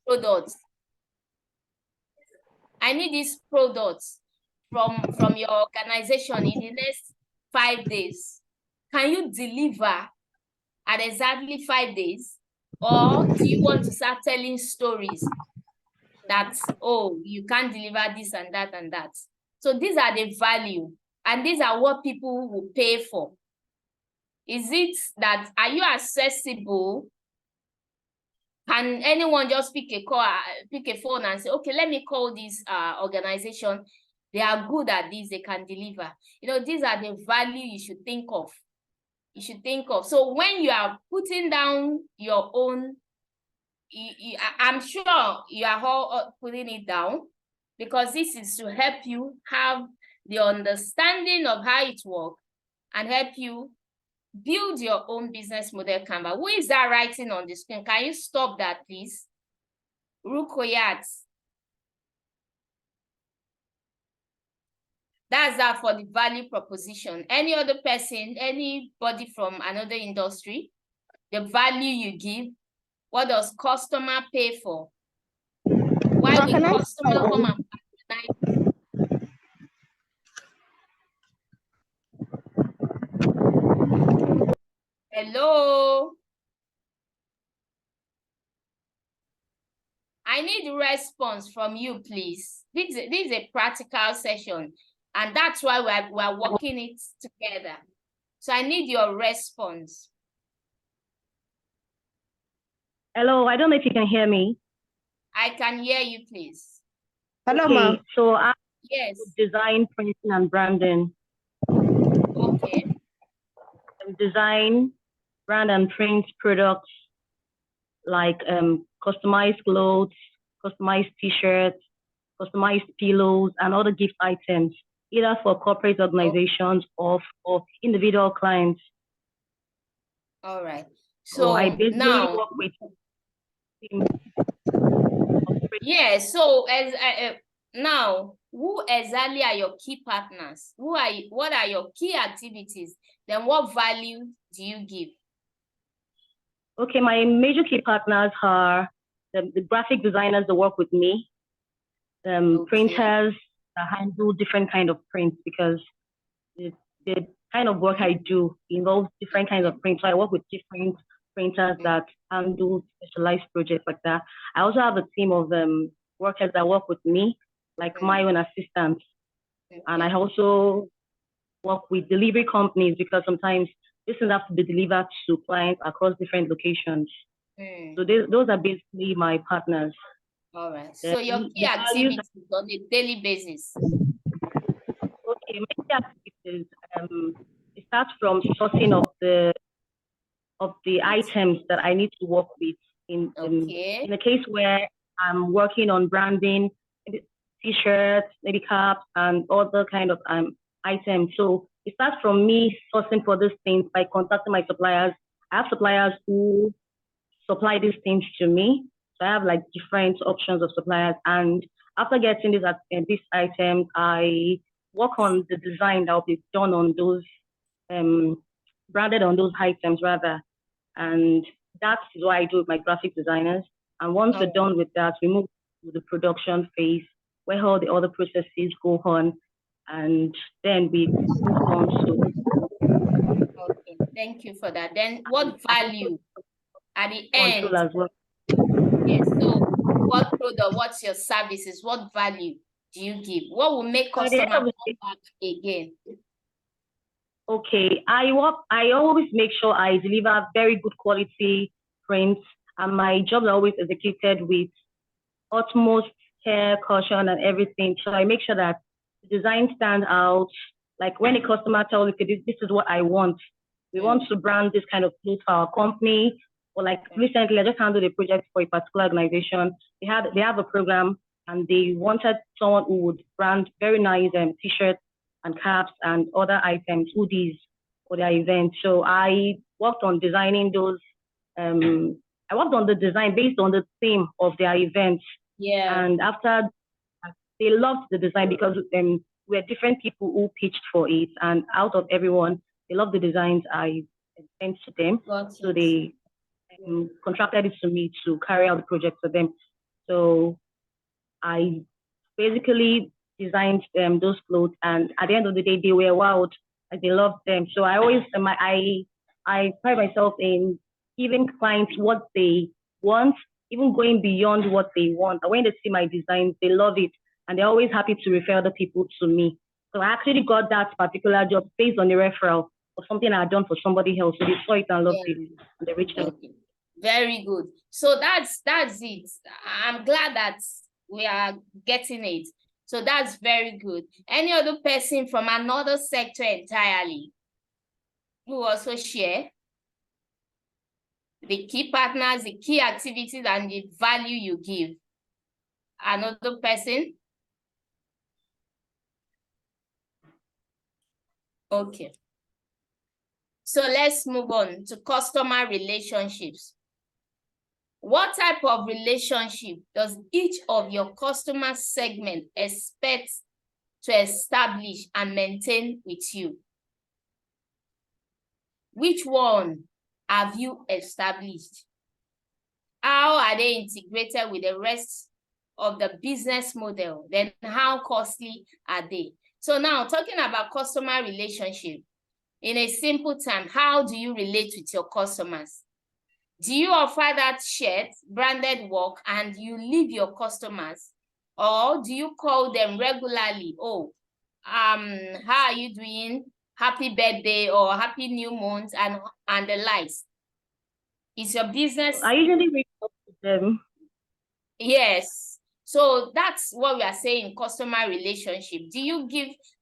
products. I need these products from your organization in the next 5 days. Can you deliver at exactly 5 days? Or do you want to start telling stories that, oh, you can't deliver this and that and that? So these are the value, and these are what people will pay for. Is it that, are you accessible? Can anyone just pick a phone and say, okay, let me call this organization. They are good at this, they can deliver. You know, these are the value you should think of. You should think of. So when you are putting down your own, I'm sure you are all putting it down, because this is to help you have the understanding of how it works and help you build your own business model Canva. Who is that writing on the screen? Can you stop that, please? Rukoyat. That's that for the value proposition. Any other person, anybody from another industry, the value you give, what does customer pay for? Why will customer come and patronize? Hello? I need a response from you, please. This is a practical session, and that's why we're working it together. So I need your response. Hello, I don't know if you can hear me. I can hear you, please. Hello, okay, ma'am. So I design, printing, and branding. Okay. Design, brand, and print products like customized clothes, customized t-shirts, customized pillows, and other gift items, either for corporate organizations or for individual clients. All right. So I basically now, work with. Yeah. So as now, who exactly are your key partners? What are your key activities? Then what value do you give? Okay, my major key partners are the graphic designers that work with me, printers that handle different kind of prints, because the kind of work I do involves different kinds of prints. So I work with different printers that handle specialized projects like that. I also have a team of workers that work with me, like my own assistants. And I also work with delivery companies, because sometimes this is have to be delivered to clients across different locations. So those are basically my partners. All right. So your key activities on a daily basis. Okay, my key activities, it starts from sourcing of the items that I need to work with. In a case where I'm working on branding, t-shirts, maybe caps, and other kind of items. So it starts from me sourcing for these things by contacting my suppliers. I have suppliers who supply these things to me. So I have like different options of suppliers. And after getting these items, I work on the design that will be done on those, branded on those items rather. And that's what I do with my graphic designers. And once we're done with that, we move to the production phase where all the other processes go on. And then we move on to. Okay, thank you for that. Then what value at the end? Control as well. Yes, so what product, what's your services, what value do you give? What will make customers come back again? Okay, I always make sure I deliver very good quality prints, and my jobs are always executed with utmost care, caution, and everything. So I make sure that the design stands out. Like when a customer tells me, this is what I want. We want to brand this kind of clothes for our company. Or like recently, I just handled a project for a particular organization. They have a program, and they wanted someone who would brand very nice t-shirts and caps and other items, hoodies for their event. So I worked on designing those. I worked on the design based on the theme of their event. Yeah. And after, they loved the design because we had different people who pitched for it. And out of everyone, they loved the designs I sent to them. So they contracted it to me to carry out the project for them. So I basically designed those clothes, and at the end of the day, they were wild. Like, they loved them. So I always I pride myself in giving clients what they want, even going beyond what they want. And when they see my designs, they love it, and they're always happy to refer other people to me. So I actually got that particular job based on a referral of something I had done for somebody else. So they saw it and loved it, and they reached out. Very good. So that's it. I'm glad that we are getting it. So that's very good. Any other person from another sector entirely who also share the key partners, the key activities, and the value you give? Another person? Okay. So let's move on to customer relationships. What type of relationship does each of your customer segment expect to establish and maintain with you? Which one have you established? How are they integrated with the rest of the business model? Then how costly are they? So now, talking about customer relationship, in a simple term, how do you relate with your customers? Do you offer that shirt, branded work, and you leave your customers? Or do you call them regularly? Oh, how are you doing? Happy birthday or happy new month and the likes. Is your business? I usually reach out to them. Yes. So that's what we are saying, customer relationship. Do you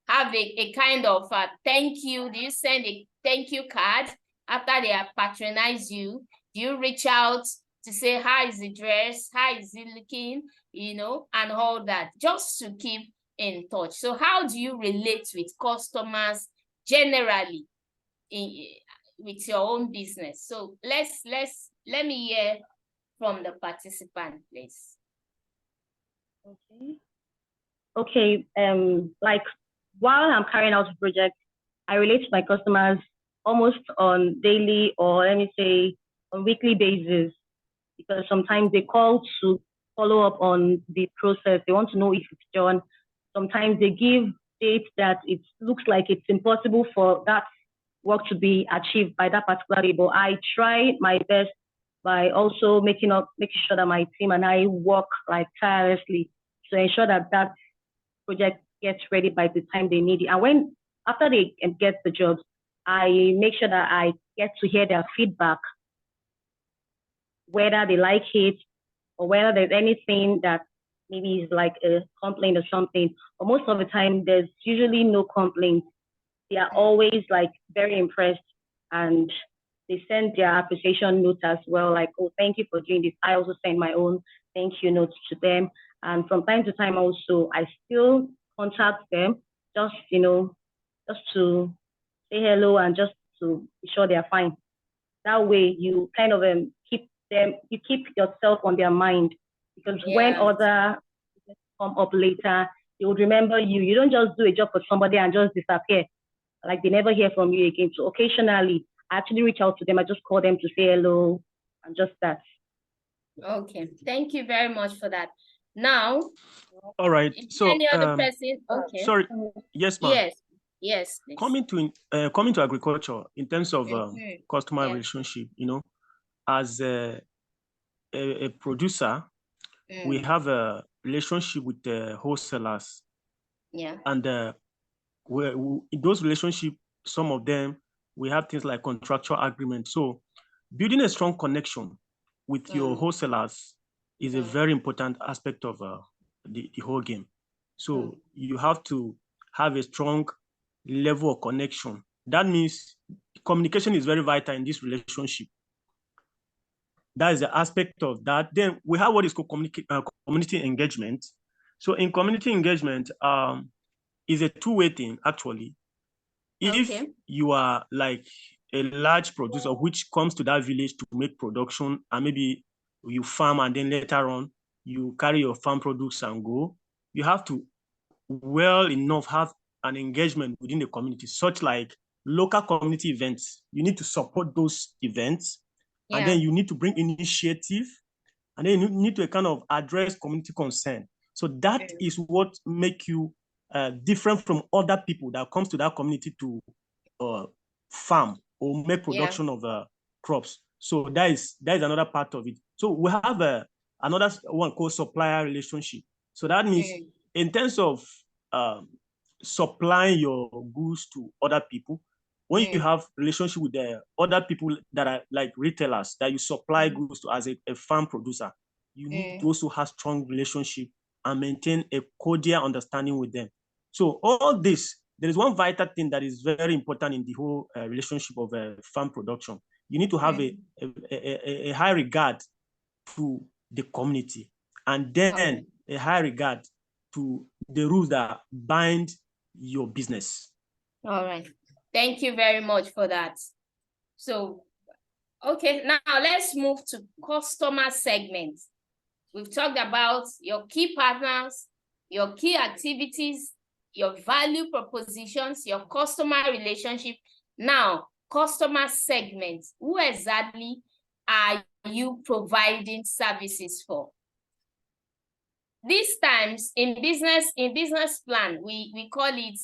have a kind of thank you? Do you send a thank you card after they have patronized you? Do you reach out to say, how is the dress? How is it looking? You know, and all that, just to keep in touch. So how do you relate with customers generally with your own business? So let me hear from the participant, please. Okay. Like, while I'm carrying out a project, I relate to my customers almost on daily, or let me say on weekly basis, because sometimes they call to follow up on the process. They want to know if it's done. Sometimes they give dates that it looks like it's impossible for that work to be achieved by that particular day. But I try my best by also making sure that my team and I work like tirelessly to ensure that that project gets ready by the time they need it. And after they get the jobs, I make sure that I get to hear their feedback, whether they like it or whether there's anything that maybe is like a complaint or something. But most of the time, there's usually no complaint. They are always like very impressed, and they send their appreciation notes as well, like, oh, thank you for doing this. I also send my own thank you notes to them. And from time to time also, I still contact them just to say hello and just to be sure they're fine. That way you kind of keep yourself on their mind, because when other come up later, they would remember you. You don't just do a job for somebody and just disappear, like they never hear from you again. So occasionally I actually reach out to them. I just call them to say hello and just that. Okay, thank you very much for that. Now, all right. So any other person? Okay. Sorry. Yes, ma'am. Yes, please. Coming to agriculture in terms of customer relationship, as a producer, we have a relationship with the wholesalers. Yeah. And in those relationships, some of them, we have things like contractual agreements. So building a strong connection with your wholesalers is a very important aspect of the whole game. So you have to have a strong level of connection. That means communication is very vital in this relationship. That is the aspect of that. Then we have what is called community engagement. So in community engagement, is a two-way thing, actually. If you are like a large producer which comes to that village to make production, and maybe you farm and then later on you carry your farm products and go, you have to well enough have an engagement within the community, such like local community events. You need to support those events, and then you need to bring initiative, and then you need to kind of address community concern. So that is what make you different from other people that comes to that community to farm or make production of crops. So that is another part of it. So we have another one called supplier relationship. So that means in terms of supplying your goods to other people, when you have relationship with the other people that are like retailers that you supply goods to as a farm producer, you need to also have strong relationship and maintain a cordial understanding with them. So all this, there is one vital thing that is very important in the whole relationship of farm production. You need to have a high regard to the community, and then a high regard to the rules that bind your business. All right. Thank you very much for that. So, okay, now let's move to customer segments. We've talked about your key partners, your key activities, your value propositions, your customer relationship. Now, customer segments. Who exactly are you providing services for? These times in business plan, we call it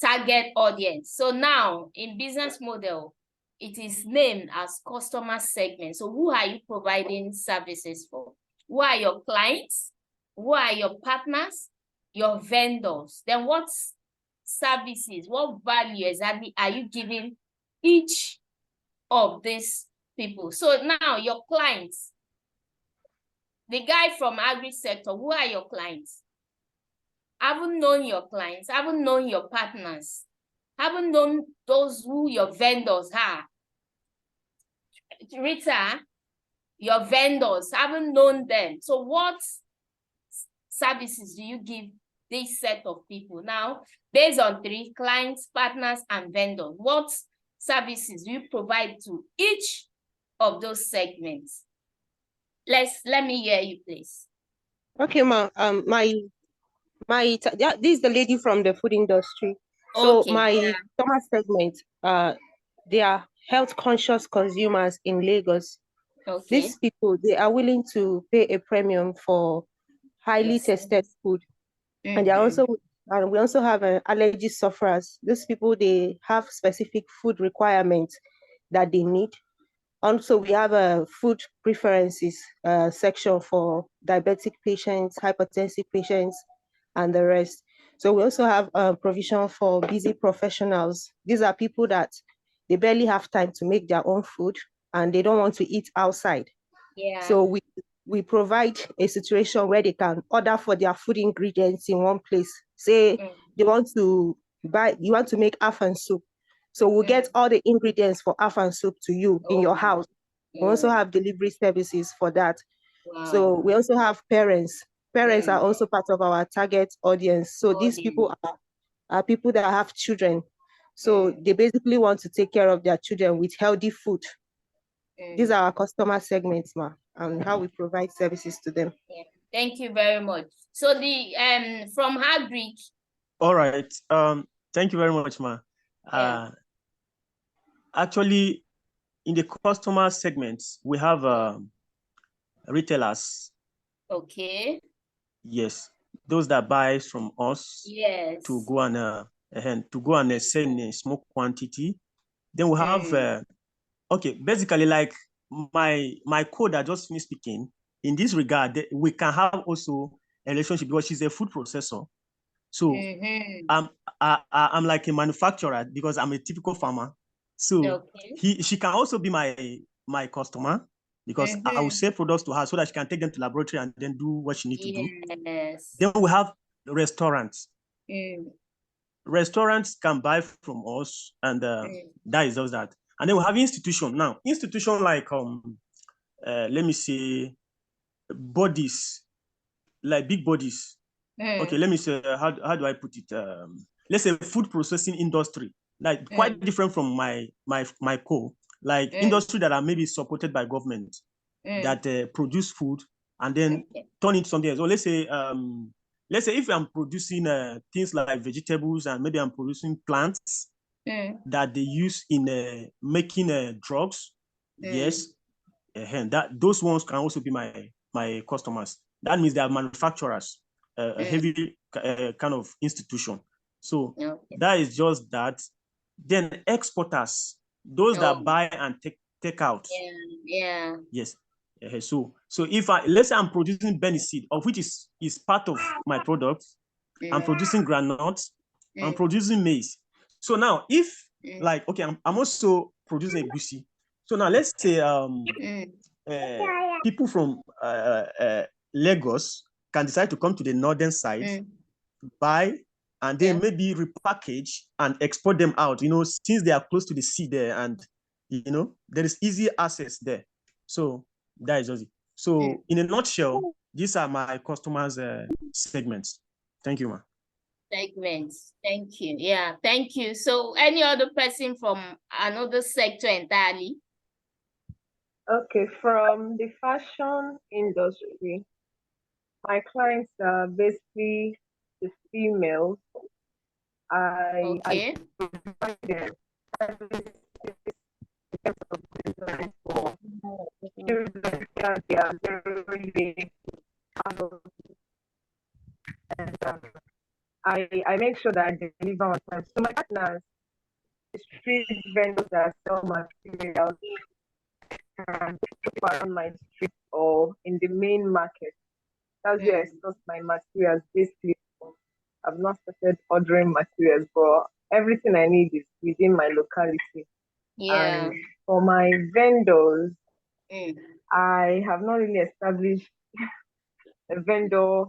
target audience. So now in business model, it is named as customer segment. So who are you providing services for? Who are your clients? Who are your partners? Your vendors? Then what services, what value exactly are you giving each of these people? So now your clients, the guy from agri sector, who are your clients? Haven't known your clients, haven't known your partners, haven't known those who your vendors are. Rita, your vendors, haven't known them. So what services do you give this set of people? Now, based on 3, clients, partners, and vendors, what services do you provide to each of those segments? Let me hear you, please. Okay, ma. This is the lady from the food industry. So Okay, my customer segment, they are health conscious consumers in Lagos. Okay. These people, they are willing to pay a premium for highly tested food. And they are also, and we also have allergy sufferers. These people, they have specific food requirements that they need. Also, we have a food preferences section for diabetic patients, hypertensive patients, and the rest. So we also have a provision for busy professionals. These are people that they barely have time to make their own food and they don't want to eat outside. Yeah. So we provide a situation where they can order for their food ingredients in one place. Say they want to you want to make afan soup. So we'll get all the ingredients for afan soup to you in your house. We also have delivery services for that. Wow. So we also have parents. Parents are also part of our target audience. So these people are people that have children. So they basically want to take care of their children with healthy food. These are our customer segments, ma, and how we provide services to them. Yeah. Thank you very much. So the from Agric. All right. Thank you very much, ma. Actually, in the customer segments, we have retailers. Okay. Yes, those that buy from us. Yes. To go and sell in a small quantity. Then we have okay, basically like my code that just finished speaking. In this regard, we can have also a relationship because she's a food processor. So I'm like a manufacturer because I'm a typical farmer. So she can also be my customer because I will sell products to her so that she can take them to laboratory and then do what she needs to do. Then we have restaurants. Restaurants can buy from us, and that is just that. And then we have institution. Now, institution like let me say bodies, like big bodies. Okay, let me say how do I put it? Let's say food processing industry, like quite different from my core, like industry that are maybe supported by government that produce food and then turn into something else. So let's say if I'm producing things like vegetables and maybe I'm producing plants that they use in making drugs, yes, that those ones can also be my my customers. That means they are manufacturers, a heavy kind of institution. So that is just that. Then exporters, those that buy and take out. Yeah. Yes. So if let's say I'm producing Beniseed, of which is part of my product, I'm producing granules, I'm producing maize. So now if like, okay, I'm also producing egusi. So now let's say people from Lagos can decide to come to the northern side, buy, and then maybe repackage and export them out, since they are close to the sea there, and there is easy access there. So that is just it. So in a nutshell, these are my customers' segments. Thank you, ma. Segments. Thank you. Yeah, thank you. So any other person from another sector entirely? Okay, from the fashion industry, my clients are basically the females. I provide them I make sure that I deliver on time. So my partners, street vendors that sell materials on my street or in the main market. That's where I source my materials basically. I've not started ordering materials, but everything I need is within my locality. Yeah. And for my vendors, I have not really established a vendor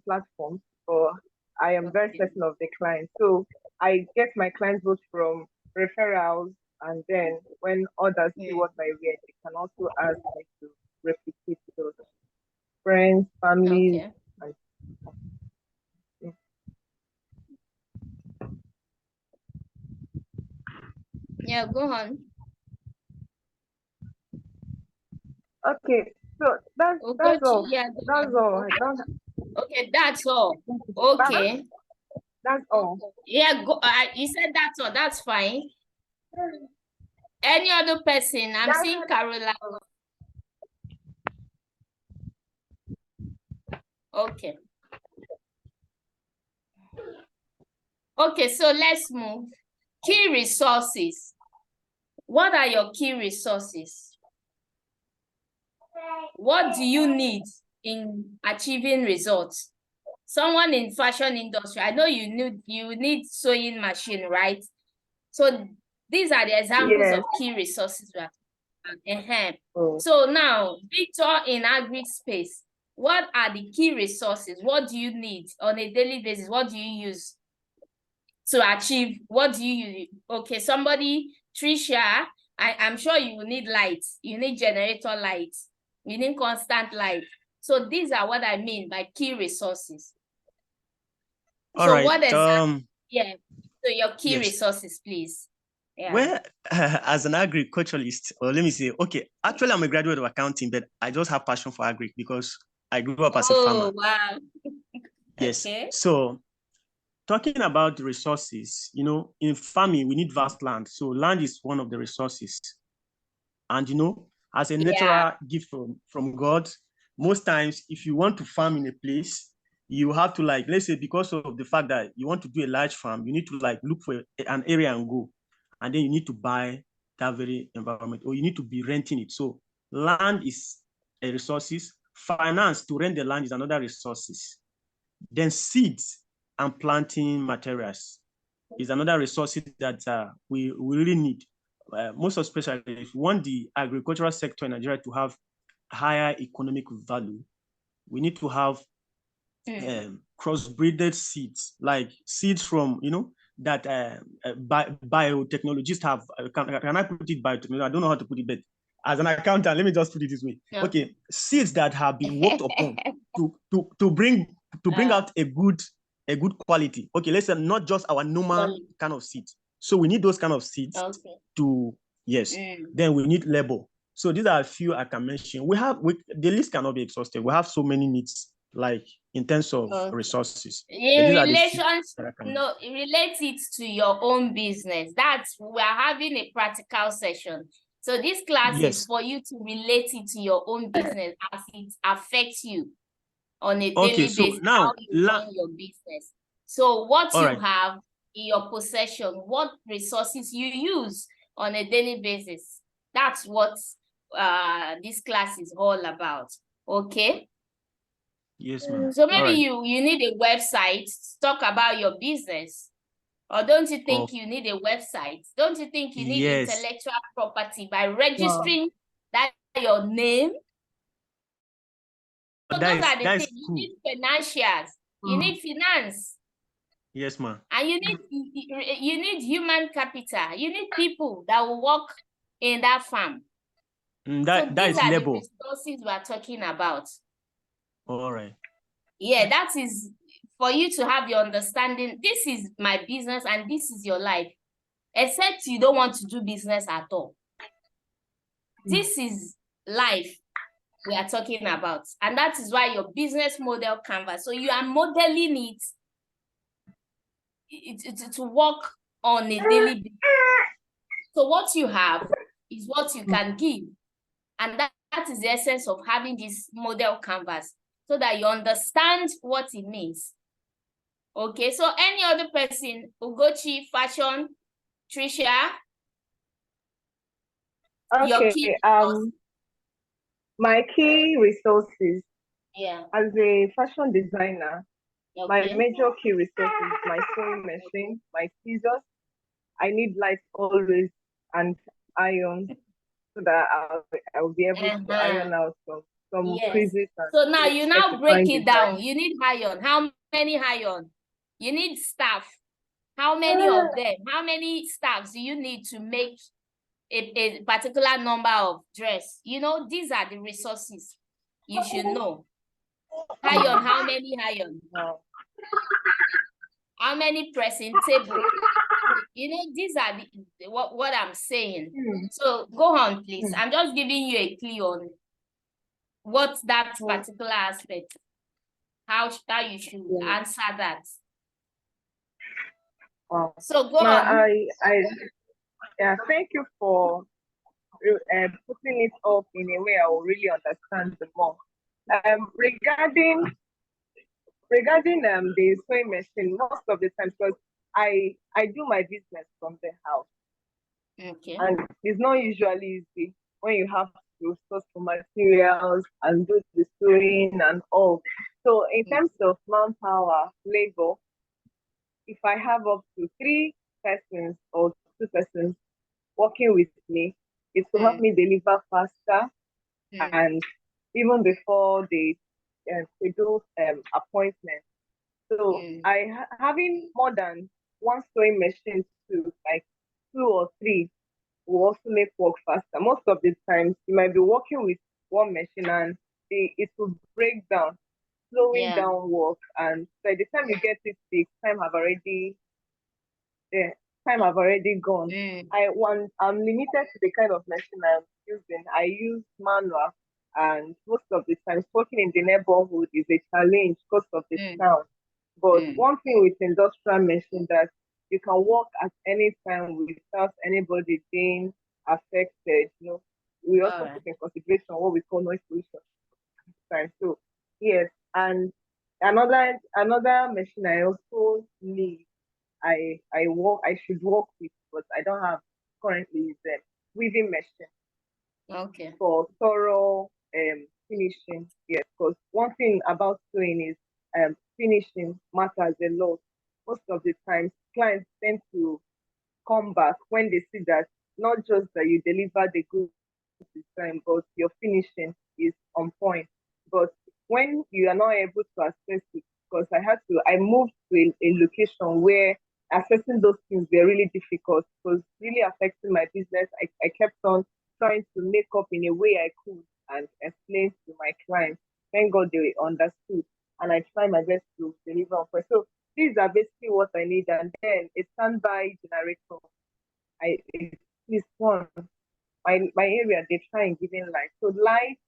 platform, but I am very certain of the client. So I get my clients both from referrals, and then when others see what I wear, they can also ask me to replicate those friends, families. Yeah, go on. Okay, so that's all. Yeah, that's all. Okay, that's all. Okay. That's all. Yeah, go. You said that's all. That's fine. Any other person? I'm seeing Carola. Okay. Okay, so let's move. Key resources. What are your key resources? What do you need in achieving results? Someone in fashion industry, I know you need sewing machine, right? So these are the examples of key resources. So now, Victor in agri space, what are the key resources? What do you need on a daily basis? What do you use to achieve? What do you use? Okay, somebody, Tricia, I'm sure you will need lights. You need generator lights. You need constant light. So these are what I mean by key resources. All right. What exactly? So your key resources, please. Well, as an agriculturalist, or let me say, okay, actually I'm a graduate of accounting, but I just have passion for agri because I grew up as a farmer. Wow. Yes. Okay. So talking about the resources, in farming, we need vast land. So land is one of the resources. And, as a natural gift from God, most times, if you want to farm in a place, you have to let's say, because of the fact that you want to do a large farm, you need to look for an area and go. And then you need to buy that very environment, or you need to be renting it. So land is a resources. Finance to rent the land is another resources. Then seeds and planting materials is another resource that we really need. Most especially if we want the agricultural sector in Nigeria to have higher economic value, we need to have crossbreeded seeds, like seeds from, that biotechnologists have. Can I put it biotechnology? I don't know how to put it, but as an accountant, let me just put it this way. Yeah. Okay, seeds that have been worked upon to bring out a good quality. Okay, let's say not just our normal kind of seeds. So we need those kind of seeds to Then we need labor. So these are a few I can mention. The list cannot be exhausted. We have so many needs, like in terms of resources. Relate it to your own business. We are having a practical session. So this class Yes. is for you to relate it to your own business as it affects you on a daily so basis, now how you run your business. So what All you right. have in your possession, what resources you use on a daily basis. That's what this class is all about. Okay? Yes, ma'am. So maybe All right. you need a website to talk about your business. Or don't you think Oh. you need a website? Don't you think you need Yes. intellectual property by registering that your name? So those are the things. You cool. need financials. You need finance. Yes, ma'am. And you need human capital. You need people that will work in that farm. So That these is are labor. the resources we are talking about. All right. Yeah, that is for you to have your understanding. This is my business and this is your life. Except you don't want to do business at all. This is life we are talking about. And that is why your business model canvas. So you are modeling it to work on a daily basis. So what you have is what you can give. And that is the essence of having this model canvas, so that you understand what it means. Okay, so any other person, Ugochi, Fashion, Trisha? Okay, my key resources. Yeah. As a fashion designer, Okay. my major key resources, my sewing machine, my scissors. I need light always and iron, so that I'll be able to iron out some creases. So now you now break it down. You need iron. How many iron? You need staff. How many of them? How many staffs do you need to make a particular number of dress? You know, these are the resources you should know. Iron, how many iron? How many pressing table? You know, these are what I'm saying. So go on, please. I'm just giving you a clue on what that particular aspect, how you should answer that. So go on. Yeah, thank you for putting it up in a way I will really understand the more. Regarding the sewing machine, most of the time, because I do my business from the house. Okay. And it's not usually easy when you have to source for materials and do the sewing and all. So in terms of manpower, labor, if I have up to 3 persons or 2 persons working with me, it will help me deliver faster and even before the scheduled appointment. So having more than one sewing machine to like 2 or 3 will also make work faster. Most of the times you might be working with one machine and it will break down, slowing down work, and by the time you get it fixed, time have already gone. I'm limited to the kind of machine I'm using. I use manual, and most of the times working in the neighborhood is a challenge because of the sound. But one thing with industrial machine that you can work at any time without anybody being affected. You know, we also put in consideration what we call noise pollution. So yes, and another machine I also need. I should work with, but I don't have currently is the weaving machine. Okay. For thorough finishing. Yes, because one thing about sewing is finishing matters a lot. Most of the time, clients tend to come back when they see that not just that you deliver the goods this time, but your finishing is on point. But when you are not able to access it, because I moved to a location where accessing those things were really difficult. It was really affecting my business. I kept on trying to make up in a way I could and explain to my clients. Thank God they understood, and I try my best to deliver on point. So these are basically what I need, and then a standby generator. This one, my area, they try and give in light. So light,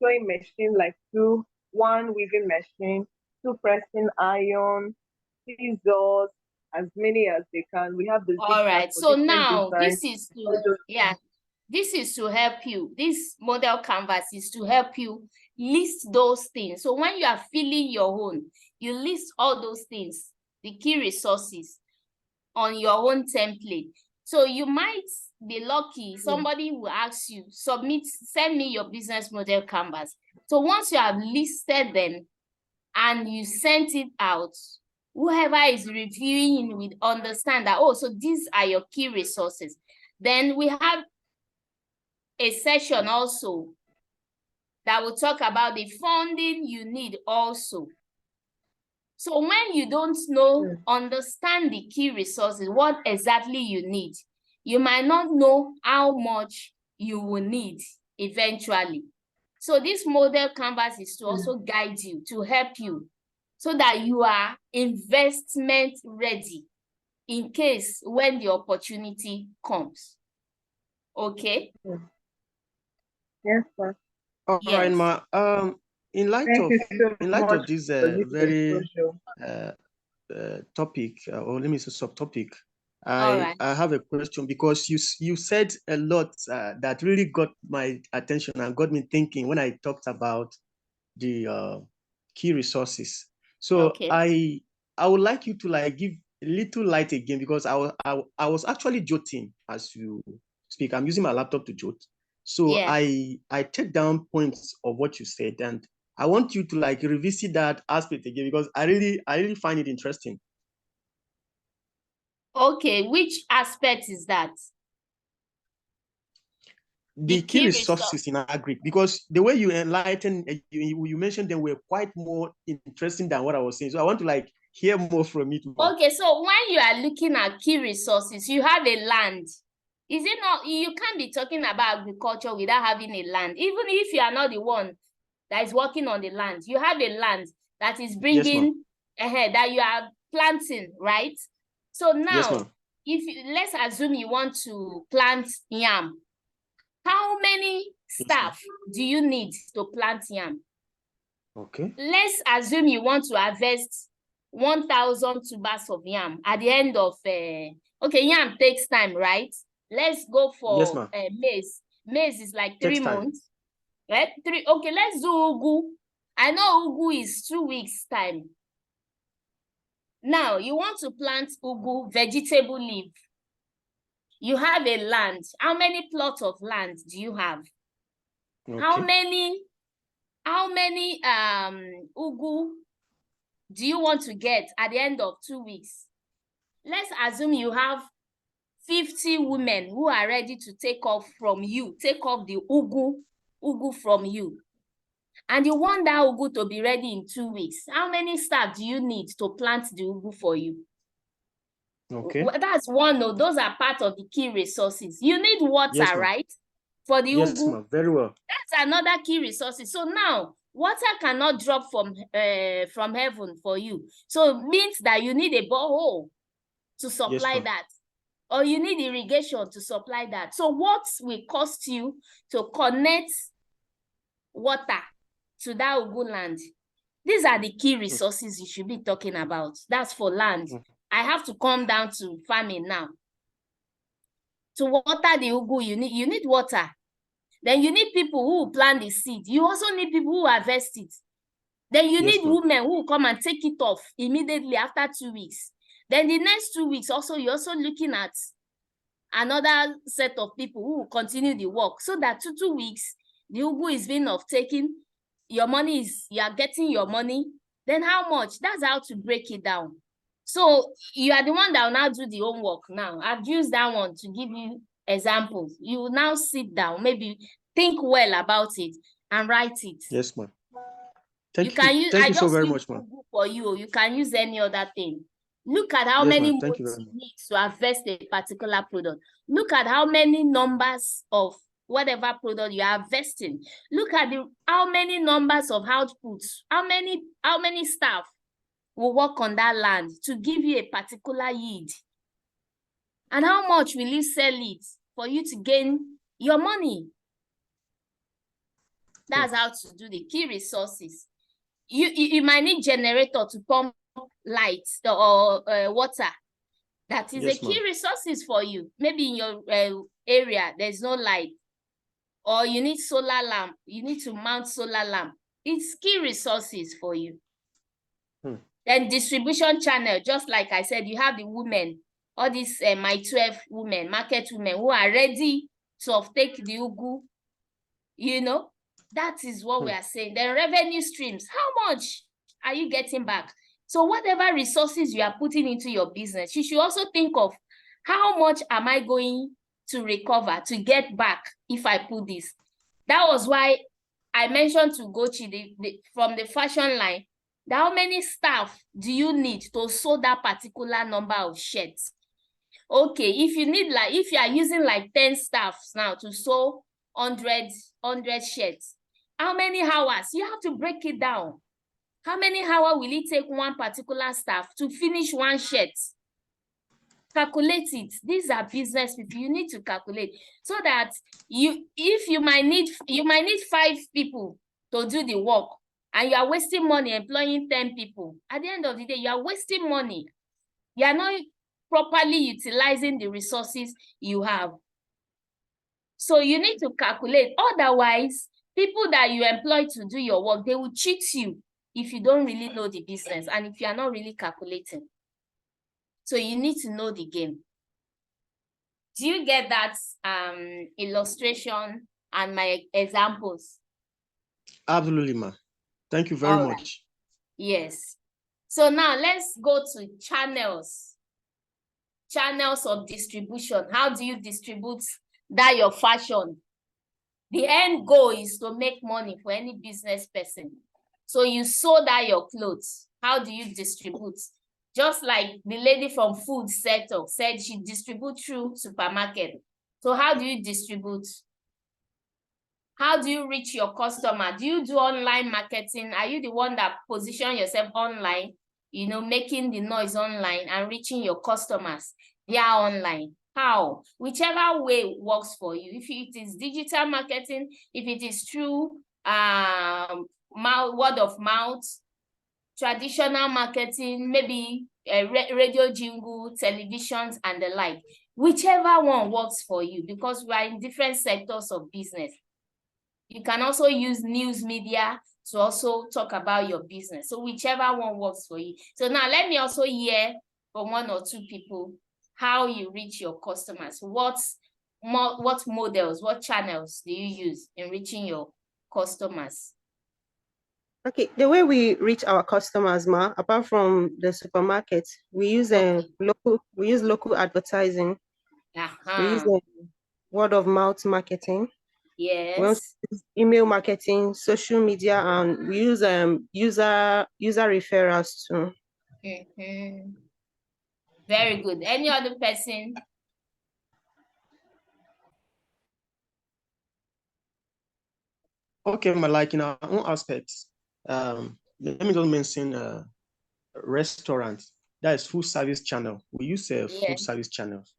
sewing machine, like 2, 1 weaving machine, 2 pressing iron, scissors, as many as they can. We have the all right. So now this is This is to help you. This model canvas is to help you list those things. So when you are filling your own, you list all those things, the key resources on your own template. So you might be lucky, somebody will ask you, send me your business model canvas. So once you have listed them and you sent it out, whoever is reviewing will understand that, oh, so these are your key resources. Then we have a session also that will talk about the funding you need also. So when you don't know, understand the key resources, what exactly you need, you might not know how much you will need eventually. So this model canvas is to also guide you, to help you, so that you are investment ready in case when the opportunity comes. Okay? Yes, sir. All right, ma. In light of this very topic, or let me say subtopic, I have a question, because you said a lot that really got my attention and got me thinking when I talked about the key resources. So I would like you to like give a little light again, because I was actually jotting as you speak. I'm using my laptop to jot. So I take down points of what you said, and I want you to like revisit that aspect again, because I really find it interesting. Okay, which aspect is that? The key resources in agri, because the way you enlightened, you mentioned them were quite more interesting than what I was saying. So I want to like hear more from it. Okay, so when you are looking at key resources, you have a land. Is it not, you can't be talking about agriculture without having a land. Even if you are not the one that is working on the land, you have a land that is bringing ahead, that you are planting, right? So now, let's assume you want to plant yam. How many staff do you need to plant yam? Okay. Let's assume you want to harvest 1,000 tubers of yam at the end of, okay, yam takes time, right? Let's go for maize. Maize is like 3 months, right? Okay, let's do ugu. I know ugu is 2 weeks time. Now, you want to plant ugu, vegetable leaf. You have a land. How many plots of land do you have? Okay. How many ugu do you want to get at the end of 2 weeks? Let's assume you have 50 women who are ready to take off the ugu from you. And you want that ugu to be ready in 2 weeks. How many staff do you need to plant the ugu for you? Okay. That's one of those are part of the key resources. You need water, right? For the ugu. Yes, ma'am. Very well. That's another key resources. So now water cannot drop from heaven for you. So it means that you need a borehole to supply that. Or you need irrigation to supply that. So what will cost you to connect water to that ugu land? These are the key resources you should be talking about. That's for land. I have to come down to farming now. To water the ugu, you need water. Then you need people who will plant the seed. You also need people who harvest it. Then you need women who will come and take it off immediately after 2 weeks. Then the next 2 weeks also, you're also looking at another set of people who will continue the work, so that 2 weeks, the ugu is being taken. You are getting your money. Then how much? That's how to break it down. So you are the one that will now do the homework now. I've used that one to give you examples. You will now sit down, maybe think well about it and write it. Yes, ma'am. Thank you so very much, ma'am. For you, you can use any other thing. Look at how many months you need to harvest a particular product. Look at how many numbers of whatever product you are harvesting. Look at how many numbers of outputs, how many staff will work on that land to give you a particular yield. And how much will you sell it for you to gain your money? That's how to do the key resources. You might need generator to pump light or water. That is a key resources for you. Maybe in your area, there's no light. or you need solar lamp, you need to mount solar lamp. It's key resources for you. Then distribution channel, just like I said, you have the women, all these my 12 women, market women who are ready to take the ugu, you know, that is what we are saying. The revenue streams, how much are you getting back? So whatever resources you are putting into your business, you should also think of how much am I going to recover, to get back if I put this. That was why I mentioned to Gochi from the fashion line, how many staff do you need to sew that particular number of shirts? Okay, if you need like, if you are using like 10 staffs now to sew 100 shirts, how many hours? You have to break it down. How many hours will it take one particular staff to finish one shirt? Calculate it. These are business people. You need to calculate so that if you might need 5 people to do the work, and you are wasting money employing 10 people. At the end of the day, you are wasting money. You are not properly utilizing the resources you have. So you need to calculate. Otherwise, people that you employ to do your work, they will cheat you if you don't really know the business and if you are not really calculating. So you need to know the game. Do you get that illustration and my examples? Absolutely, ma. Thank you very much. Yes. So now let's go to channels. Channels of distribution. How do you distribute that your fashion? The end goal is to make money for any business person. So you sew that your clothes. How do you distribute? Just like the lady from food sector said, she distributes through supermarket. So how do you distribute? How do you reach your customer? Do you do online marketing? Are you the one that position yourself online, you know, making the noise online and reaching your customers? They are online. How? Whichever way works for you. If it is digital marketing, if it is through word of mouth, traditional marketing, maybe radio jingle, televisions, and the like. Whichever one works for you, because we are in different sectors of business. You can also use news media to also talk about your business. So whichever one works for you. So now let me also hear from 1 or 2 people how you reach your customers. What models, what channels do you use in reaching your customers? Okay, the way we reach our customers, ma, apart from the supermarket, we use local advertising. We use word of mouth marketing. Yes. We also use email marketing, social media, and we use user referrals too. Very good. Any other person? Okay, like in our own aspects, let me just mention restaurants. That is food service channel. We use food service channels.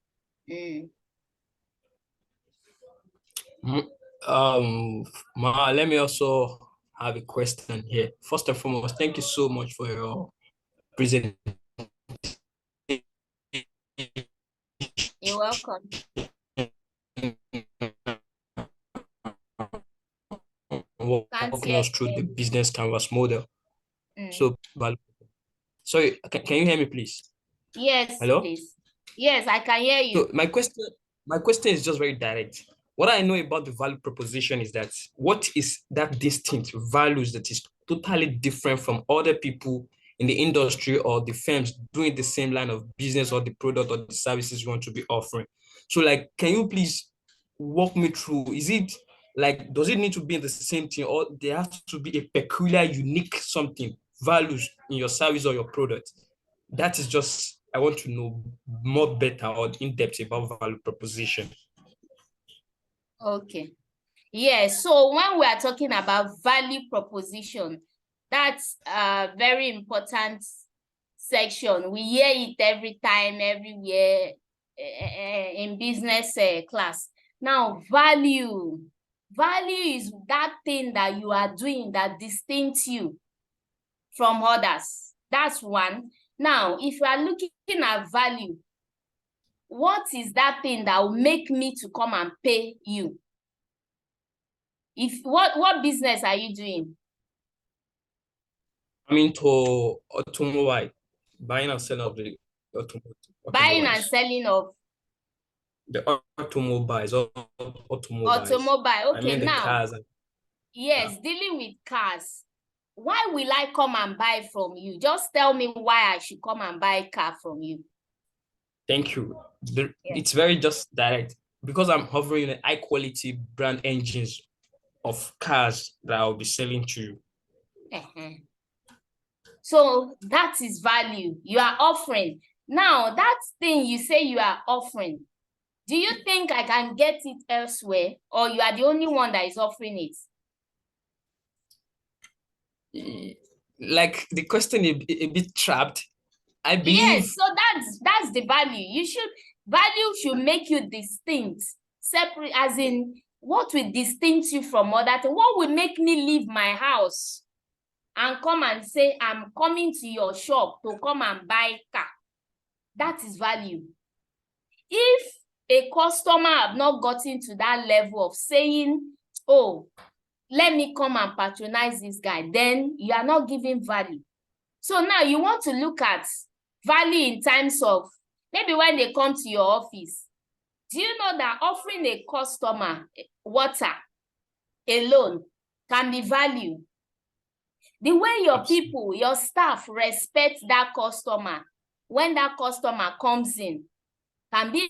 Ma, let me also have a question here. First and foremost, thank you so much for your presentation. You're welcome. Walking us through the business canvas model. So, sorry, can you hear me, please? Yes, hello? Please. Yes, I can hear you. So my question is just very direct. What I know about the value proposition is that what is that distinct values that is totally different from other people in the industry or the firms doing the same line of business or the product or the services you want to be offering? So like, can you please walk me through? Is it like, does it need to be in the same thing, or there has to be a peculiar, unique something, values in your service or your product? That is just, I want to know more better or in depth about value proposition. Okay. Yeah, so when we are talking about value proposition, that's a very important section. We hear it every time, everywhere in business class. Now, value is that thing that you are doing that distincts you from others. That's one. Now, if you are looking at value, what is that thing that will make me to come and pay you? What business are you doing? I'm into automobile, buying and selling of the Buying and automobiles. selling of The automobiles, automobile. I Okay, mean the now, cars. yes, dealing with cars. Why will I come and buy from you? Just tell me why I should come and buy a car from you. Thank you. It's very just direct. Because I'm hovering high quality brand engines of cars that I'll be selling to you. So that is value you are offering. Now, that thing you say you are offering, do you think I can get it elsewhere, or you are the only one that is offering it? Like the question is a bit trapped. I believe. Yes, so that's the value. Value should make you distinct, separate, as in what will distinct you from other things. What will make me leave my house and come and say, I'm coming to your shop to come and buy car? That is value. If a customer have not gotten to that level of saying, oh, let me come and patronize this guy, then you are not giving value. So now you want to look at value in terms of maybe when they come to your office. Do you know that offering a customer water alone can be value? The way your people, your staff respect that customer when that customer comes in can be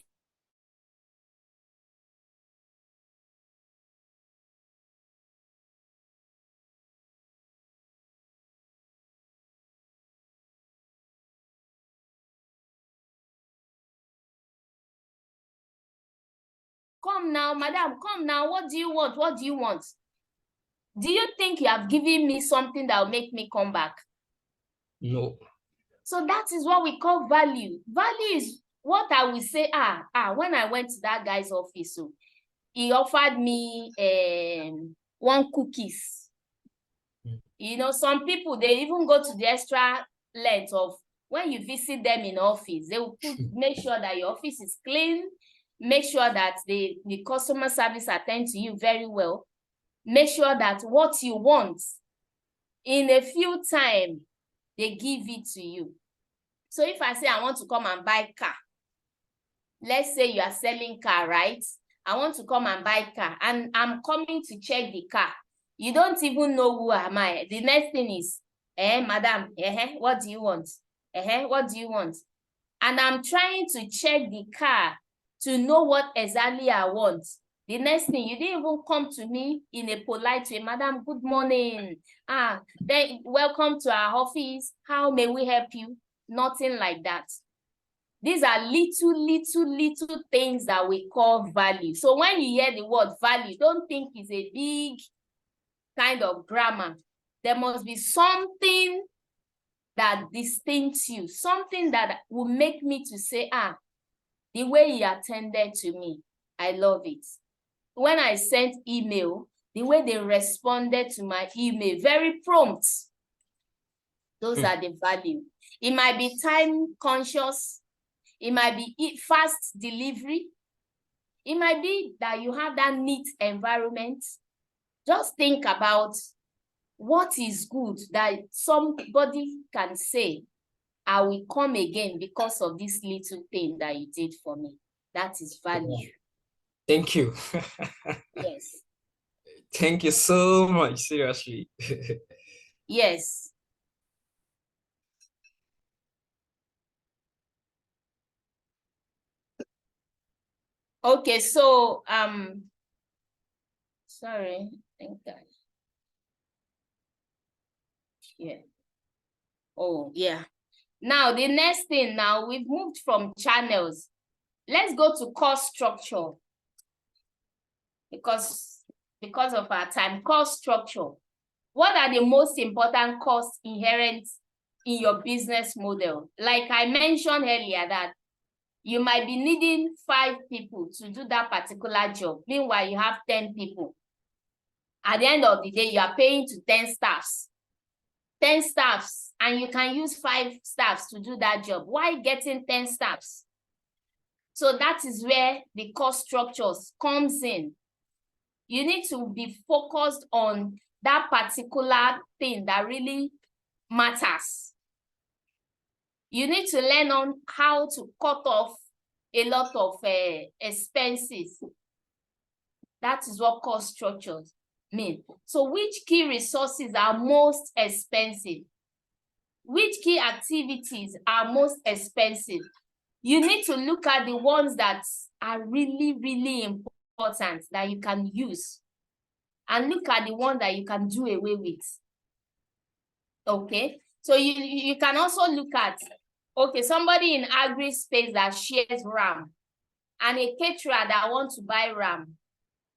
come now, madam, come now. What do you want? What do you want? Do you think you have given me something that will make me come back? No. So that is what we call value. Value is what I will say, when I went to that guy's office, so he offered me 1 cookies. You know, some people, they even go to the extra length of when you visit them in office, they will make sure that your office is clean, make sure that the customer service attend to you very well, make sure that what you want in a few time, they give it to you. So if I say I want to come and buy car, let's say you are selling car, right? I want to come and buy car and I'm coming to check the car. You don't even know who am I. The next thing is, madam, what do you want? What do you want? And I'm trying to check the car to know what exactly I want. The next thing, you didn't even come to me in a polite way. Madam, good morning. Then welcome to our office. How may we help you? Nothing like that. These are little things that we call value. So when you hear the word value, don't think it's a big kind of grammar. There must be something that distincts you, something that will make me to say, the way he attended to me, I love it. When I sent email, the way they responded to my email, very prompt. Those are the value. It might be time conscious. It might be fast delivery. It might be that you have that neat environment. Just think about what is good that somebody can say, I will come again because of this little thing that you did for me. That is value. Thank you. Yes. Thank you so much, seriously. Yes. Okay, so sorry, I think that. Yeah. Oh, yeah. Now the next thing, now we've moved from channels. Let's go to cost structure. Because of our time, cost structure. What are the most important costs inherent in your business model? Like I mentioned earlier, that you might be needing 5 people to do that particular job. Meanwhile, you have 10 people. At the end of the day, you are paying to 10 staffs. 10 staffs, and you can use 5 staffs to do that job. Why getting 10 staffs? So that is where the cost structures comes in. You need to be focused on that particular thing that really matters. You need to learn on how to cut off a lot of expenses. That is what cost structures mean. So which key resources are most expensive? Which key activities are most expensive? You need to look at the ones that are really, really important that you can use, and look at the one that you can do away with. Okay, so you can also look at, okay, somebody in agri space that shares RAM and a caterer that wants to buy RAM.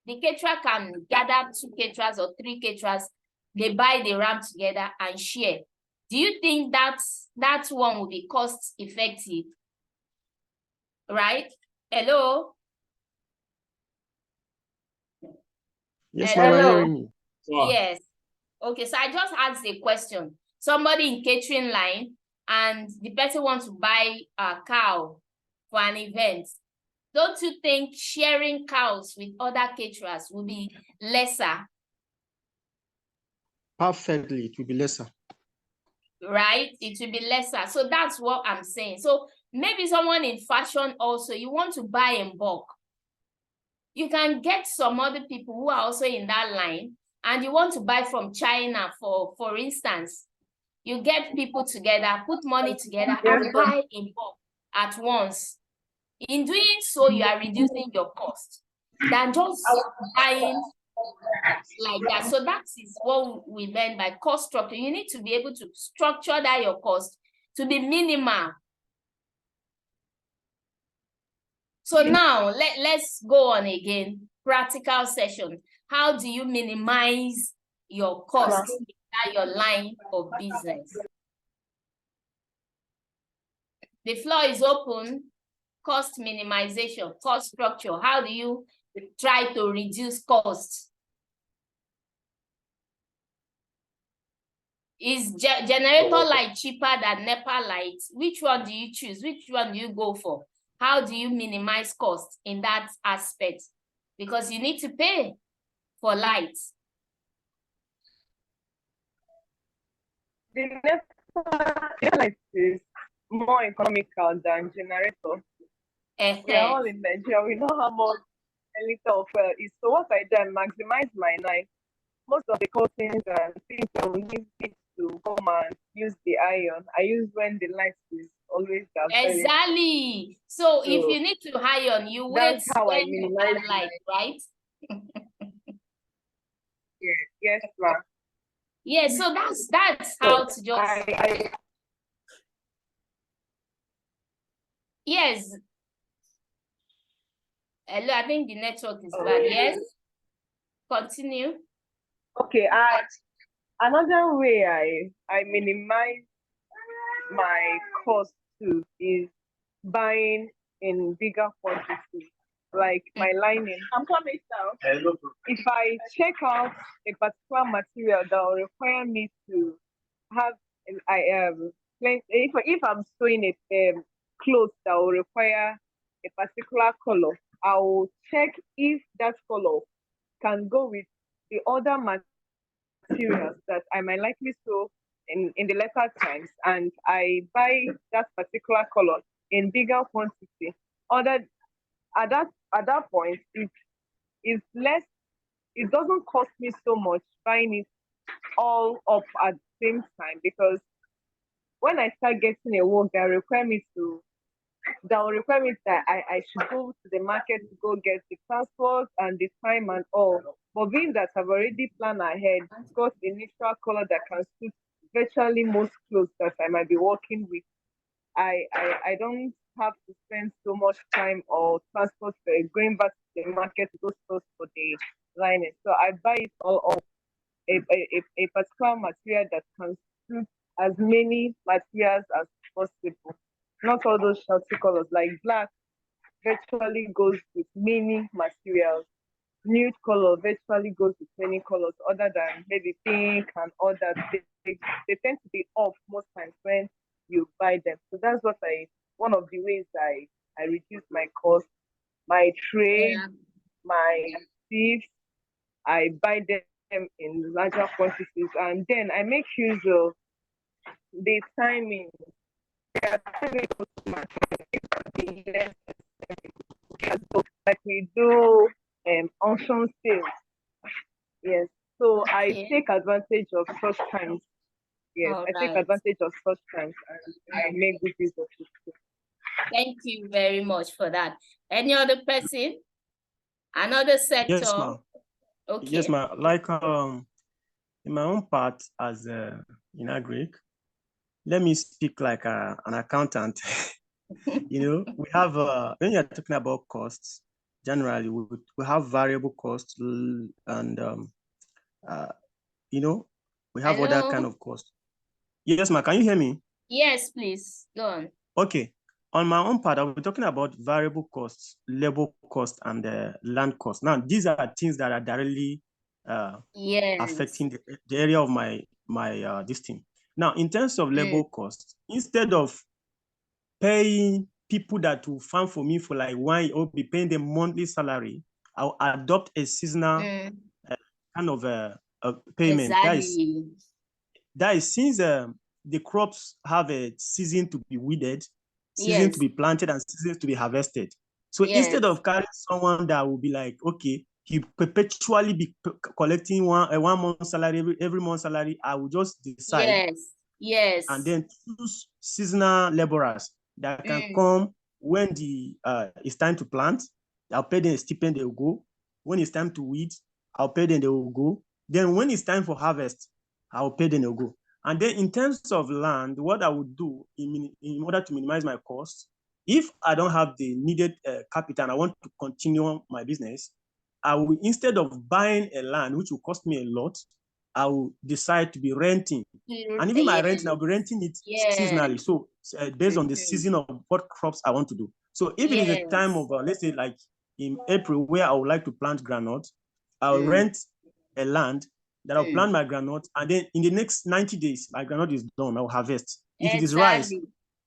The caterer can gather 2 caterers or 3 caterers, they buy the RAM together and share. Do you think that one will be cost effective? Right? Hello? Yes, Hello? ma'am, I'm hearing you. Yes. Okay, so I just asked a question. Somebody in catering line and the person wants to buy a cow for an event. Don't you think sharing cows with other caterers will be lesser? Perfectly, it will be lesser. Right? It will be lesser. So that's what I'm saying. So maybe someone in fashion also, you want to buy in bulk. You can get some other people who are also in that line, and you want to buy from China, for instance. You get people together, put money together, and buy in bulk at once. In doing so, you are reducing your cost than just buying like that. So that is what we meant by cost structure. You need to be able to structure that your cost to be minimal. So now let's go on again. Practical session. How do you minimize your cost in your line of business? The floor is open. Cost minimization, cost structure. How do you try to reduce costs? Is generator light cheaper than NEPA light? Which one do you choose? Which one do you go for? How do you minimize cost in that aspect? Because you need to pay for lights. The NEPA light is more economical than generator. We are all in Nigeria. We know how much a liter of fuel is. So what I do, I maximize my light. Most of the coatings and things I will need it to come and use the iron. I use when the light is always available. Exactly. So if you need to iron, you wait how when I you minimize have light, right? Yes, ma'am. Yeah, so that's how to just yes. Hello, I think the network is bad. Yes. Continue. Okay, another way I minimize my cost too is buying in bigger quantities, like my lining. I'm coming down. If I check out a particular material that will require me to have, if I'm sewing a clothes that will require a particular color, I will check if that color can go with the other materials that I might likely sew in the later times, and I buy that particular color in bigger quantity. At that point, it is less. It doesn't cost me so much buying it all up at the same time, because when I start getting a work that will require me that I should go to the market to go get the transport and the time and all. But being that I've already planned ahead, got the initial color that can suit virtually most clothes that I might be working with, I don't have to spend so much time or transport going back to the market to go source for the lining. So I buy it all of a particular material that can suit as many materials as possible. Not all those shouty colors, like black virtually goes with many materials. Nude color virtually goes with many colors, other than maybe pink and all that. They tend to be off most times when you buy them. So that's one of the ways I reduce my cost, my trade, my thieves, I buy them in larger quantities, and then I make use of the timing. Like we do auction sales. Yes. So I take advantage of such times. Yes, I take advantage of such times and I make good use of it. Thank you very much for that. Any other person? Another sector? Yes, ma'am. Okay. Yes, ma'am. Like in my own part as in agric, let me speak like an accountant. You know, we have when you're talking about costs, generally we have variable costs and you know, we have other kind of costs. Yes, ma'am. Can you hear me? Yes, please. Go on. Okay. On my own part, I'll be talking about variable costs, labor cost, and land cost. Now, these are things that are directly affecting the area of my this thing. Now, in terms of labor costs, instead of paying people that will farm for me for like 1 year or be paying them monthly salary, I'll adopt a seasonal kind of a payment. Exactly. That is since the crops have a season to be weeded, season to be planted, and season to be harvested. So instead of carrying someone that will be like, okay, he perpetually be collecting one month salary every month salary, I will just decide. Yes. And then choose seasonal laborers that can come when it's time to plant. I'll pay them a stipend, they will go. When it's time to weed, I'll pay them, they will go. Then when it's time for harvest, I'll pay them, they'll go. And then in terms of land, what I would do in order to minimize my costs, if I don't have the needed capital and I want to continue my business, I will, instead of buying a land, which will cost me a lot, I will decide to be renting. And even my renting, I'll be renting it seasonally. So based on the season of what crops I want to do. So if it is a time of, let's say like in April, where I would like to plant granite, I'll rent a land that I'll plant my granite. And then in the next 90 days, my granite is done, I'll harvest. If it is rice,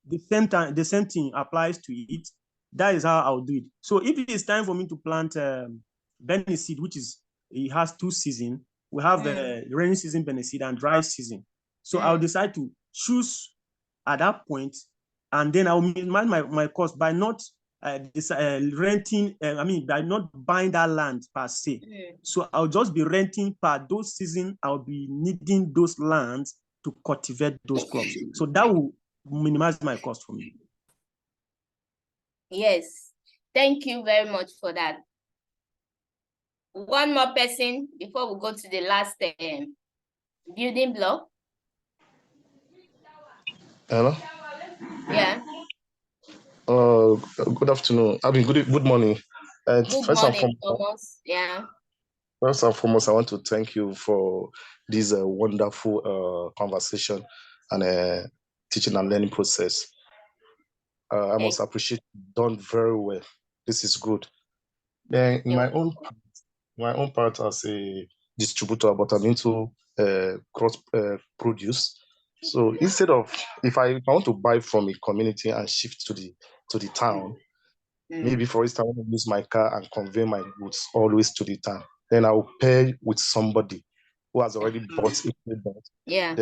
the same thing applies to it. That is how I'll do it. So if it is time for me to plant Benny seed, which is, it has 2 seasons. We have the rainy season Benny seed and dry season. So I'll decide to choose at that point, and then I'll minimize my cost by not renting, by not buying that land per se. So I'll just be renting per those seasons. I'll be needing those lands to cultivate those crops. So that will minimize my cost for me. Yes, thank you very much for that. One more person before we go to the last building block. Hello. Yeah. Good afternoon. I mean, good morning. Good morning, Thomas. Yeah. First and foremost, I want to thank you for this wonderful conversation and teaching and learning process. I must appreciate you've done very well. This is good. Then in my own part as a distributor, but I'm into cross produce. So instead of, if I want to buy from a community and shift to the town, maybe for instance, I want to use my car and convey my goods always to the town, then I'll pay with somebody who has already bought equipment. Yeah.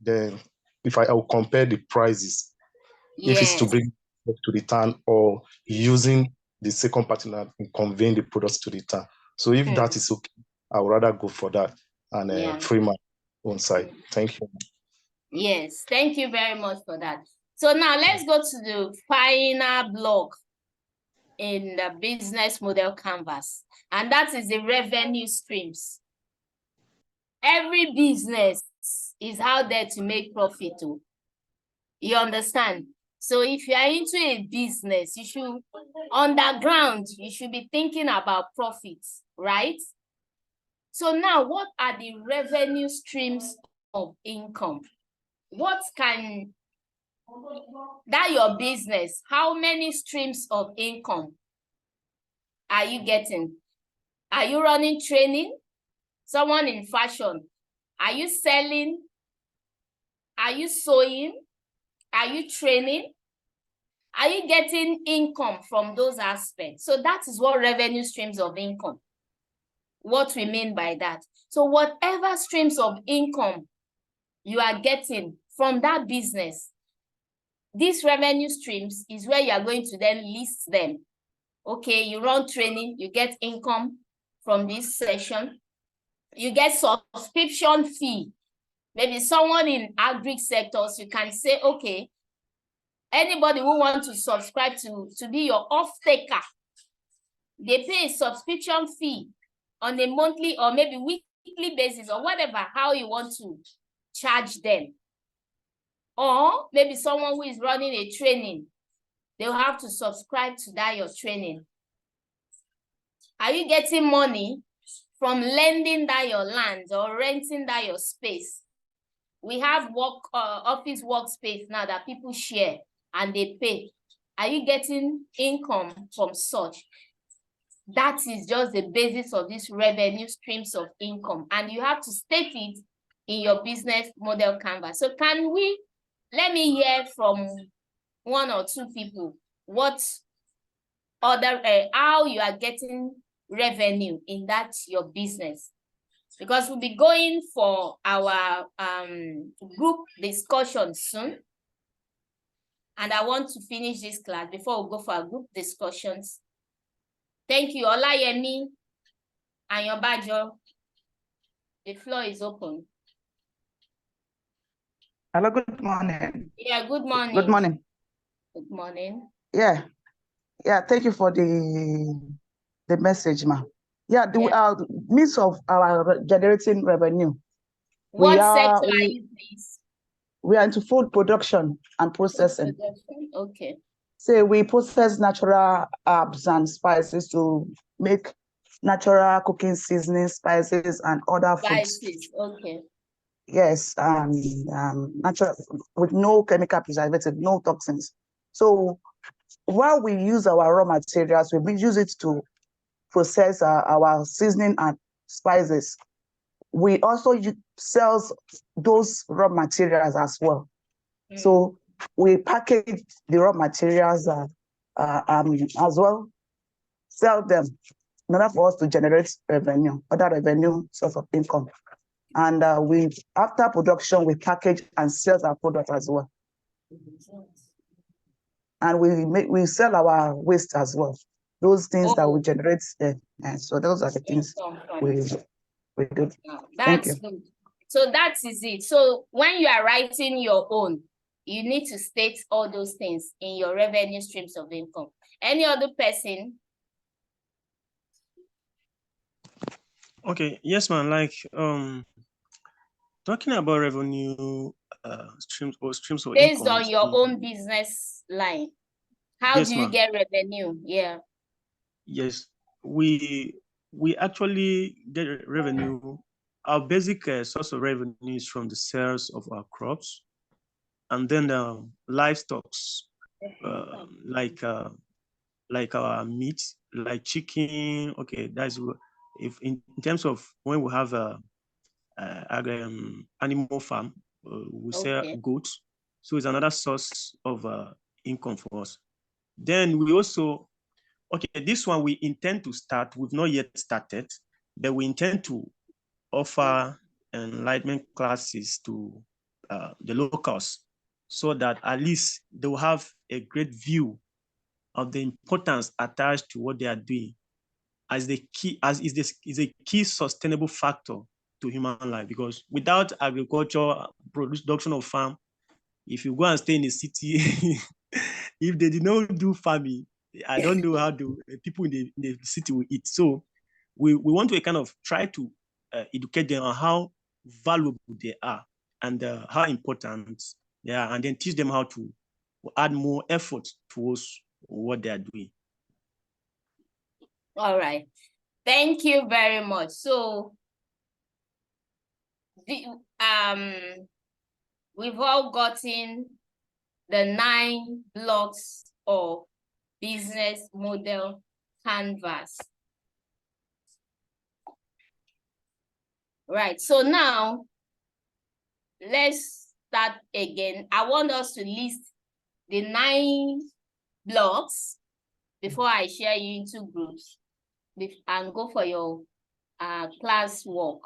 Then if I'll compare the prices, if it's to bring to the town or using the second partner in conveying the products to the town. So if that is okay, I would rather go for that and free my own side. Thank you. Yes, thank you very much for that. So now let's go to the final block in the business model canvas, and that is the revenue streams. Every business is out there to make profit too. You understand? So if you are into a business, you should, underground, you should be thinking about profits, right? So now, what are the revenue streams of income? What can, that your business, how many streams of income are you getting? Are you running training? Someone in fashion? Are you selling? Are you sewing? Are you training? Are you getting income from those aspects? So that is what revenue streams of income. what we mean by that. So whatever streams of income you are getting from that business, these revenue streams is where you are going to then list them. Okay, you run training, you get income from this session. You get subscription fee. Maybe someone in agri sectors, you can say, okay, anybody who wants to subscribe to be your off-taker, they pay a subscription fee on a monthly or maybe weekly basis or whatever, how you want to charge them. Or maybe someone who is running a training, they'll have to subscribe to that your training. Are you getting money from lending that your land or renting that your space? We have office workspace now that people share and they pay. Are you getting income from such? That is just the basis of these revenue streams of income. And you have to state it in your business model canvas. So let me hear from one or two people how you are getting revenue in that your business. Because we'll be going for our group discussion soon. And I want to finish this class before we go for our group discussions. Thank you, Olayemi and Yobajo. The floor is open. Hello, good morning. Yeah, good morning. Good morning. Good morning. Yeah, thank you for the message, ma. Yeah, the means of our generating revenue. What sector are you, please? We are into food production and processing. Okay. So we process natural herbs and spices to make natural cooking seasoning, spices, and other foods. Spices, okay. Yes, natural, with no chemical preservative, no toxins. So while we use our raw materials, we use it to process our seasoning and spices. We also sell those raw materials as well. So we package the raw materials as well, sell them in order for us to generate revenue, other revenue source of income. And after production, we package and sell our product as well. And we sell our waste as well. Those things that we generate. So those are the things we do. Thank you. Good. So that is it. So when you are writing your own, you need to state all those things in your revenue streams of income. Any other person? Okay, yes, ma'am. Like talking about revenue streams of income. Based on your own business line. How do you get revenue? Yeah. Yes, we actually get revenue. Our basic source of revenue is from the sales of our crops, and then livestock, like our meat, like chicken. Okay, that's if in terms of when we have animal farm, we sell goats, so it's another source of income for us. Then we also, this one we intend to start. We've not yet started, but we intend to offer enlightenment classes to the locals, so that at least they will have a great view of the importance attached to what they are doing as is a key sustainable factor to human life. Because without agriculture, production of farm, if you go and stay in the city, if they did not do farming, I don't know how people in the city will eat. So we want to kind of try to educate them on how valuable they are and how important they are, and then teach them how to add more effort towards what they are doing. All right. Thank you very much. So we've all gotten the 9 blocks of business model canvas. Right. So now let's start again. I want us to list the 9 blocks before I share you into groups and go for your class work.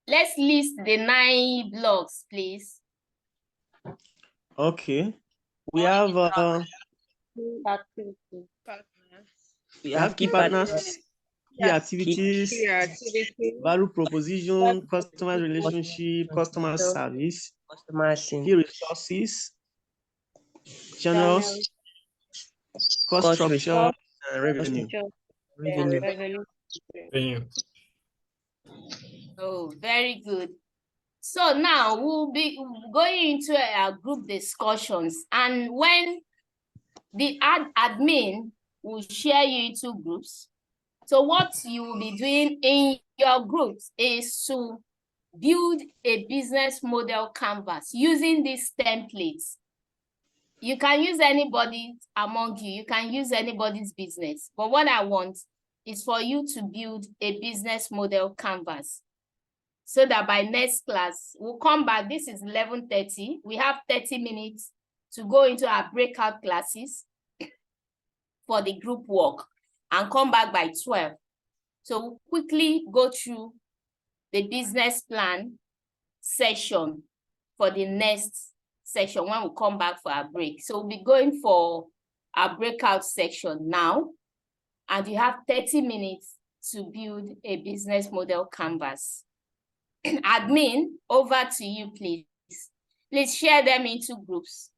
Let's list the 9 blocks, please. Okay. We have key partners, key activities, value proposition, customer relationship, customer service, key resources, channels, cost structure, and revenue. Oh, very good. So now we'll be going into our group discussions, and when the admin will share you into groups. So what you will be doing in your groups is to build a business model canvas using these templates. You can use anybody among you. You can use anybody's business. But what I want is for you to build a business model canvas so that by next class, we'll come back. This is 11:30. We have 30 minutes to go into our breakout classes for the group work and come back by 12. So we'll quickly go through the business plan session for the next session when we come back for our break. So we'll be going for our breakout section now, and you have 30 minutes to build a business model canvas. Admin, over to you, please. Please share them into groups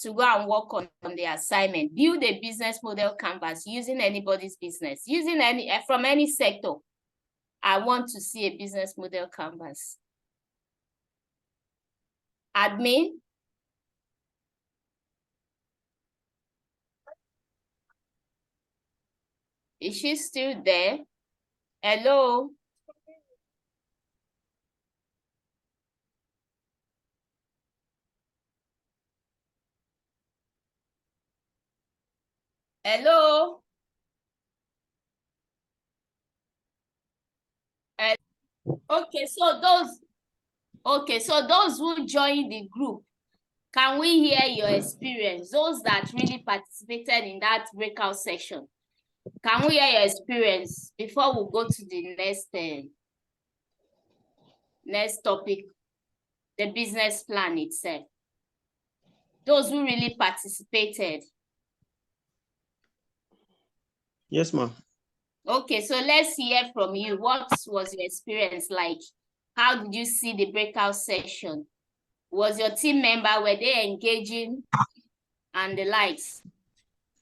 to go and work on the assignment. Build a business model canvas using anybody's business, using from any sector. I want to see a business model canvas. Admin. Is she still there? Hello? Hello? Okay, so those who join the group, can we hear your experience? Those that really participated in that breakout session, can we hear your experience before we go to the next topic, the business plan itself? Those who really participated. Yes, ma'am. Okay, so let's hear from you. What was your experience like? How did you see the breakout session? Was your team member, were they engaging and the likes?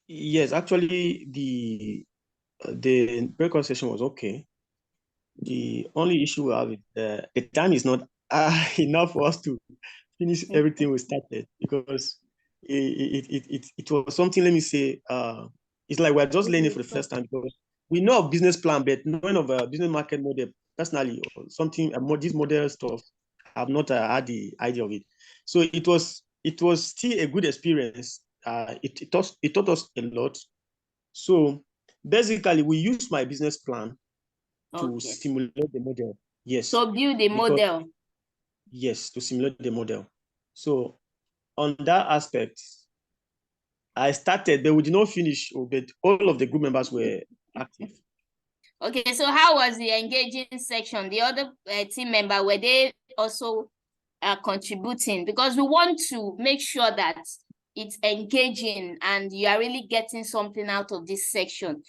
Yes, actually, the breakout session was okay. The only issue we have is the time is not enough for us to finish everything we started, because it was something, let me say, it's like we're just learning for the first time, because we know of business plan, but knowing of a business market model personally or something, this model stuff, I've not had the idea of it. So it was still a good experience. It taught us a lot. So basically, we used my business plan to simulate the model. Yes. So build the model. Yes, to simulate the model. So on that aspect, I started, but we did not finish, but all of the group members were active. Okay, so how was the engaging section? The other team member, were they also contributing? Because we want to make sure that it's engaging and you are really getting something out of this section.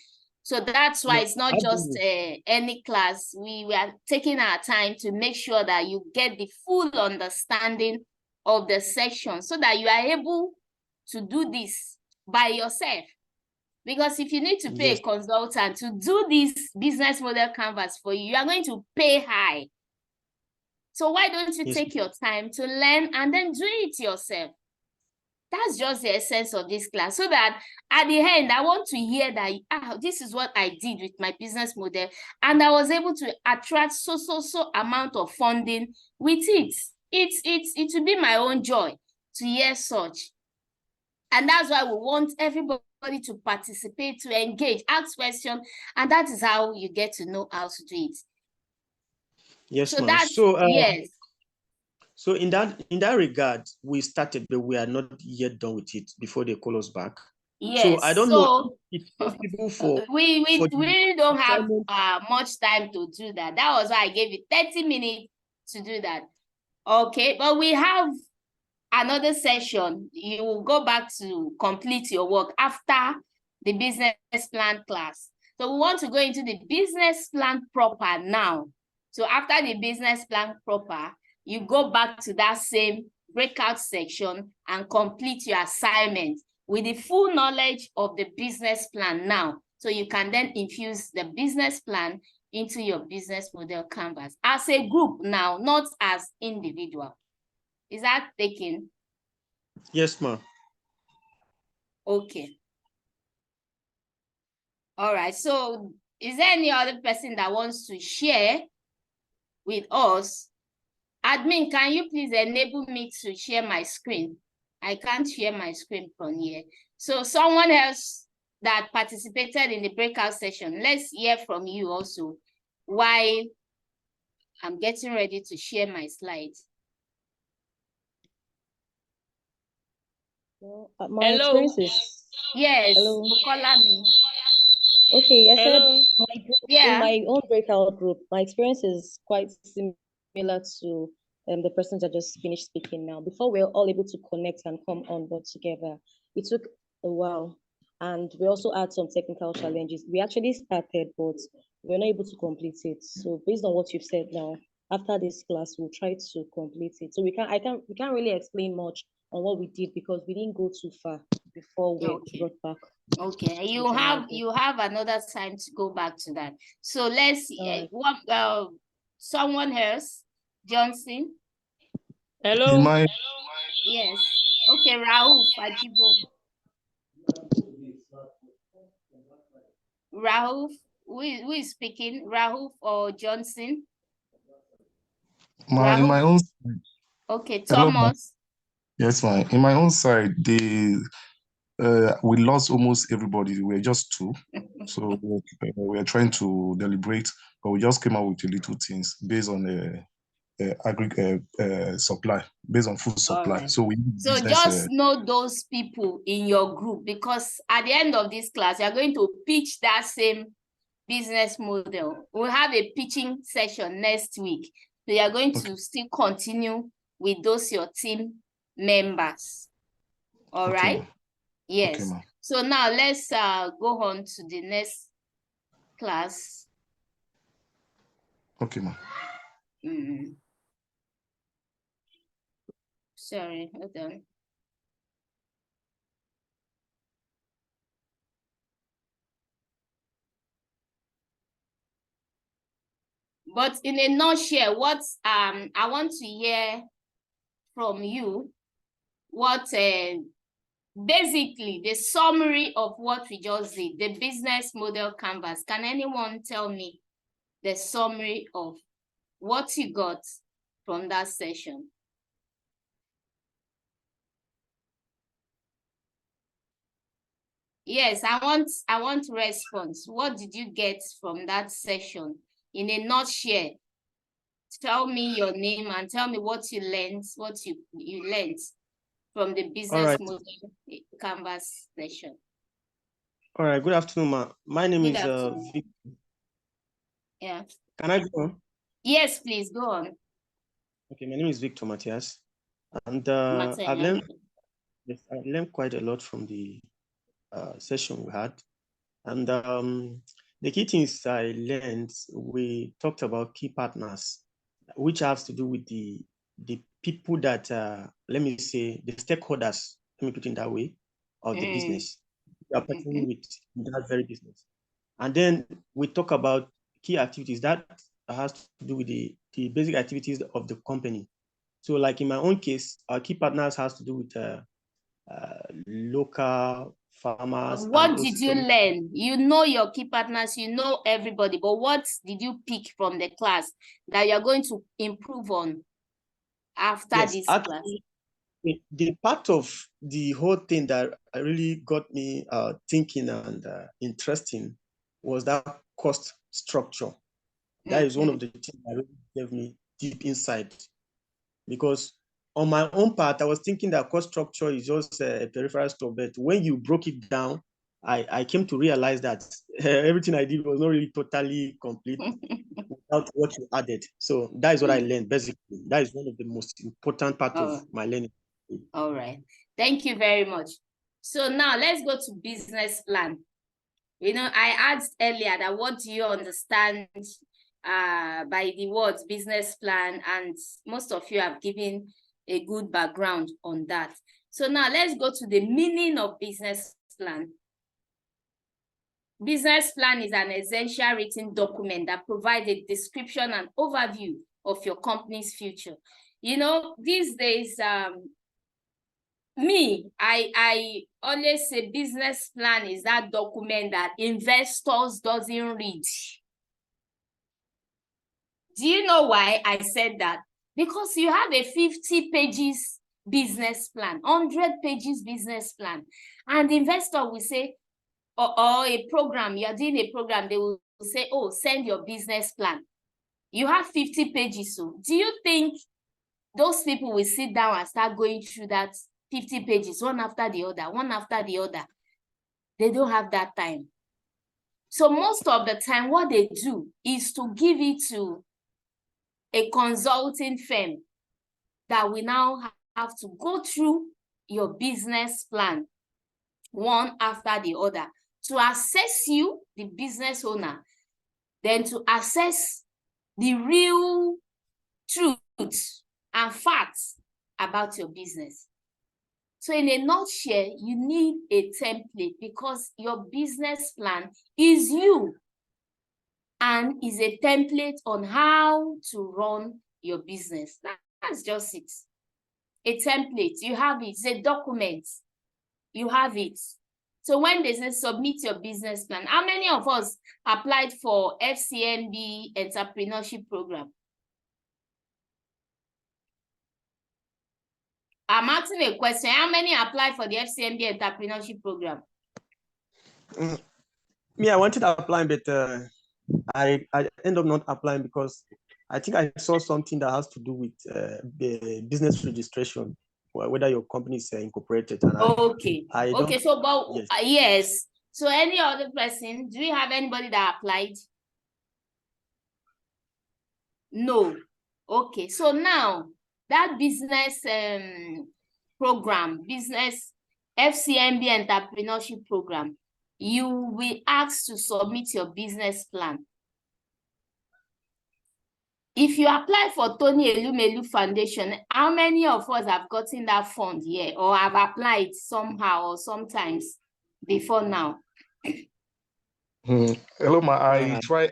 So that's why it's not just any class. We are taking our time to make sure that you get the full understanding of the section so that you are able to do this by yourself. Because if you need to pay a consultant to do this business model canvas for you, you are going to pay high. So why don't you take your time to learn and then do it yourself? That's just the essence of this class. So that at the end, I want to hear that this is what I did with my business model, and I was able to attract so amount of funding with it. It will be my own joy to hear such. And that's why we want everybody to participate, to engage, ask questions, and that is how you get to know how to do it. Yes, so that's yes. So in that regard, we started, but we are not yet done with it before they call us back. Yes. So I don't know if it's possible for we really don't have assignment. much time to do that. That was why I gave you 30 minutes to do that. Okay, but we have another session. You will go back to complete your work after the business plan class. So we want to go into the business plan proper now. So after the business plan proper, you go back to that same breakout section and complete your assignment with the full knowledge of the business plan now. So you can then infuse the business plan into your business model canvas as a group now, not as individual. Is that taken? Yes, ma'am. Okay. All right. So is there any other person that wants to share with us? Admin, can you please enable me to share my screen? I can't share my screen from here. So someone else that participated in the breakout session, let's hear from you also while I'm getting ready to share my slides. Well, my experience is... Yes, Hello. Bukola me. Okay, I said Hello. my group, Yeah. in my own breakout group, my experience is quite similar to the persons that just finished speaking now. Before we were all able to connect and come on board together, it took a while. And we also had some technical challenges. We actually started, but we were not able to complete it. So based on what you've said now, after this class, we'll try to complete it. So we can't really explain much on what we did because we didn't go too far before we brought back. Okay, you have another time to go back to that. So let's see. Someone else, Johnson. Hello. Yes. Okay, Raouf Ajibo. Raouf, who is speaking? Raouf or Johnson? In my own. Okay, Hello, Thomas. yes, ma'am. In my own side, we lost almost everybody. We were just two. So we are trying to deliberate, but we just came out with little things based on supply, based on food supply. Right. So we just know those people in your group, because at the end of this class, you're going to pitch that same business model. We'll have a pitching session next week. So you're going to still continue with those your team members. All right? Yes. Okay, so now let's go on to the next class. Okay, ma'am. Sorry, hold on. But in a nutshell, what I want to hear from you, what basically the summary of what we just did, the business model canvas. Can anyone tell me the summary of what you got from that session? Yes, I want response. What did you get from that session? In a nutshell, tell me your name and tell me what you learned, from the business model canvas session. All right, good afternoon, ma. My name is Vic. Yeah. Can I go on? Yes, please go on. Okay, my name is Victor Matthias, and I've learned quite a lot from the session we had. And the key things I learned, we talked about key partners, which has to do with the people that, let me say, the stakeholders, let me put it that way, of the business. We are partnering with that very business. And then we talk about key activities that has to do with the basic activities of the company. So like in my own case, our key partners has to do with local farmers. What did you learn? You know your key partners, you know everybody, but what did you pick from the class that you're going to improve on after this class? The part of the whole thing that really got me thinking and interesting was that cost structure. That is one of the things that really gave me deep insight, because on my own part, I was thinking that cost structure is just a peripheral stuff, but when you broke it down, I came to realize that everything I did was not really totally complete without what you added. So that is what I learned, basically. That is one of the most important parts of my learning. All right. Thank you very much. So now let's go to business plan. You know, I asked earlier that what do you understand by the words business plan, and most of you have given a good background on that. So now let's go to the meaning of business plan. Business plan is an essential written document that provides a description and overview of your company's future. You know, these days, I always say business plan is that document that investors doesn't read. Do you know why I said that? Because you have a 50 pages business plan, 100 pages business plan, and the investor will say, or a program, you're doing a program, they will say, oh, send your business plan. You have 50 pages. So do you think those people will sit down and start going through that 50 pages, one after the other, one after the other? They don't have that time. So most of the time, what they do is to give it to a consulting firm that will now have to go through your business plan one after the other to assess you, the business owner, then to assess the real truth and facts about your business. So in a nutshell, you need a template because your business plan is you and is a template on how to run your business. That's just it. A template, you have it. It's a document, you have it. So when they say submit your business plan, how many of us applied for FCMB entrepreneurship program? I'm asking a question. How many applied for the FCMB entrepreneurship program? Me, I wanted to apply, but I end up not applying because I think I saw something that has to do with the business registration, whether your company is incorporated. And okay. I okay. So, but yes. Yes. So, any other person? Do you have anybody that applied? No. Okay. So now that business program, business FCMB entrepreneurship program, you will ask to submit your business plan. If you apply for Tony Elumelu Foundation, how many of us have gotten that fund here or have applied somehow or sometimes before now? Hello, I try,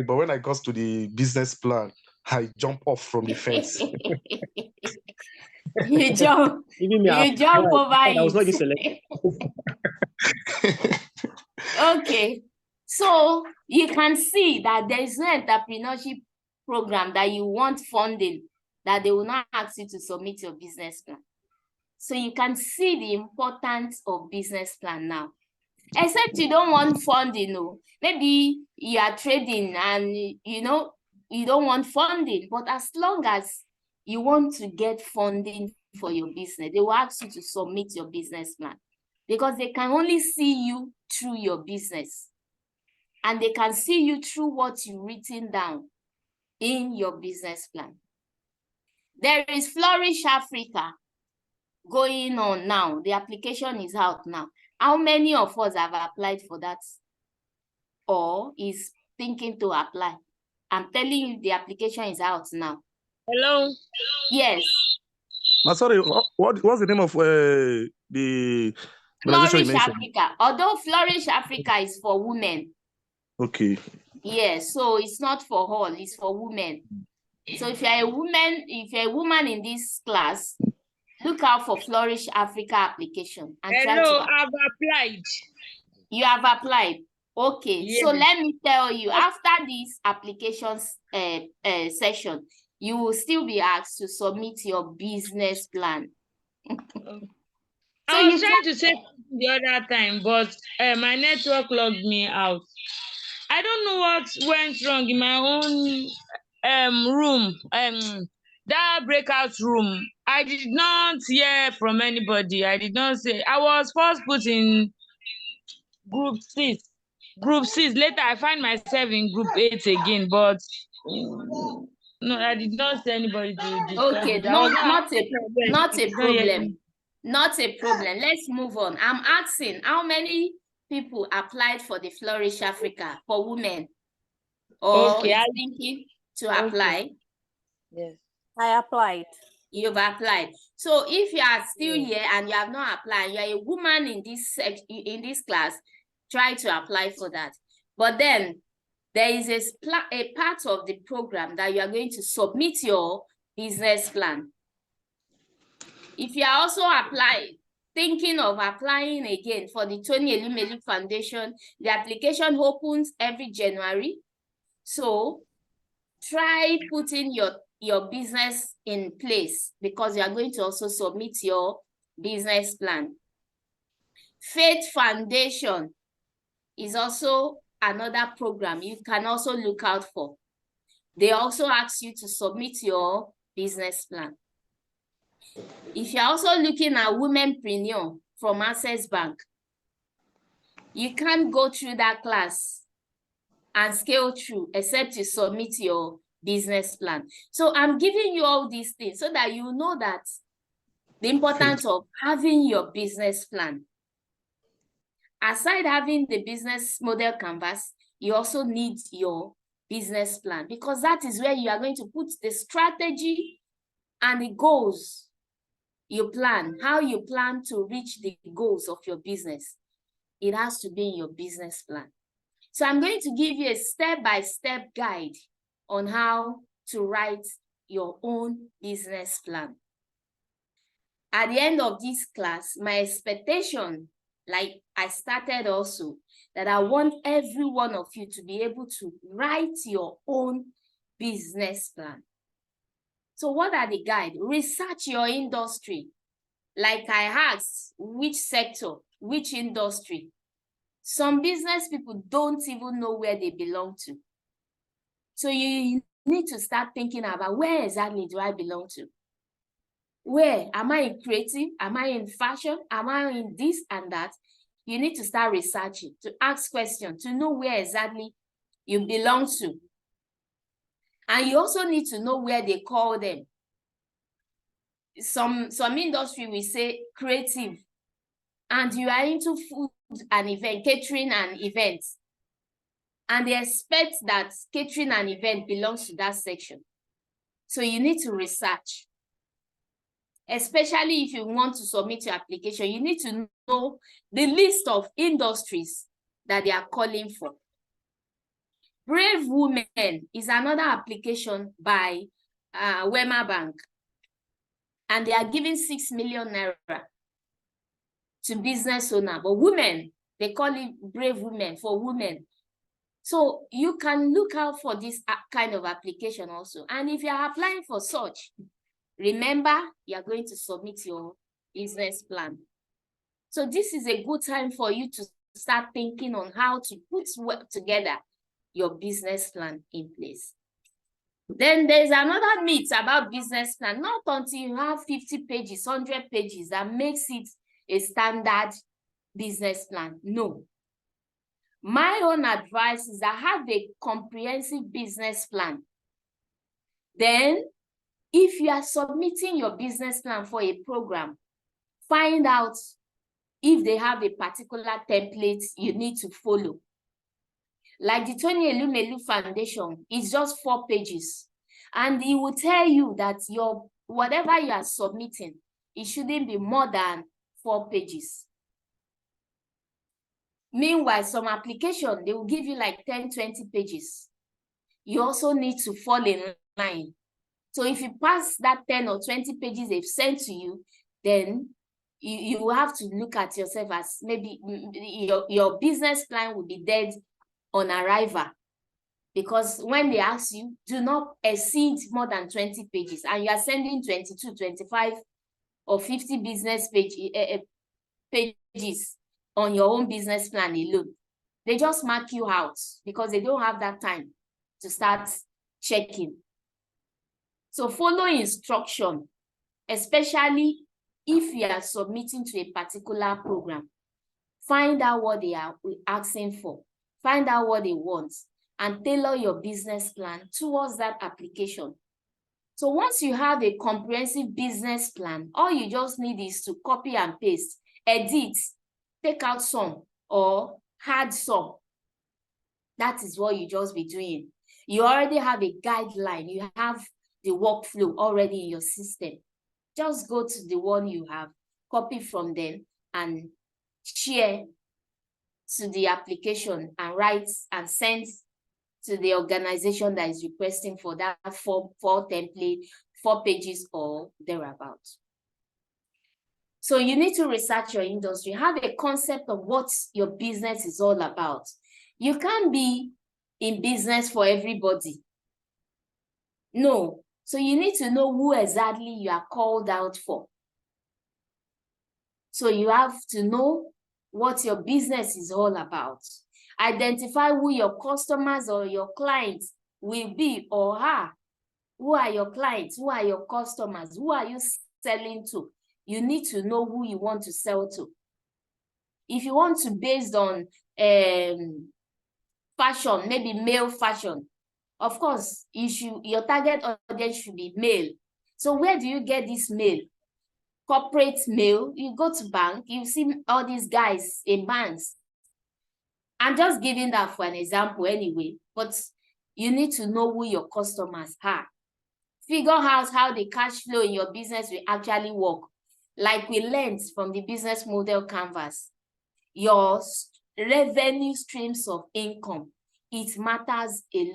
but when I got to the business plan, I jump off from the fence. You jump over it. I was not even selected. Okay, so you can see that there is no entrepreneurship program that you want funding that they will not ask you to submit your business plan. So you can see the importance of business plan now. Except you don't want funding, no. Maybe you are trading and you know you don't want funding, but as long as you want to get funding for your business, they will ask you to submit your business plan because they can only see you through your business and they can see you through what you've written down in your business plan. There is Flourish Africa going on now. The application is out now. How many of us have applied for that or is thinking to apply? I'm telling you, the application is out now. Hello? Yes. Sorry, what's the name of the Flourish Africa. Although Flourish Africa is for women. Okay. Yes, so it's not for all, it's for women. So if you're a woman in this class, look out for Flourish Africa application. And hello, I've applied. You have applied. Okay, yes. So let me tell you, after this applications session, you will still be asked to submit your business plan. I was trying to say the other time, but my network logged me out. I don't know what went wrong in my own room, that breakout room, I did not hear from anybody. I did not say. I was first put in group 6. Group 6. Later, I find myself in group 8 again, but no, I did not see anybody to discuss Okay, it. not I a problem. Not a problem. Let's move on. I'm asking, how many people applied for the Flourish Africa for women? Or okay, thinking to apply? Yes, I applied. You've applied. So if you are still here and you have not applied, you are a woman in this class, try to apply for that. But then there is a part of the program that you are going to submit your business plan. If you are also thinking of applying again for the Tony Elumelu Foundation, the application opens every January. So try putting your business in place because you are going to also submit your business plan. Faith Foundation is also another program you can also look out for. They also ask you to submit your business plan. If you're also looking at Womenpreneur from Access Bank, you can't go through that class and scale through except you submit your business plan. So I'm giving you all these things so that you know that the importance of having your business plan. Aside having the business model canvas, you also need your business plan because that is where you are going to put the strategy and the goals you plan, how you plan to reach the goals of your business. It has to be in your business plan. So I'm going to give you a step-by-step guide on how to write your own business plan. At the end of this class, my expectation, like I started also, that I want every one of you to be able to write your own business plan. So what are the guides? Research your industry. Like I asked, which sector, which industry? Some business people don't even know where they belong to. So you need to start thinking about where exactly do I belong to? Where? Am I in creative? Am I in fashion? Am I in this and that? You need to start researching, to ask questions, to know where exactly you belong to. And you also need to know where they call them. Some industry will say creative, and you are into food and event, catering and events. And they expect that catering and event belongs to that section. So you need to research. Especially if you want to submit your application, you need to know the list of industries that they are calling for. Brave Women is another application by Wema Bank. And they are giving 6 million naira to business owner. But women, they call it Brave Women for women. So you can look out for this kind of application also. And if you are applying for such, remember, you are going to submit your business plan. So this is a good time for you to start thinking on how to put together your business plan in place. Then there's another myth about business plan. Not until you have 50 pages, 100 pages that makes it a standard business plan. No. My own advice is that have a comprehensive business plan. Then, if you are submitting your business plan for a program, find out if they have a particular template you need to follow. Like the Tony Elumelu Foundation is just 4 pages. And it will tell you that whatever you are submitting, it shouldn't be more than 4 pages. Meanwhile, some application, they will give you like 10, 20 pages. You also need to fall in line. So if you pass that 10 or 20 pages they've sent to you, then you will have to look at yourself as maybe your business plan will be dead on arrival. Because when they ask you, do not exceed more than 20 pages, and you are sending 22, 25, or 50 business pages on your own business plan alone. They just mark you out because they don't have that time to start checking. So follow instruction, especially if you are submitting to a particular program. Find out what they are asking for. Find out what they want and tailor your business plan towards that application. So once you have a comprehensive business plan, all you just need is to copy and paste, edit, take out some or add some. That is what you just be doing. You already have a guideline. You have the workflow already in your system. Just go to the one you have, copy from them and share to the application and write and send to the organization that is requesting for that four template, 4 pages or thereabout. So you need to research your industry, have a concept of what your business is all about. You can't be in business for everybody. No. So you need to know who exactly you are called out for. So you have to know what your business is all about. Identify who your customers or your clients will be or are. Who are your clients? Who are your customers? Who are you selling to? You need to know who you want to sell to. If you want to based on fashion, maybe male fashion, of course, your target audience should be male. So where do you get this male? Corporate male, you go to bank, you see all these guys in banks. I'm just giving that for an example anyway, but you need to know who your customers are. Figure out how the cash flow in your business will actually work. Like we learned from the business model canvas, your revenue streams of income, it matters a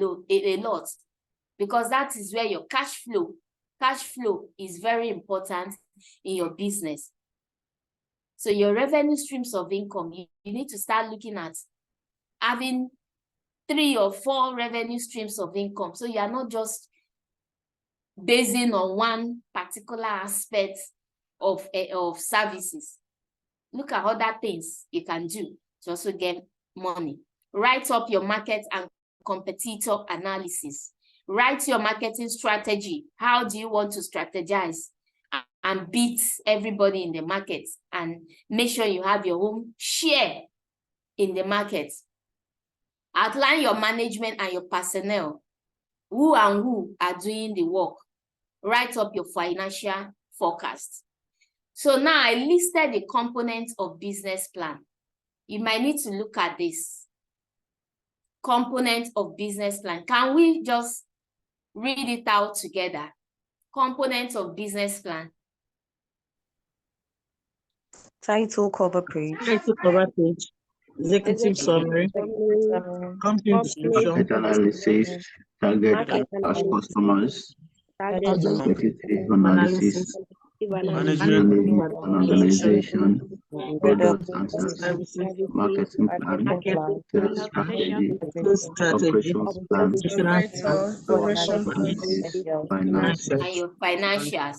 lot because that is where your cash flow is very important in your business. So your revenue streams of income, you need to start looking at having 3 or 4 revenue streams of income. So you are not just basing on one particular aspect of services. Look at other things you can do to also get money. Write up your market and competitor analysis. Write your marketing strategy. How do you want to strategize and beat everybody in the market? And make sure you have your own share in the market. Outline your management and your personnel. Who are doing the work. Write up your financial forecast. So now I listed the components of business plan. You might need to look at this. Components of business plan. Can we just read it out together? Components of business plan. Title, cover page. Title, cover page. Executive summary. Company description. Market analysis. Target customers. Executive analysis. Management and organization. Products and services. Marketing plan. Sales strategy. Operations plan. Finances. And your financials.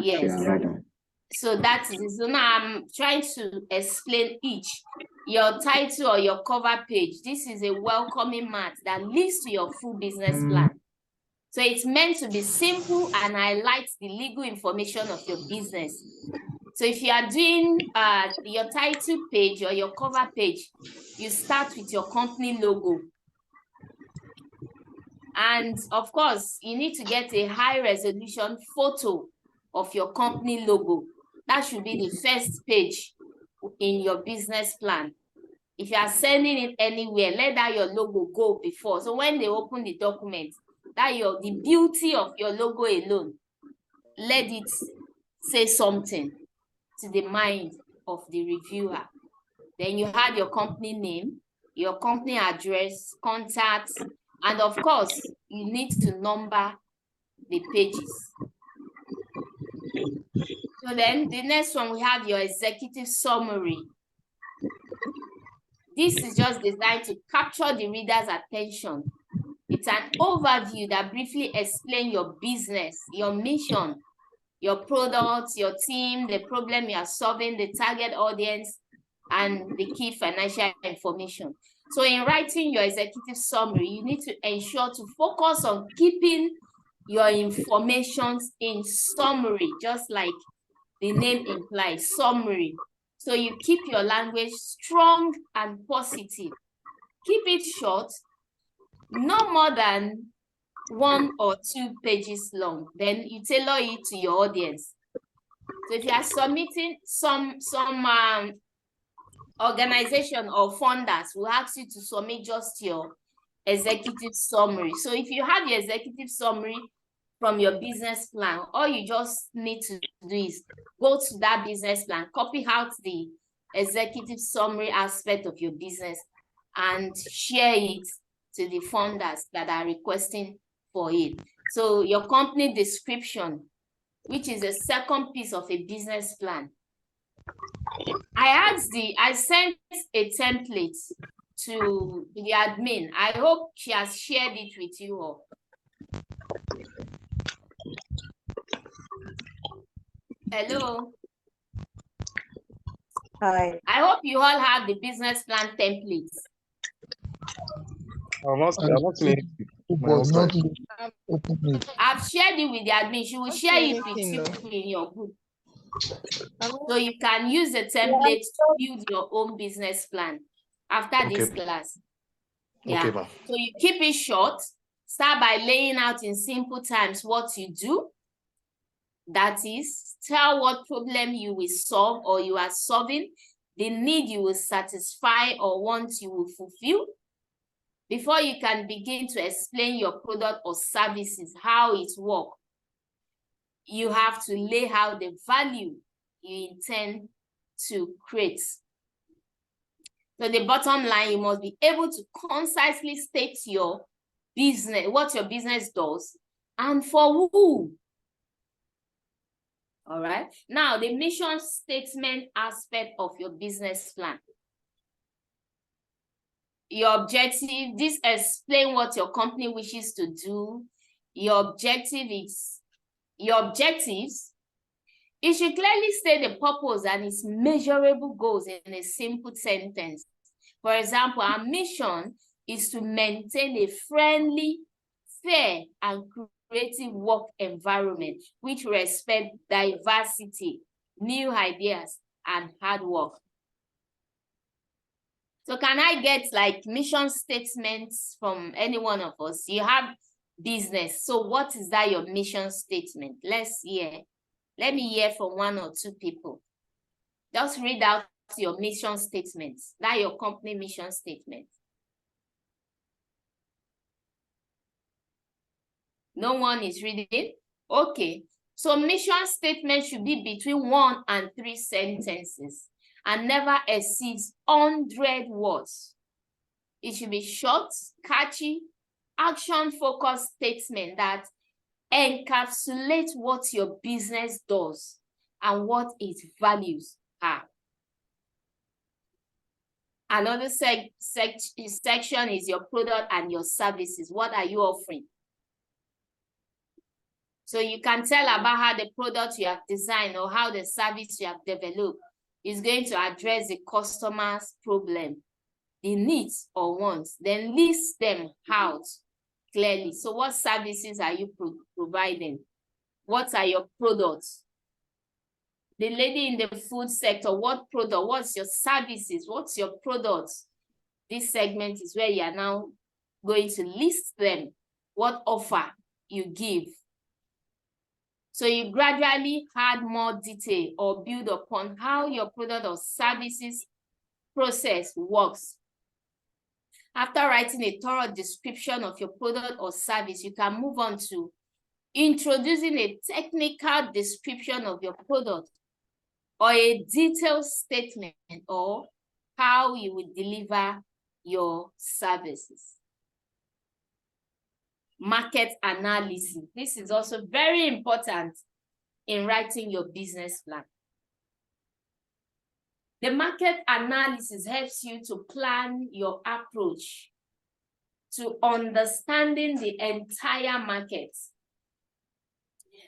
Yes. So that is, so now I'm trying to explain each. Your title or your cover page, this is a welcoming mat that leads to your full business plan. So it's meant to be simple and highlight the legal information of your business. So if you are doing your title page or your cover page, you start with your company logo. And of course, you need to get a high resolution photo of your company logo. That should be the first page in your business plan. If you are sending it anywhere, let that your logo go before. So when they open the document, that the beauty of your logo alone, let it say something to the mind of the reviewer. Then you have your company name, your company address, contacts, and of course, you need to number the pages. So then the next one, we have your executive summary. This is just designed to capture the reader's attention. It's an overview that briefly explains your business, your mission, your products, your team, the problem you are solving, the target audience, and the key financial information. So in writing your executive summary, you need to ensure to focus on keeping your information in summary, just like the name implies, summary. So you keep your language strong and positive. Keep it short, no more than 1 or 2 pages long. Then you tailor it to your audience. So if you are submitting some organization or funders will ask you to submit just your executive summary. So if you have your executive summary from your business plan, all you just need to do is go to that business plan, copy out the executive summary aspect of your business and share it to the funders that are requesting for it. So your company description, which is the second piece of a business plan. I sent a template to the admin. I hope she has shared it with you all. Hello. Hi. I hope you all have the business plan templates. I've shared it with the admin. She will share it with you in your group. So you can use the template to build your own business plan after this class. Yeah. Okay, so you keep it short. Start by laying out in simple terms what you do. That is, tell what problem you will solve or you are solving, the need you will satisfy or want you will fulfill. Before you can begin to explain your product or services, how it works, you have to lay out the value you intend to create. So the bottom line, you must be able to concisely state your business, what your business does, and for who. All right. Now, the mission statement aspect of your business plan. Your objective, this explain what your company wishes to do. Your objectives. It should clearly state the purpose and its measurable goals in a simple sentence. For example, our mission is to maintain a friendly, fair, and creative work environment which respect diversity, new ideas, and hard work. So can I get like mission statements from any one of us? You have business. So what is that, your mission statement? Let's hear. Let me hear from 1 or 2 people. Just read out your mission statement. That your company mission statement. No one is reading? Okay. So mission statement should be between 1 and 3 sentences and never exceeds 100 words. It should be short, catchy, action-focused statement that encapsulates what your business does and what its values are. Another section is your product and your services. What are you offering? So you can tell about how the product you have designed or how the service you have developed is going to address the customer's problem, the needs or wants. Then list them out clearly. So what services are you providing? What are your products? The lady in the food sector, what product? What's your services? What's your products? This segment is where you are now going to list them, what offer you give. So you gradually add more detail or build upon how your product or services process works. After writing a thorough description of your product or service, you can move on to introducing a technical description of your product or a detailed statement or how you will deliver your services. Market analysis. This is also very important in writing your business plan. The market analysis helps you to plan your approach to understanding the entire market.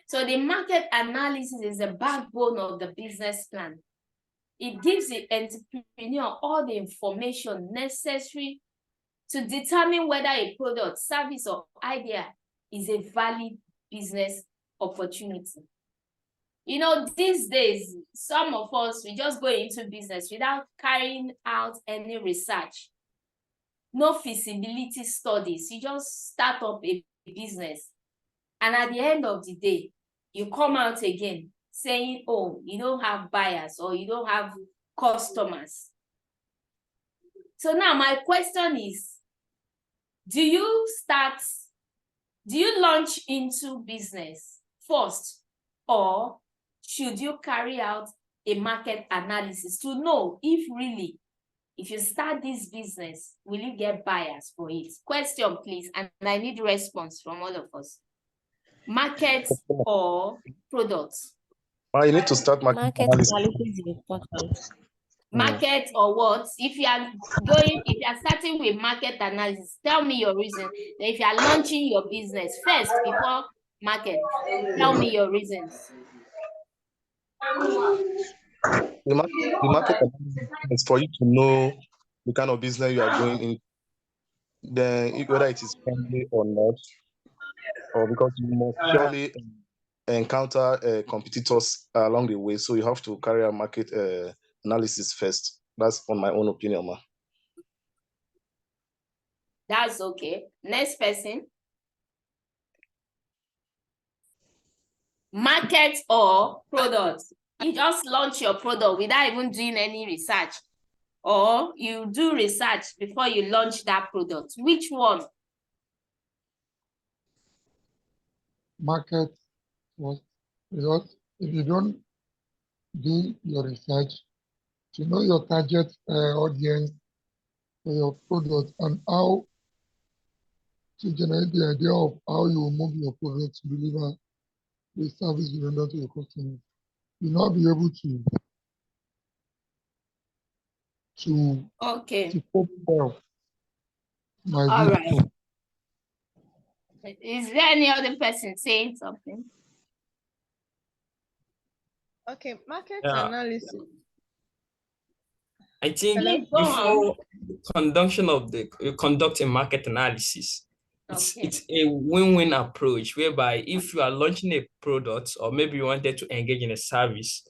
So the market analysis is the backbone of the business plan. It gives the entrepreneur all the information necessary to determine whether a product, service, or idea is a valid business opportunity. You know, these days, some of us, we just go into business without carrying out any research, no feasibility studies. You just start up a business. And at the end of the day, you come out again saying, oh, you don't have buyers or you don't have customers. So now my question is, do you launch into business first, or should you carry out a market analysis to know if really, if you start this business, will you get buyers for it? Question, please, and I need response from all of us. Market or products? You need to start market analysis. Market or what? If you are starting with market analysis, tell me your reason. If you are launching your business first before market, tell me your reasons. The market analysis is for you to know the kind of business you are going in, then whether it is friendly or not, or because you must surely encounter competitors along the way. So you have to carry a market analysis first. That's on my own opinion, ma. That's okay. Next person. Market or product? You just launch your product without even doing any research, or you do research before you launch that product. Which one? Market was, because if you don't do your research to know your target audience for your product and how to generate the idea of how you will move your product to deliver the service you render to your customers, you'll not be able to cope well. All right. Is there any other person saying something? Okay, market analysis. I think before conducting market analysis, it's a win-win approach, whereby if you are launching a product, or maybe you wanted to engage in a service,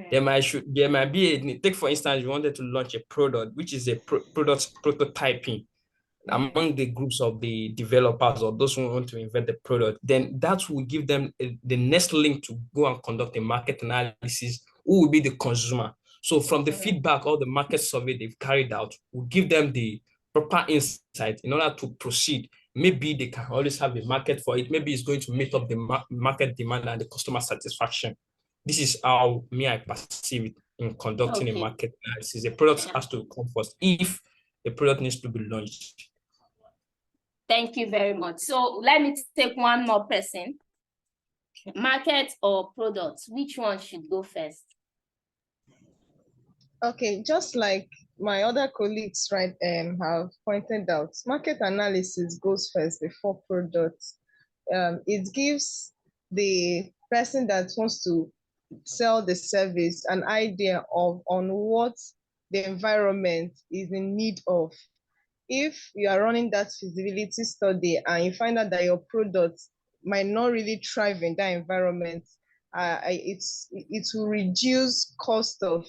there might be take for instance, you wanted to launch a product, which is a product prototyping among the groups of the developers or those who want to invent the product. Then that will give them the next link to go and conduct a market analysis. Who will be the consumer? So from the feedback or the market survey they've carried out, will give them the proper insight in order to proceed. Maybe they can always have a market for it. Maybe it's going to meet up the market demand and the customer satisfaction. This is how I perceive it in conducting a market analysis. The product has to come first if the product needs to be launched. Thank you very much. So let me take one more person. Market or products? Which one should go first? Okay, just like my other colleagues, right, have pointed out, market analysis goes first before products. It gives the person that wants to sell the service an idea on what the environment is in need of. If you are running that feasibility study and you find out that your product might not really thrive in that environment, it will reduce cost of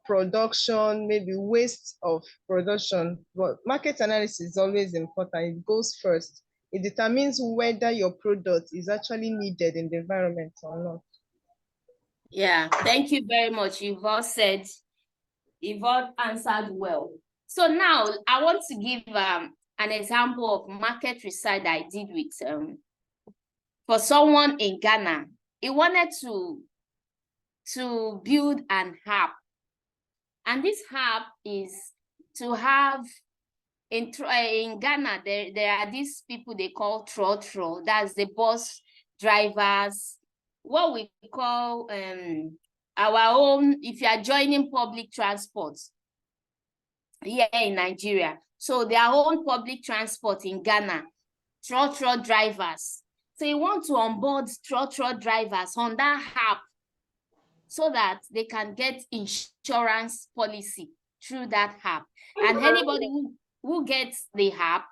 production, maybe waste of production. But market analysis is always important. It goes first. It determines whether your product is actually needed in the environment or not. Yeah, thank you very much. You've all answered well. So now I want to give an example of market research I did with for someone in Ghana. He wanted to build an app, and this app is to have in Ghana there are these people they call trotro. That's the bus drivers, what we call our own, if you are joining public transport here in Nigeria. So their own public transport in Ghana, trotro drivers. So you want to onboard trotro drivers on that app so that they can get insurance policy through that app. And anybody who gets the app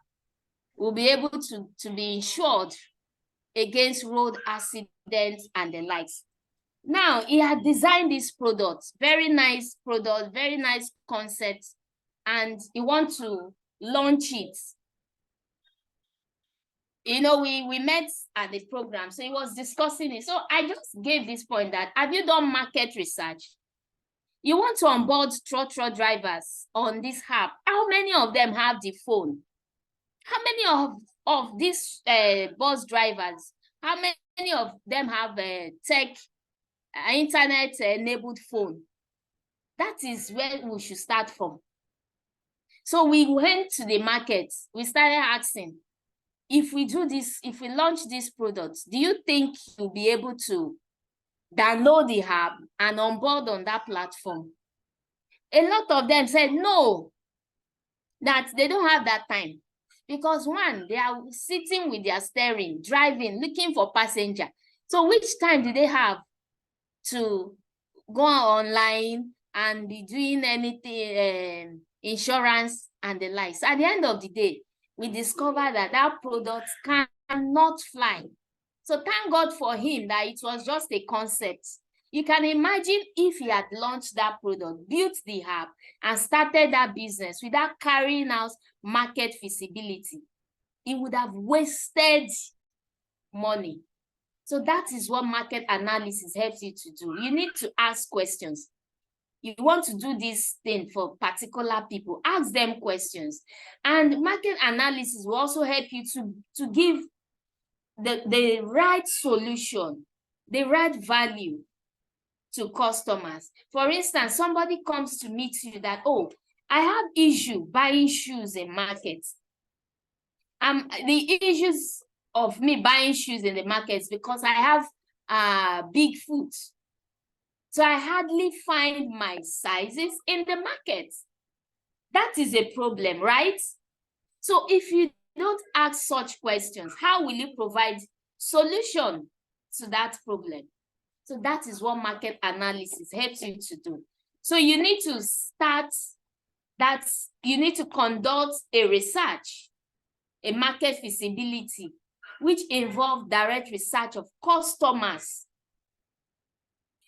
will be able to be insured against road accidents and the likes. Now, he had designed this product, very nice product, very nice concept, and he wants to launch it. You know, we met at the program, so he was discussing it. So I just gave this point that, have you done market research? You want to onboard truck drivers on this app. How many of them have the phone? How many of these bus drivers, how many of them have a internet-enabled phone? That is where we should start from. So we went to the market. We started asking, if we do this, if we launch this product, do you think you'll be able to download the app and onboard on that platform? A lot of them said no, that they don't have that time. Because one, they are sitting with their steering, driving, looking for passenger. So which time do they have to go online and be doing anything, insurance and the likes? At the end of the day, we discovered that that product cannot fly. So thank God for him that it was just a concept. You can imagine if he had launched that product, built the app, and started that business without carrying out market feasibility, he would have wasted money. So that is what market analysis helps you to do. You need to ask questions. You want to do this thing for particular people, ask them questions. And market analysis will also help you to give the right solution, the right value to customers. For instance, somebody comes to meet you that, oh, I have issue buying shoes in market. The issues of me buying shoes in the markets because I have big foot. So I hardly find my sizes in the market. That is a problem, right? So if you don't ask such questions, how will you provide solution to that problem? So that is what market analysis helps you to do. So you need to start that, you need to conduct a research, a market feasibility, which involves direct research of customers.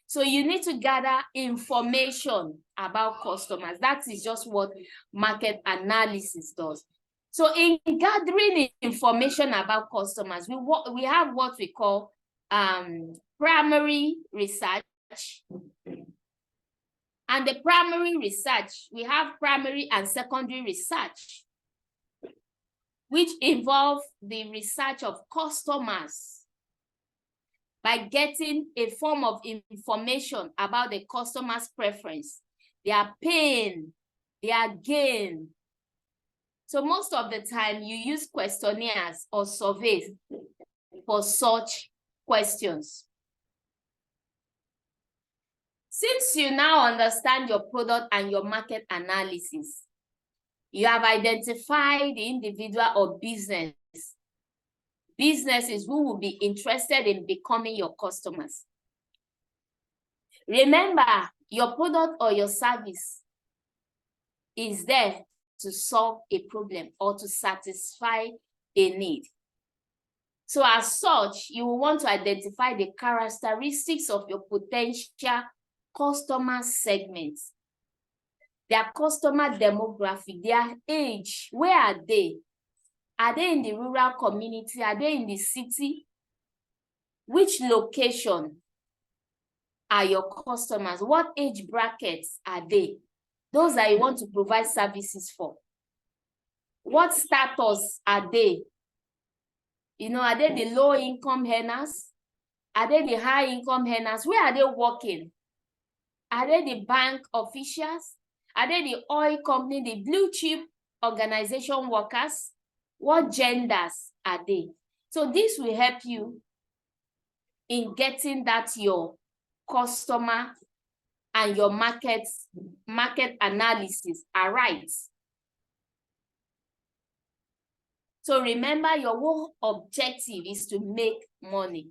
So you need to gather information about customers. That is just what market analysis does. So in gathering information about customers, we have what we call primary research. And the primary research, we have primary and secondary research, which involve the research of customers by getting a form of information about the customer's preference, their pain, their gain. So most of the time you use questionnaires or surveys for such questions. Since you now understand your product and your market analysis, you have identified the individual or businesses who will be interested in becoming your customers. Remember, your product or your service is there to solve a problem or to satisfy a need. So as such, you will want to identify the characteristics of your potential customer segments, their customer demographic, their age. Where are they? Are they in the rural community? Are they in the city? Which location are your customers? What age brackets are they? Those that you want to provide services for. What status are they? You know, are they the low income earners? Are they the high income earners? Where are they working? Are they the bank officials? Are they the oil company, the blue chip organization workers? What genders are they? So this will help you in getting that your customer and your market analysis are right. So remember, your whole objective is to make money.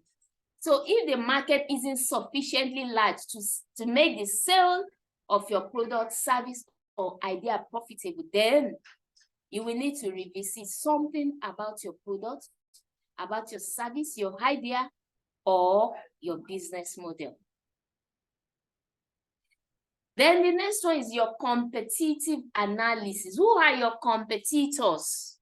So if the market isn't sufficiently large to make the sale of your product, service, or idea profitable, then you will need to revisit something about your product about your service, your idea, or your business model. Then the next one is your competitive analysis. Who are your competitors?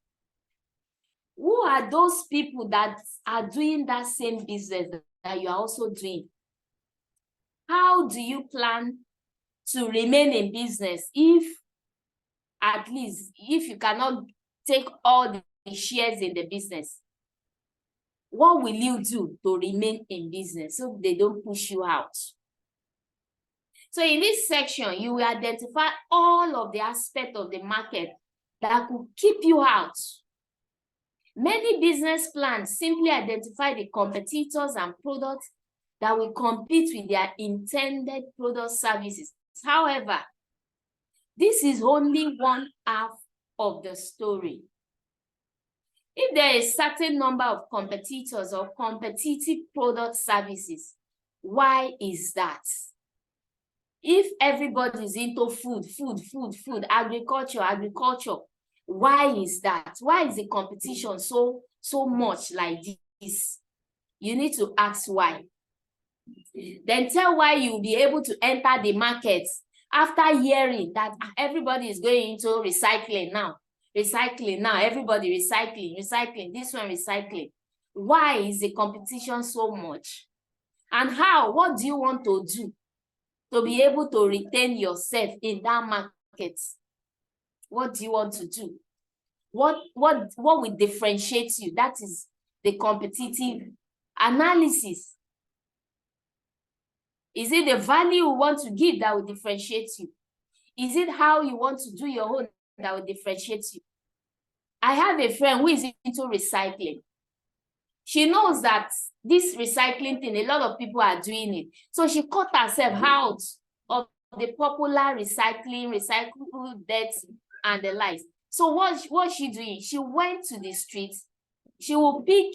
Who are those people that are doing that same business that you are also doing? How do you plan to remain in business if, at least, if you cannot take all the shares in the business? What will you do to remain in business so they don't push you out? So in this section, you will identify all of the aspects of the market that could keep you out. Many business plans simply identify the competitors and products that will compete with their intended product services. However, this is only one half of the story. If there is a certain number of competitors or competitive product services, why is that? If everybody is into food, agriculture, why is that? Why is the competition so much like this? You need to ask why. Then tell why you'll be able to enter the market after hearing that everybody is going into recycling now. Everybody recycling, this one recycling. Why is the competition so much? And how? What do you want to do to be able to retain yourself in that market? What do you want to do? What will differentiate you? That is the competitive analysis. Is it the value you want to give that will differentiate you? Is it how you want to do your own that will differentiate you? I have a friend who is into recycling. She knows that this recycling thing, a lot of people are doing it. So she cut herself out of the popular recyclable dirt and the likes. So what's she doing? She went to the streets. She will pick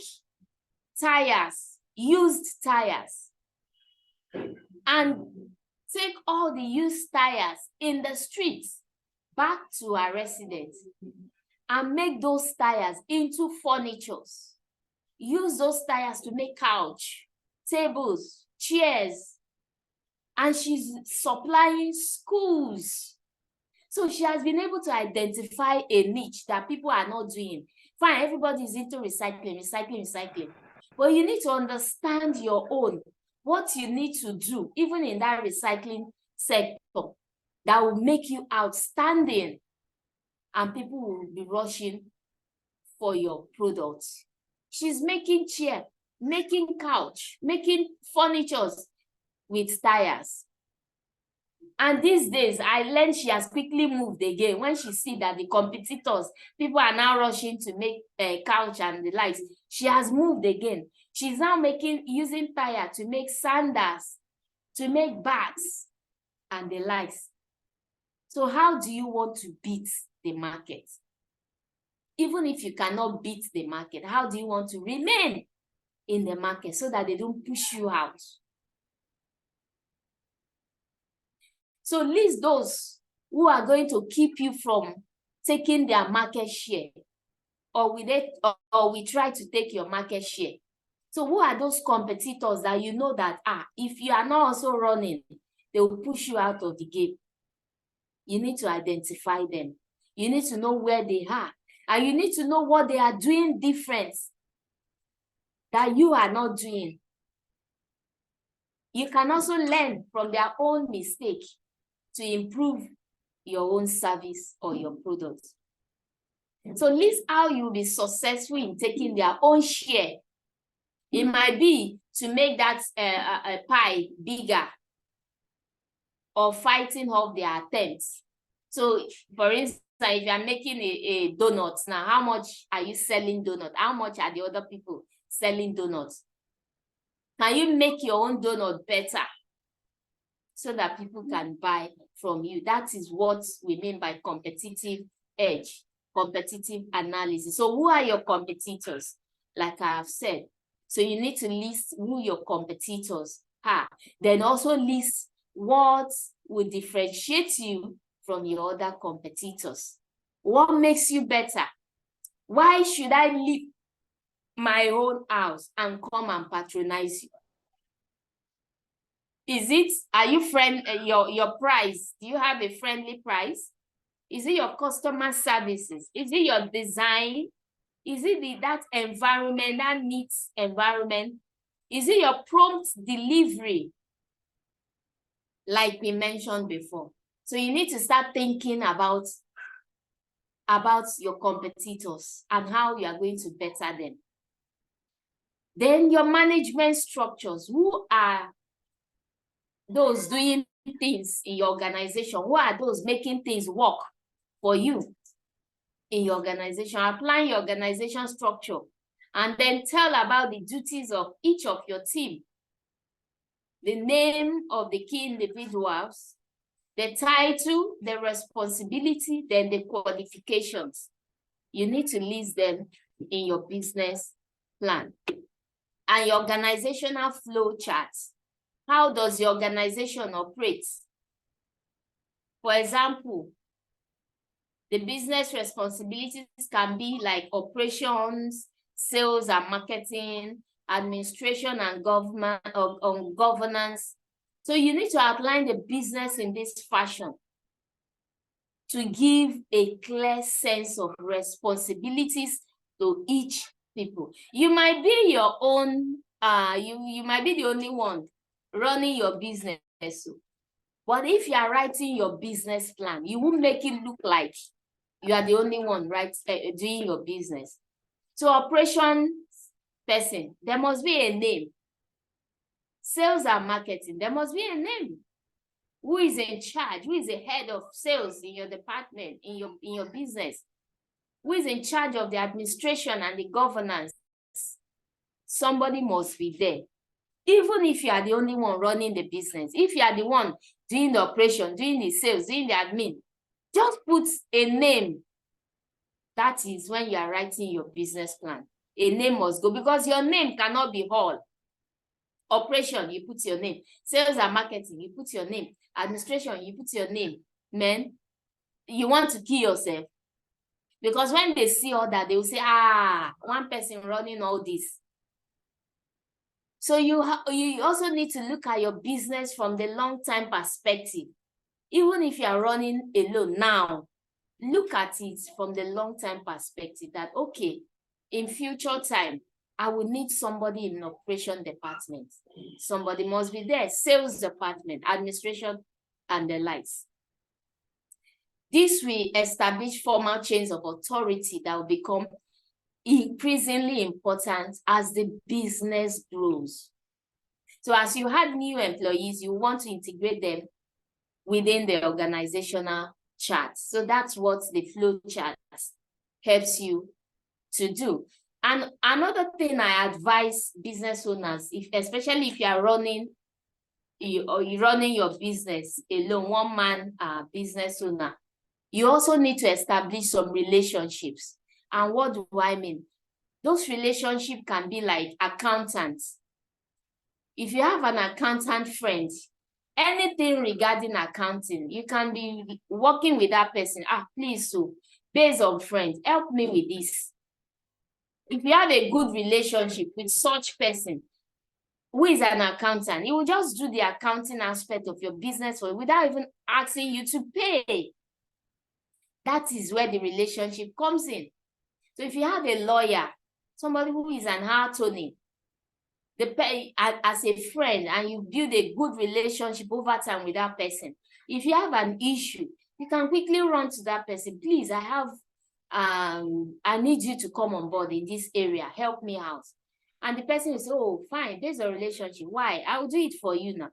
tires, used tires, and take all the used tires in the streets back to her residence and make those tires into furnitures. Use those tires to make couch, tables, chairs, and she's supplying schools. So she has been able to identify a niche that people are not doing. Fine, everybody is into recycling. But you need to understand your own, what you need to do, even in that recycling sector, that will make you outstanding, and people will be rushing for your products. She's making chair, making couch, making furnitures with tires. And these days, I learned she has quickly moved again. When she see that the competitors, people are now rushing to make a couch and the likes, she has moved again. She's now using tire to make sandals, to make bags and the likes. So how do you want to beat the market? Even if you cannot beat the market, how do you want to remain in the market so that they don't push you out? So list those who are going to keep you from taking their market share, or we try to take your market share. So who are those competitors that you know that if you are not also running, they will push you out of the game? You need to identify them. You need to know where they are. And you need to know what they are doing different that you are not doing. You can also learn from their own mistake to improve your own service or your product. So list how you'll be successful in taking their own share. It might be to make that pie bigger, or fighting off their attempts. So for instance, if you are making a donut now, how much are you selling donut? How much are the other people selling donuts? Can you make your own donut better so that people can buy from you? That is what we mean by competitive edge, competitive analysis. So who are your competitors? Like I have said, so you need to list who your competitors are. Then also list what will differentiate you from your other competitors. What makes you better? Why should I my own house and come and patronize you? Is it, are you your price? Do you have a friendly price? Is it your customer services? Is it your design? Is it that environment, that neat environment? Is it your prompt delivery? Like we mentioned before. So you need to start thinking about your competitors and how you are going to better them. Then your management structures. Who are those doing things in your organization? Who are those making things work for you in your organization? Applying your organization structure, and then tell about the duties of each of your team, the name of the key individuals, the title, the responsibility, then the qualifications. You need to list them in your business plan. And your organizational flow charts. How does your organization operate? For example, the business responsibilities can be like operations, sales and marketing, administration and governance. So you need to outline the business in this fashion to give a clear sense of responsibilities to each people. You might be your own, you might be the only one running your business. But if you are writing your business plan, you won't make it look like you are the only one doing your business. So operations person, there must be a name. Sales and marketing, there must be a name. Who is in charge? Who is the head of sales in your department, in your business? Who is in charge of the administration and the governance? Somebody must be there. Even if you are the only one running the business, if you are the one doing the operation, doing the sales, doing the admin, just put a name. That is when you are writing your business plan. A name must go, because your name cannot be all. Operation, you put your name. Sales and marketing, you put your name. Administration, you put your name. Man, you want to kill yourself. Because when they see all that, they will say, one person running all this. So you also need to look at your business from the long-term perspective. Even if you are running alone now, look at it from the long-term perspective that, okay, in future time, I will need somebody in operation department. Somebody must be there, sales department, administration, and the likes. This will establish formal chains of authority that will become increasingly important as the business grows. So as you have new employees, you want to integrate them within the organizational chart. So that's what the flow chart helps you to do. And another thing I advise business owners, especially if you are running your business alone, one-man business owner, you also need to establish some relationships. And what do I mean? Those relationships can be like accountants. If you have an accountant friend, anything regarding accounting, you can be working with that person. Please, so based on friends, help me with this. If you have a good relationship with such person who is an accountant, he will just do the accounting aspect of your business for you without even asking you to pay. That is where the relationship comes in. So if you have a lawyer, somebody who is an attorney, as a friend, and you build a good relationship over time with that person, if you have an issue, you can quickly run to that person. Please, I need you to come on board in this area. Help me out. And the person will say, oh, fine, there's a relationship. Why? I will do it for you now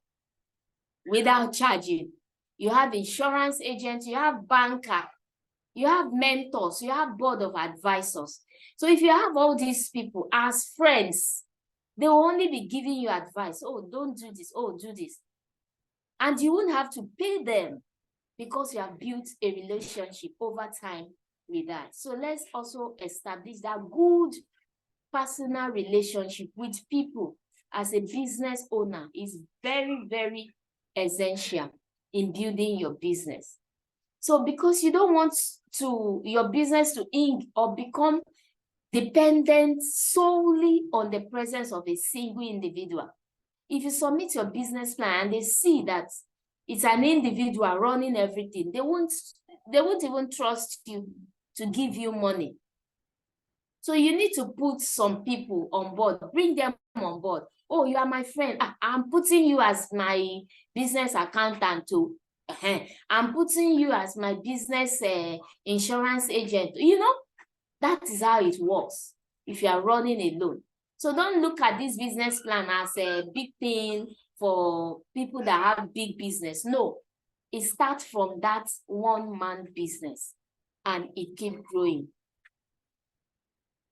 without charging. You have insurance agents, you have banker, you have mentors, you have board of advisors. So if you have all these people as friends, they will only be giving you advice. Oh, don't do this. Oh, do this. And you won't have to pay them because you have built a relationship over time with that. So let's also establish that good personal relationship with people as a business owner is very, very essential in building your business. So because you don't want your business to ink or become dependent solely on the presence of a single individual. If you submit your business plan and they see that it's an individual running everything, they won't even trust you to give you money. So you need to put some people on board, bring them on board. Oh, you are my friend. I'm putting you as my business accountant too. I'm putting you as my business insurance agent. You know, that is how it works if you are running alone. So don't look at this business plan as a big thing for people that have big business. No, it starts from that one-man business and it keeps growing.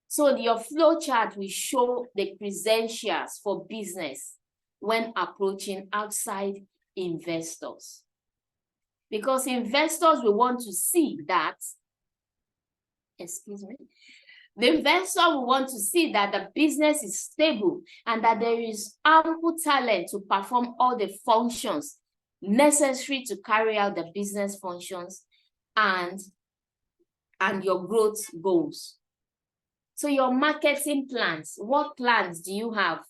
So your flow chart will show the credentials for business when approaching outside investors. Because investors will want to see that, excuse me, the investor will want to see that the business is stable and that there is ample talent to perform all the functions necessary to carry out the business functions and your growth goals. So your marketing plans, what plans do you have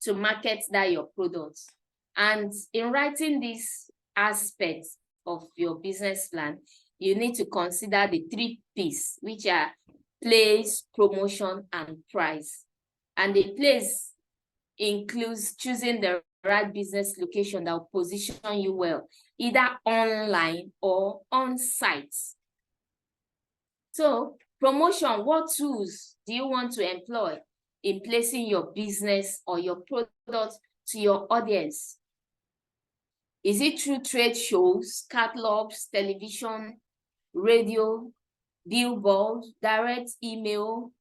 to market your products? And in writing these aspects of your business plan, you need to consider the 3 P's, which are place, promotion, and price. And the place includes choosing the right business location that will position you well, either online or on site. So promotion, what tools do you want to employ in placing your business or your product to your audience? Is it through trade shows, catalogs, television, radio, billboards, direct email,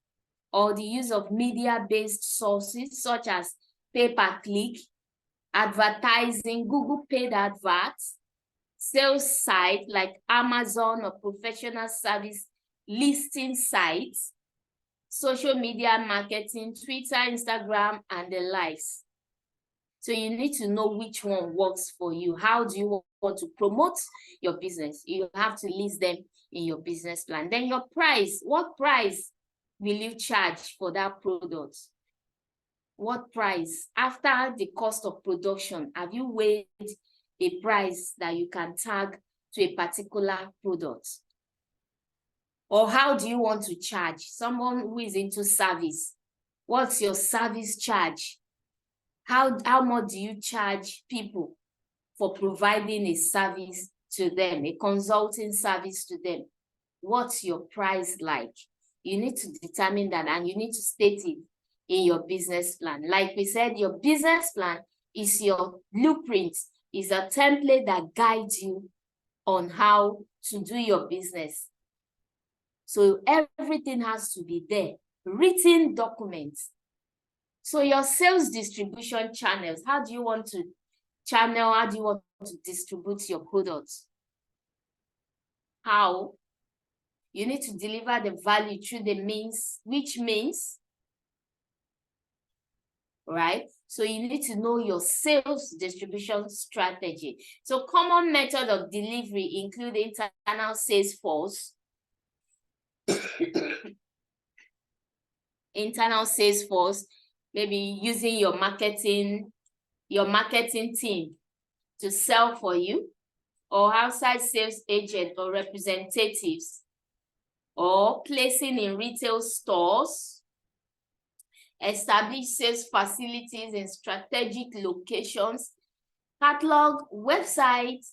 or the use of media-based sources such as pay-per-click, advertising, Google paid adverts, sales site like Amazon or professional service listing sites, social media marketing, Twitter, Instagram, and the likes. So you need to know which one works for you. How do you want to promote your business? You have to list them in your business plan. Then your price, what price will you charge for that product? What price? After the cost of production, have you weighed a price that you can tag to a particular product? Or how do you want to charge? Someone who is into service, what's your service charge? How much do you charge people for providing a service to them, a consulting service to them? What's your price like? You need to determine that and you need to state it in your business plan. Like we said, your business plan is your blueprint, is a template that guides you on how to do your business. So everything has to be there, written documents. So your sales distribution channels, how do you want to channel, how do you want to distribute your products? How? You need to deliver the value through the means, which means, right? So you need to know your sales distribution strategy. So common method of delivery include internal sales force, internal sales force, maybe using your marketing team to sell for you, or outside sales agent or representatives, or placing in retail stores, establish sales facilities in strategic locations, catalog, website,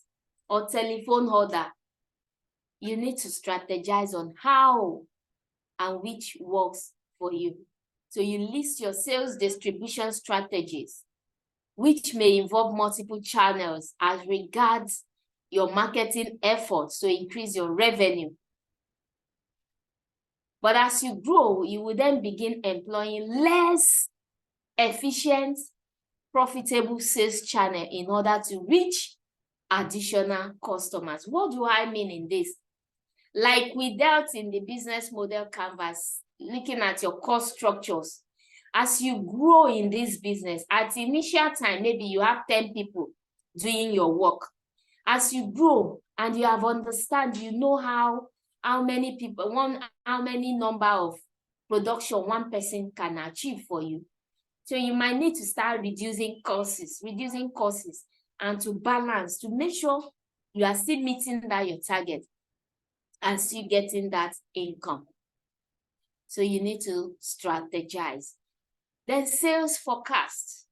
or telephone order. You need to strategize on how and which works for you. So you list your sales distribution strategies, which may involve multiple channels as regards your marketing efforts to increase your revenue. But as you grow, you will then begin employing less efficient, profitable sales channel in order to reach additional customers. What do I mean in this? Like we dealt in the business model canvas, looking at your cost structures. As you grow in this business, at initial time, maybe you have 10 people doing your work. As you grow and you have understand, you know how many people, how many number of production one person can achieve for you. So you might need to start reducing costs, and to balance, to make sure you are still meeting that your target and still getting that income. So you need to strategize. Then sales forecast.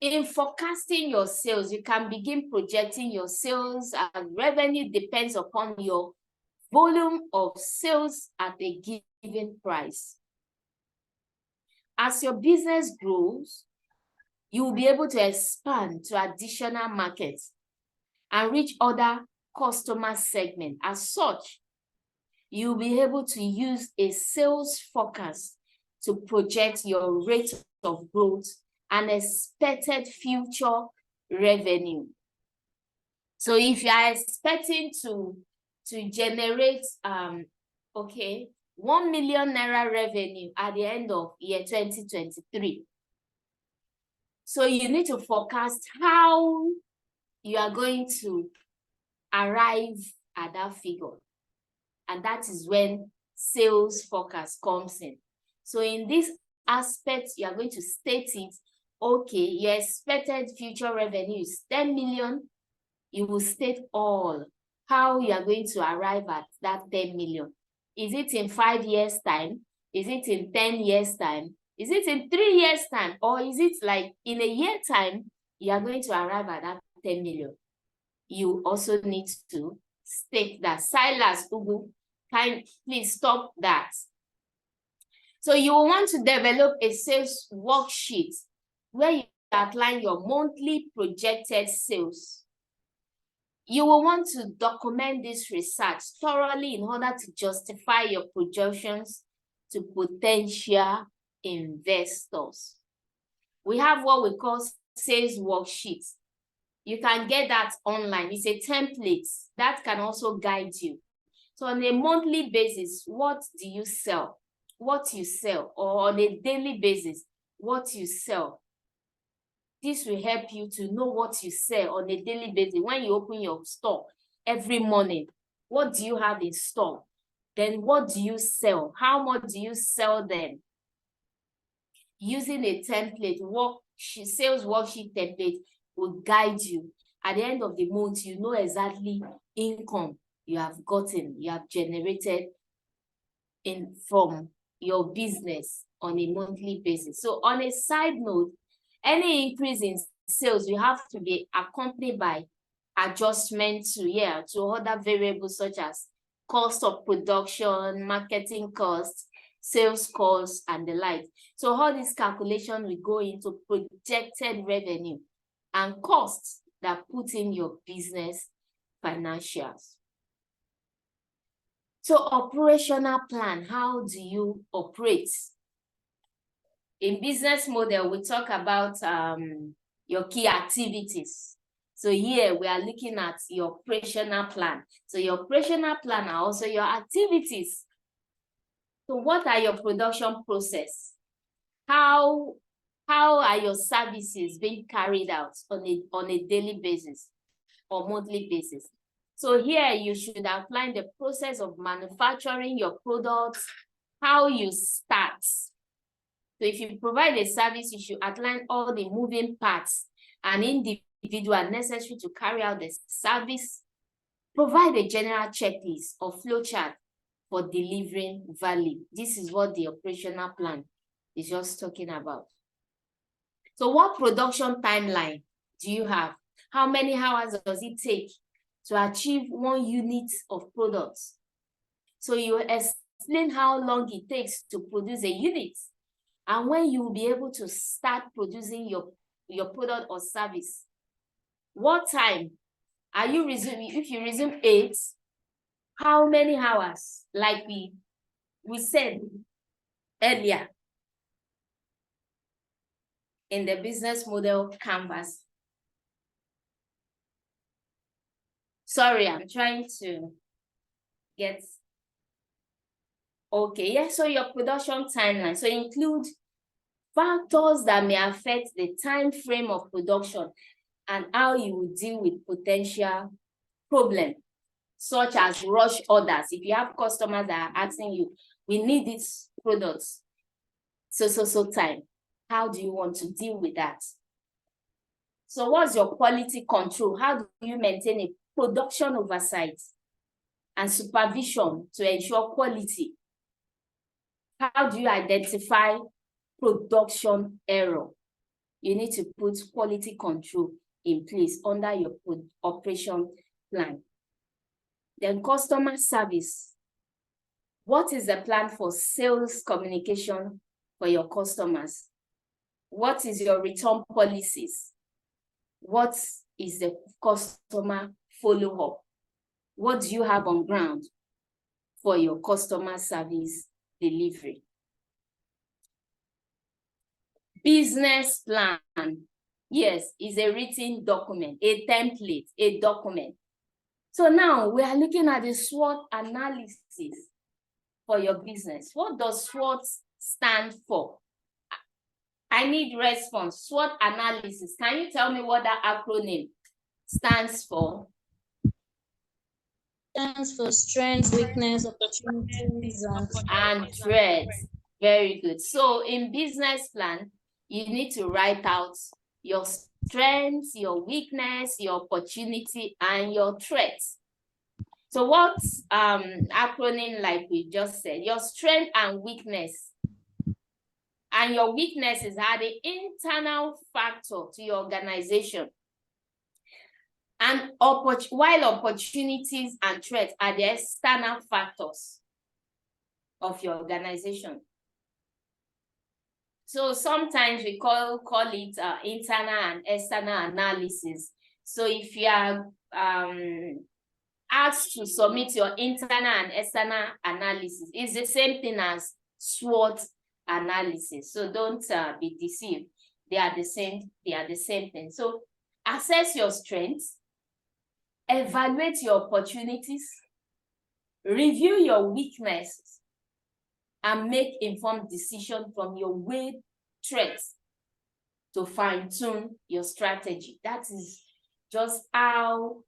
In forecasting your sales, you can begin projecting your sales, and revenue depends upon your volume of sales at a given price. As your business grows, you will be able to expand to additional markets and reach other customer segments. As such, you'll be able to use a sales forecast to project your rate of growth and expected future revenue. So if you are expecting to generate 1 million naira revenue at the end of year 2023, so you need to forecast how you are going to arrive at that figure. And that is when sales forecast comes in. So in this aspect, you are going to state it. Okay, your expected future revenue is 10 million. You will state all how you are going to arrive at that 10 million. Is it in 5 years' time? Is it in 10 years' time? Is it in 3 years' time? Or is it like in a year time, you are going to arrive at that 10 million? You also need to state that. Silas, Ugu, please stop that. So you will want to develop a sales worksheet where you outline your monthly projected sales. You will want to document this research thoroughly in order to justify your projections to potential investors. We have what we call sales worksheets. You can get that online. It's a template that can also guide you. So on a monthly basis, what do you sell? What you sell, or on a daily basis, what you sell. This will help you to know what you sell on a daily basis. When you open your store every morning, what do you have in store? Then what do you sell? How much do you sell them? Using a template, sales worksheet template will guide you. At the end of the month, you know exactly income you have gotten, you have generated from your business on a monthly basis. So on a side note, any increase in sales will have to be accompanied by adjustment to other variables such as cost of production, marketing costs, sales costs, and the like. So all this calculation will go into projected revenue and costs that put in your business financials. So operational plan, how do you operate? In business model, we talk about your key activities. So here we are looking at your operational plan. So your operational plan are also your activities. So what are your production process? How are your services being carried out on a daily basis or monthly basis? So here you should outline the process of manufacturing your products, how you start. So if you provide a service, you should outline all the moving parts and individual necessary to carry out the service. Provide a general checklist or flowchart for delivering value. This is what the operational plan is just talking about. So what production timeline do you have? How many hours does it take to achieve 1 unit of products? So you explain how long it takes to produce a unit and when you will be able to start producing your product or service. What time are you resuming? If you resume 8, how many hours? Like we said earlier in the business model canvas. Sorry, I'm trying to get. Okay, yeah, so your production timeline. So include factors that may affect the time frame of production and how you will deal with potential problems, such as rush orders. If you have customers that are asking you, we need these products so time. How do you want to deal with that? So what's your quality control? How do you maintain a production oversight and supervision to ensure quality? How do you identify production error? You need to put quality control in place under your operation plan. Then customer service. What is the plan for sales communication for your customers? What is your return policies? What is the customer follow-up? What do you have on ground for your customer service delivery? Business plan. Yes, is a written document, a template, a document. So now we are looking at the SWOT analysis for your business. What does SWOT stand for? I need response. SWOT analysis. Can you tell me what that acronym stands for? Stands for strengths, weakness, opportunities, and threats. Very good. So in business plan, you need to write out your strengths, your weakness, your opportunity, and your threats. So what's acronym like we just said? Your strength and weakness. And your weaknesses are the internal factor to your organization. And while opportunities and threats are the external factors of your organization. So sometimes we call it internal and external analysis. So if you are asked to submit your internal and external analysis, it's the same thing as SWOT analysis. So don't be deceived. They are the same thing. So assess your strengths, evaluate your opportunities, review your weaknesses, and make informed decisions from your weighed threats to fine-tune your strategy. That is just how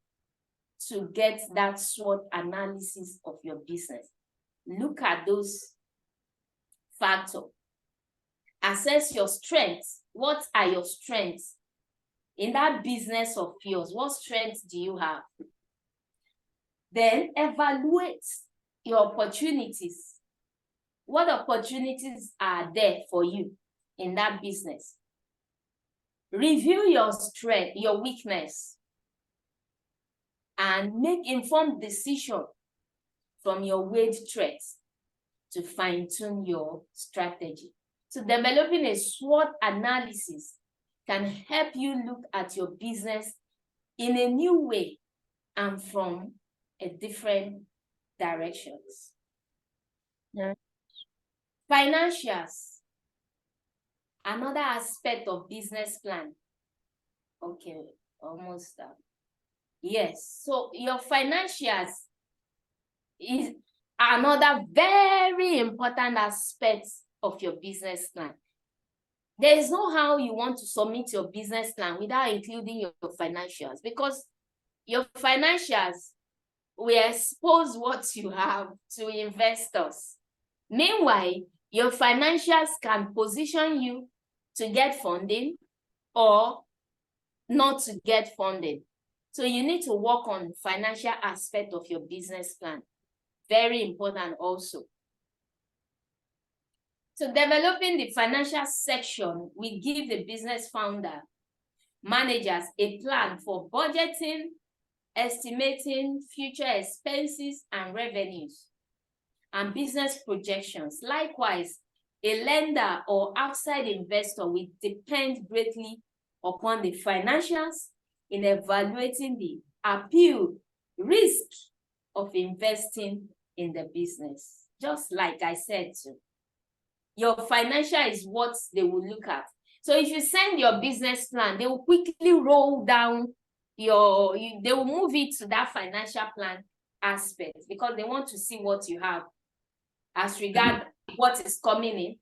to get that SWOT analysis of your business. Look at those factors. Assess your strengths. What are your strengths? In that business of yours, what strengths do you have? Then evaluate your opportunities. What opportunities are there for you in that business? Review your strength, your weakness, and make informed decisions from your weighed threats to fine-tune your strategy. So developing a SWOT analysis can help you look at your business in a new way and from a different directions. Yeah. Financials, another aspect of business plan. Okay, almost done. Yes, so your financials is another very important aspect of your business plan. There is no how you want to submit your business plan without including your financials, because your financials will expose what you have to investors. Meanwhile, your financials can position you to get funding or not to get funding. So you need to work on financial aspect of your business plan. Very important also. So developing the financial section will give the business founder, managers a plan for budgeting, estimating future expenses and revenues, and business projections. Likewise, a lender or outside investor will depend greatly upon the financials in evaluating the appeal, risk of investing in the business. Just like I said, your financial is what they will look at. So if you send your business plan, they will quickly roll down they will move it to that financial plan aspect because they want to see what you have as regard what is coming in,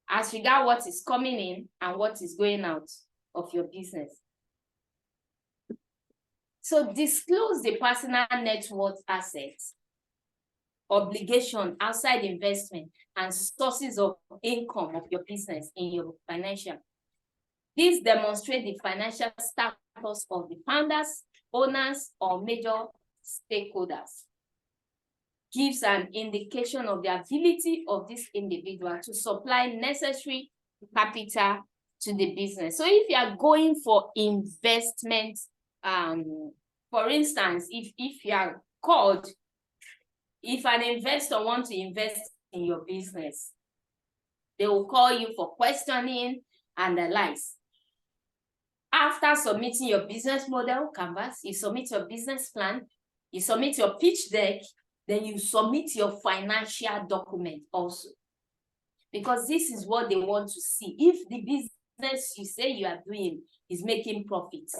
and what is going out of your business. So disclose the personal net worth assets obligation outside investment, and sources of income of your business in your financial. These demonstrate the financial status of the founders, owners, or major stakeholders. Gives an indication of the ability of this individual to supply necessary capital to the business. So if you are going for investment, for instance, if you are called, if an investor wants to invest in your business, they will call you for questioning and the likes. After submitting your business model canvas, you submit your business plan, you submit your pitch deck, then you submit your financial document also. Because this is what they want to see. If the business you say you are doing is making profits,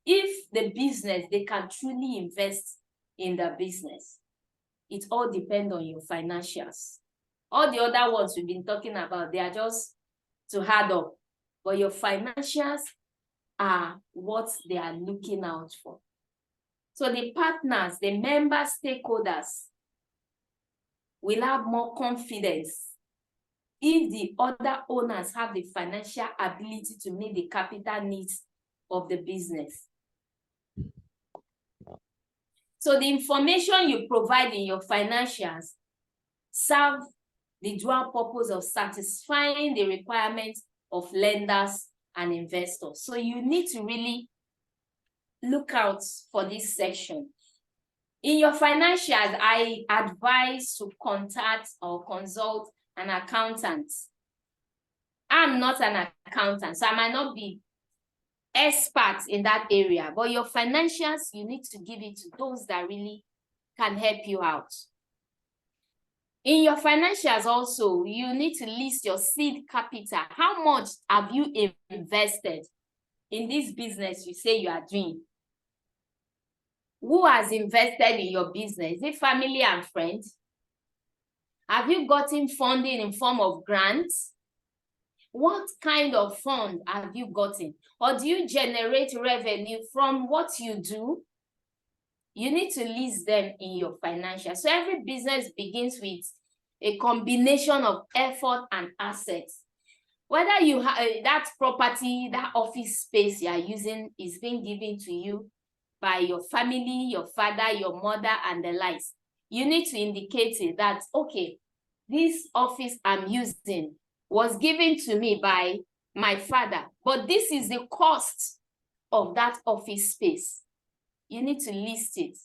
if the business, they can truly invest in the business, it all depends on your financials. All the other ones we've been talking about, they are just to add up. But your financials are what they are looking out for. So the partners, the member stakeholders will have more confidence if the other owners have the financial ability to meet the capital needs of the business. So the information you provide in your financials serve the dual purpose of satisfying the requirements of lenders and investors. So you need to really look out for this section. In your financials, I advise to contact or consult an accountant. I'm not an accountant, so I might not be expert in that area, but your financials, you need to give it to those that really can help you out. In your financials also, you need to list your seed capital. How much have you invested in this business you say you are doing? Who has invested in your business? Is it family and friends? Have you gotten funding in form of grants? What kind of fund have you gotten? Or do you generate revenue from what you do? You need to list them in your financials. So every business begins with a combination of effort and assets. Whether you have that property, that office space you are using is being given to you by your family, your father, your mother, and the likes. You need to indicate it that, okay, this office I'm using was given to me by my father, but this is the cost of that office space. You need to list it.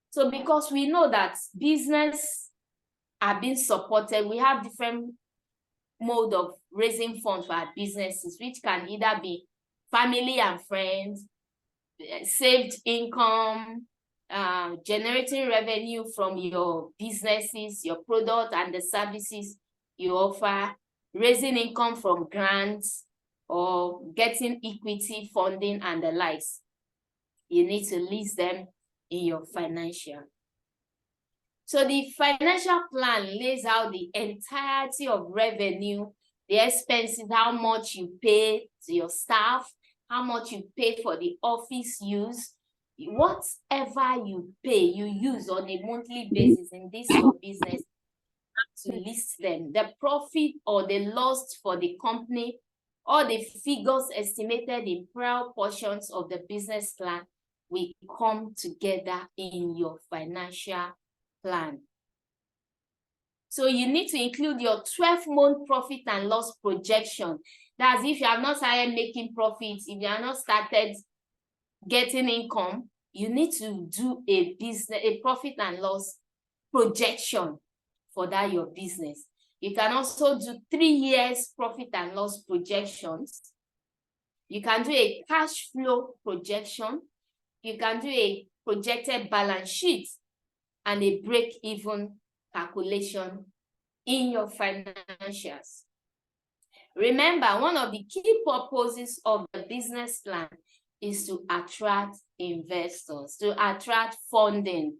So because we know that business are being supported, we have different mode of raising funds for our businesses, which can either be family and friends, saved income, generating revenue from your businesses, your product and the services you offer, raising income from grants, or getting equity funding and the likes. You need to list them in your financial. So the financial plan lays out the entirety of revenue, the expenses, how much you pay to your staff, how much you pay for the office use, whatever you pay, you use on a monthly basis in this your business, to list them. The profit or the loss for the company, or the figures estimated in prior portions of the business plan will come together in your financial plan. So you need to include your 12-month profit and loss projection. That's if you have not started making profits, if you have not started getting income, you need to do a profit and loss projection for that your business. You can also do 3 years profit and loss projections. You can do a cash flow projection. You can do a projected balance sheet and a break-even calculation in your financials. Remember, one of the key purposes of the business plan is to attract investors, to attract funding.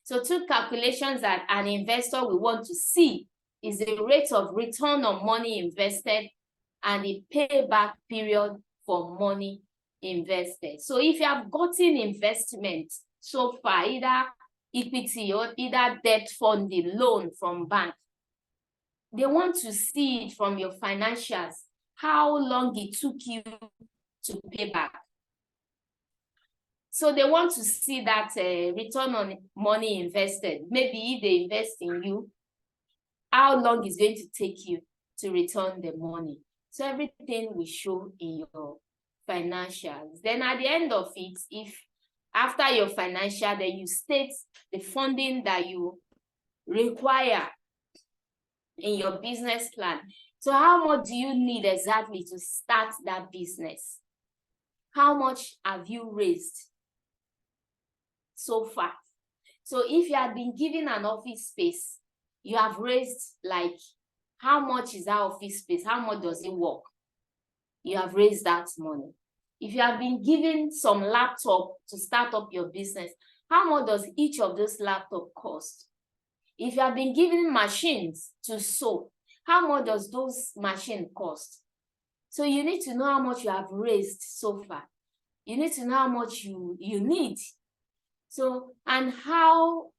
So 2 calculations that an investor will want to see is the rate of return on money invested and the payback period for money invested. So if you have gotten investment so far, either equity or either debt funding, loan from bank. They want to see it from your financials, how long it took you to pay back. So they want to see that return on money invested. Maybe if they invest in you, how long is going to take you to return the money. So everything will show in your financials. Then at the end of it, if after your financial, then you state the funding that you require in your business plan. So how much do you need exactly to start that business? How much have you raised so far? So if you have been given an office space, you have raised, like, how much is that office space? How much does it work? You have raised that money. If you have been given some laptop to start up your business, how much does each of those laptop cost? If you have been given machines to sew, how much does those machines cost? So you need to know how much you have raised so far. You need to know how much you need. So, and how,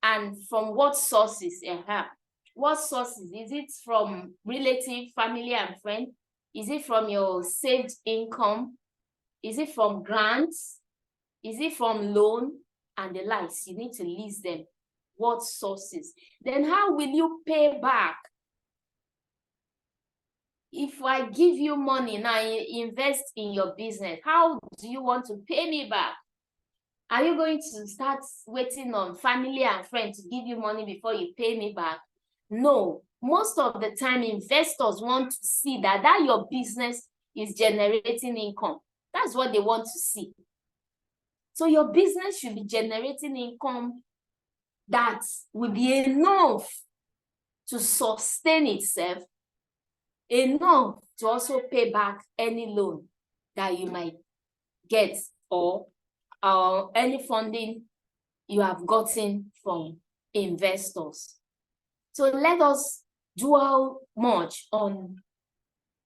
and from what sources you have. What sources? Is it from relative, family, and friends? Is it from your saved income? Is it from grants? Is it from loan? And the likes. You need to list them. What sources? Then how will you pay back? If I give you money now, you invest in your business, how do you want to pay me back? Are you going to start waiting on family and friends to give you money before you pay me back? No. Most of the time, investors want to see that your business is generating income. That's what they want to see. So your business should be generating income that will be enough to sustain itself, enough to also pay back any loan that you might get, or any funding you have gotten from investors. So let us dwell much on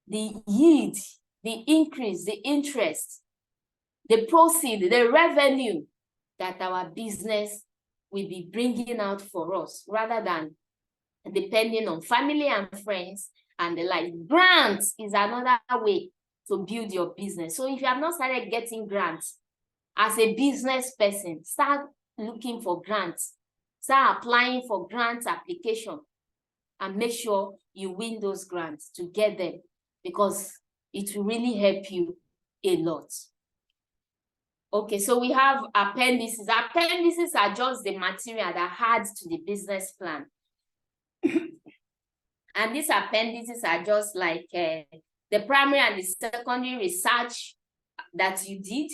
the yield, the increase, the interest, the proceed, the revenue that our business will be bringing out for us, rather than depending on family and friends and the like. Grants is another way to build your business. So if you have not started getting grants as a business person, start looking for grants. Start applying for grant application and make sure you win those grants to get them, because it will really help you a lot. Okay, so we have appendices. Appendices are just the material that adds to the business plan. And these appendices are just like the primary and the secondary research that you did,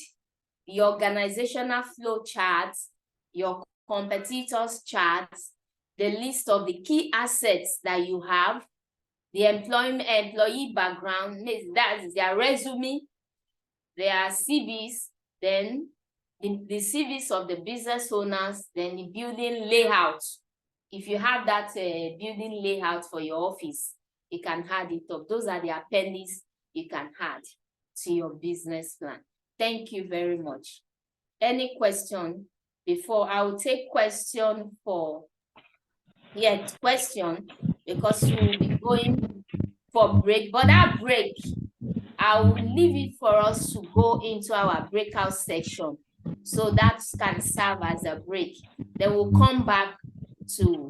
your organizational flow charts, your competitors charts, the list of the key assets that you have, the employee background, that is their resume, their CVs, then the CVs of the business owners, then the building layout. If you have that building layout for your office, you can add it up. Those are the appendices you can add to your business plan. Thank you very much. Any question before? I will take question for, question, because we'll be going for break. But that break, I will leave it for us to go into our breakout section. So that can serve as a break. Then we'll come back to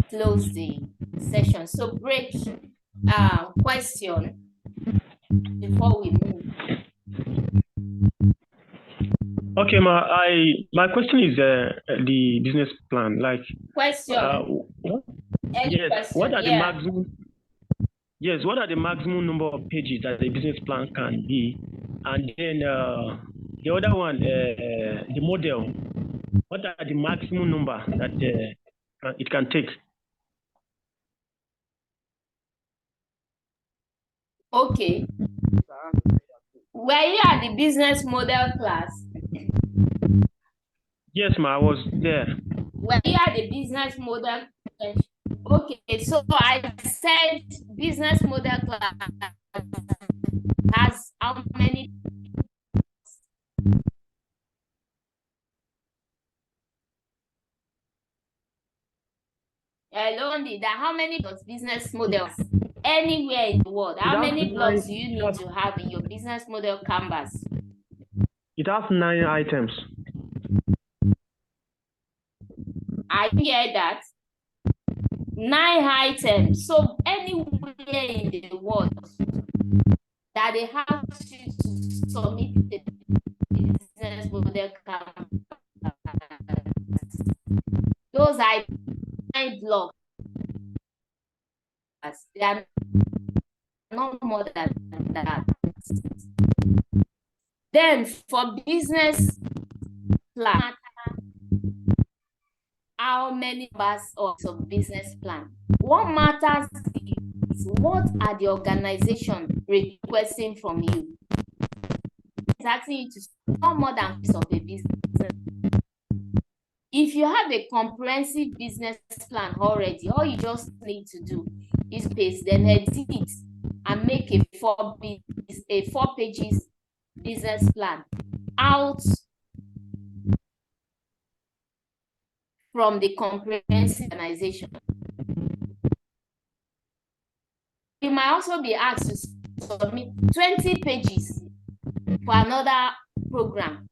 close the session. So break, question before we move. Okay, my question is the business plan. Like question. Yes. Question? What are the maximum? Yes. What are the maximum number of pages that the business plan can be? And then the other one, the model. What are the maximum number that it can take? Okay. Were you at the business model class? Yes, I was there. Were you at the business model? Okay, so I said business model class has how many? hello, there are how many business models anywhere in the world? How many blocks do you need to have in your business model canvas? It has 9 items. I hear that. 9 items. So anywhere in the world that they have you to submit the business model canvas, those are 9 blocks. They are not more than that. Then for business plan, how many parts of business plan? What matters is what are the organization requesting from you? It's asking you to no more than piece of a business. If you have a comprehensive business plan already, all you just need to do is paste, then edit it and make a 4 pages business plan out from the comprehensive organization. You might also be asked to submit 20 pages for another program.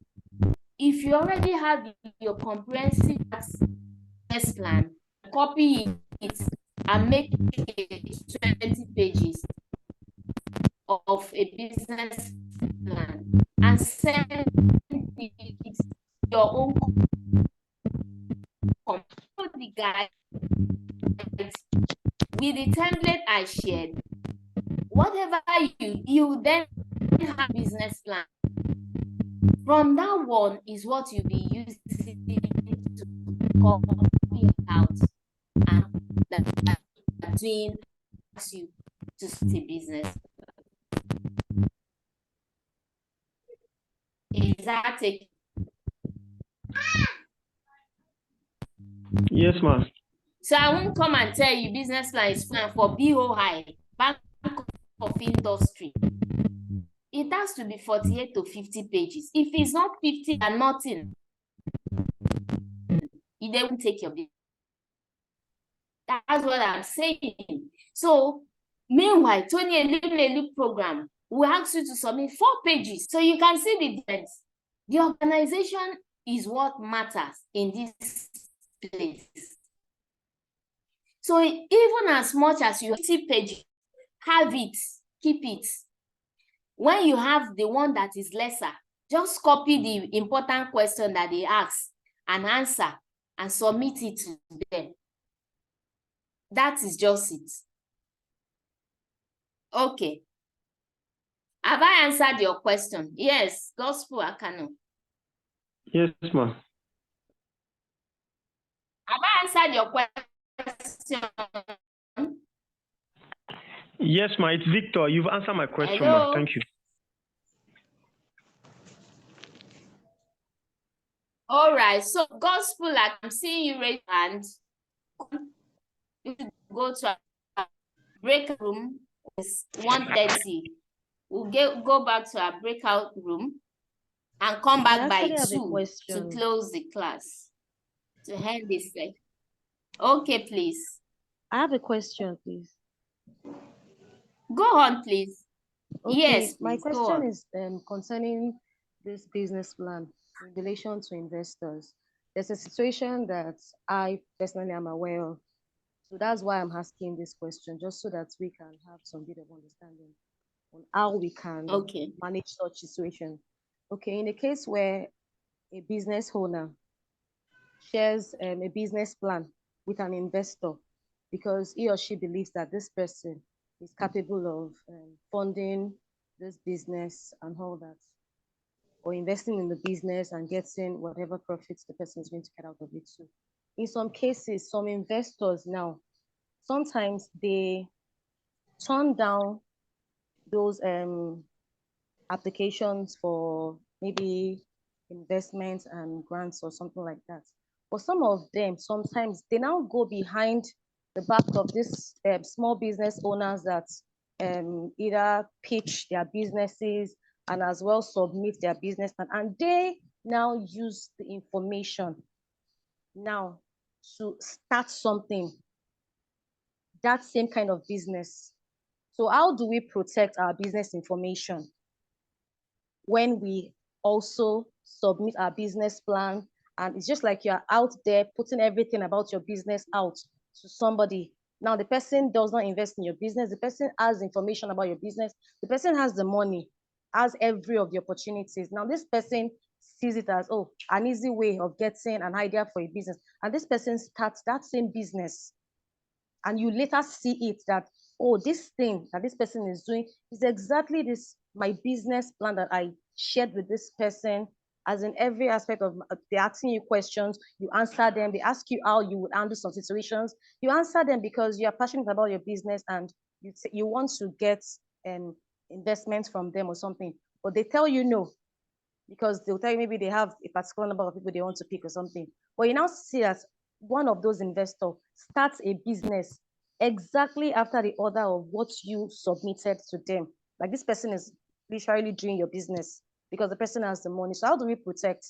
If you already have your comprehensive business plan, copy it and make it 20 pages of a business plan and send it your own the guide with the template I shared. Whatever you then have business plan. From that one is what you'll be using to copy out and doing you to start a business. Is that a Yes, ma'am. So I won't come and tell you business plan is plan for BOI, Bank of Industry. It has to be 48 to 50 pages. If it's not 50 and nothing, they won't take your business. That's what I'm saying. So meanwhile, Tony Elelu program will ask you to submit 4 pages. So you can see the difference. The organization is what matters in this place. So even as much as you 50 pages, have it, keep it. When you have the one that is lesser, just copy the important question that they ask and answer and submit it to them. That is just it. Okay. Have I answered your question? Yes, Gospel Akano. Yes, ma'am. Have I answered your question? Yes, ma'am. It's Victor. You've answered my question, ma'am. Thank you. All right. So, Gospel, I'm seeing you raise your hand. You go to a break room. It's 1:30. We'll go back to our breakout room and come back by 2 to close the class. To end this day. Okay, please. I have a question, please. Go on, please. Okay, yes, please. My question is concerning this business plan in relation to investors. There's a situation that I personally am aware of. So that's why I'm asking this question, just so that we can have some bit of understanding on how we can manage such situation. Okay, in a case where a business owner shares a business plan with an investor because he or she believes that this person is capable of funding this business and all that, or investing in the business and getting whatever profits the person is going to get out of it too. In some cases, some investors now, sometimes they turn down those applications for maybe investments and grants or something like that. But some of them, sometimes they now go behind the back of these small business owners that either pitch their businesses and as well submit their business plan, and they now use the information now to start something that same kind of business. So how do we protect our business information when we also submit our business plan? And it's just like you're out there putting everything about your business out to somebody. Now the person does not invest in your business. The person has information about your business. The person has the money, has every of the opportunities. Now this person sees it as, oh, an easy way of getting an idea for a business. And this person starts that same business. And you later see it that, oh, this thing that this person is doing is exactly this, my business plan that I shared with this person, as in every aspect of, they're asking you questions, you answer them, they ask you how you would handle some situations, you answer them because you are passionate about your business and you want to get investments from them or something, but they tell you no, because they'll tell you maybe they have a particular number of people they want to pick or something. But you now see that one of those investors starts a business exactly after the order of what you submitted to them. Like this person is literally doing your business because the person has the money. So how do we protect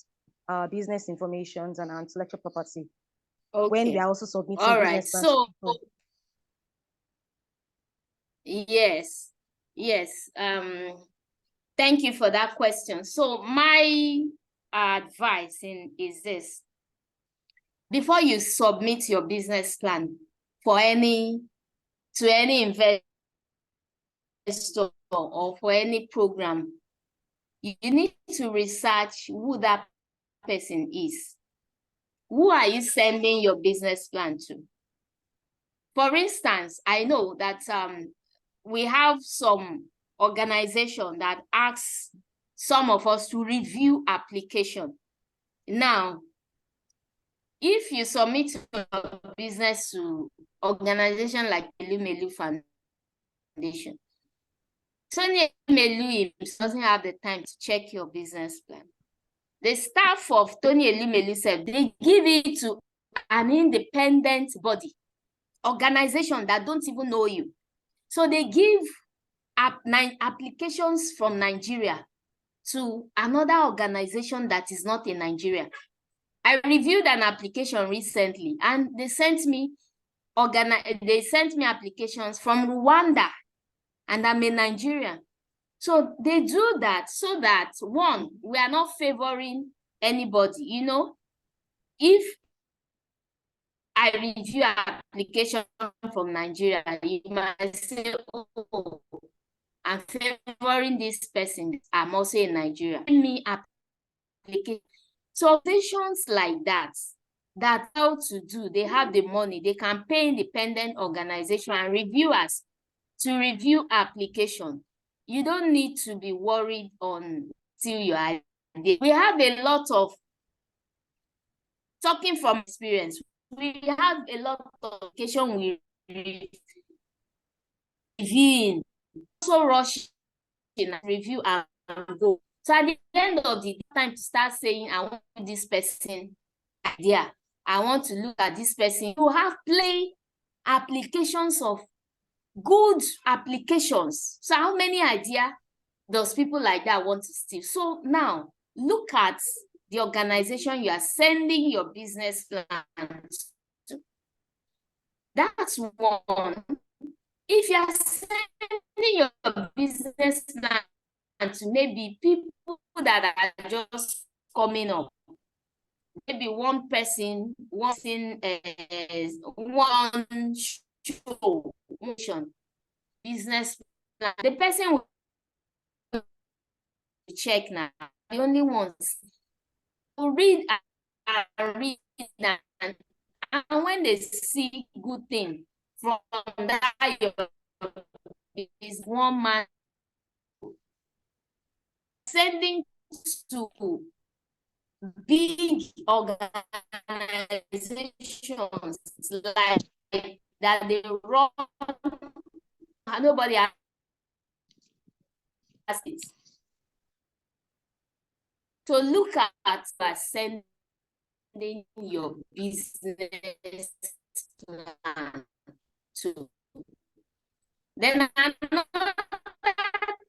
our business information and our intellectual property when we are also submitting business plans? So yes. Thank you for that question. So my advice is this: before you submit your business plan to any investor or for any program, you need to research who that person is. Who are you sending your business plan to? For instance, I know that we have some organization that asks some of us to review application. Now, if you submit your business to organization like Melu Foundation, Tony Melu doesn't have the time to check your business plan. The staff of Tony Melu said they give it to an independent body, organization that don't even know you. So they give applications from Nigeria to another organization that is not in Nigeria. I reviewed an application recently and they sent me applications from Rwanda, and I'm a Nigerian. So they do that so that, one, we are not favoring anybody. You know, if I review an application from Nigeria, you might say, oh, I'm favoring this person, I'm also in Nigeria. Me application. So organizations like that how to do, they have the money, they can pay independent organization and reviewers to review application. You don't need to be worried on till you are there. We have a lot of, talking from experience, we have a lot of application we reviewing, also rushing review and go. So at the end of the time to start saying, I want this person idea, I want to look at this person. You have play applications of good applications. So how many ideas does people like that want to steal? So now look at the organization you are sending your business plans to. That's one. If you are sending your business plan to maybe people that are just coming up, maybe one person, one show, business plan, the person will check now. The only ones who read and read, and when they see good thing from that, is one man sending to big organizations like that they run, nobody has it. So look at sending your business plan to. Then another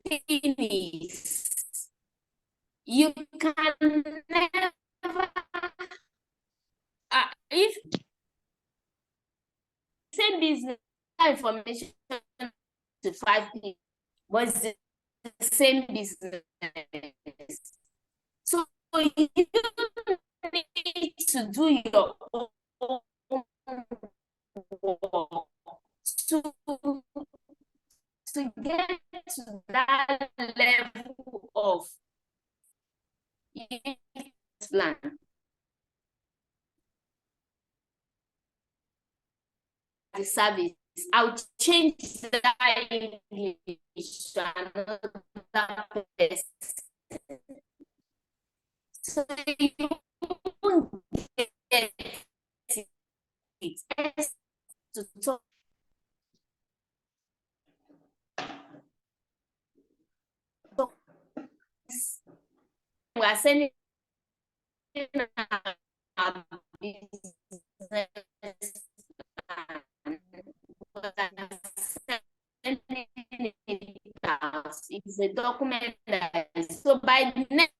thing is, you can never, if same business information to 5 people, but it's the same business. So you need to do your own work to get to that level of plan. The service, I'll change that English to another person. So you won't get it to talk. We are sending our business it's a document so by the next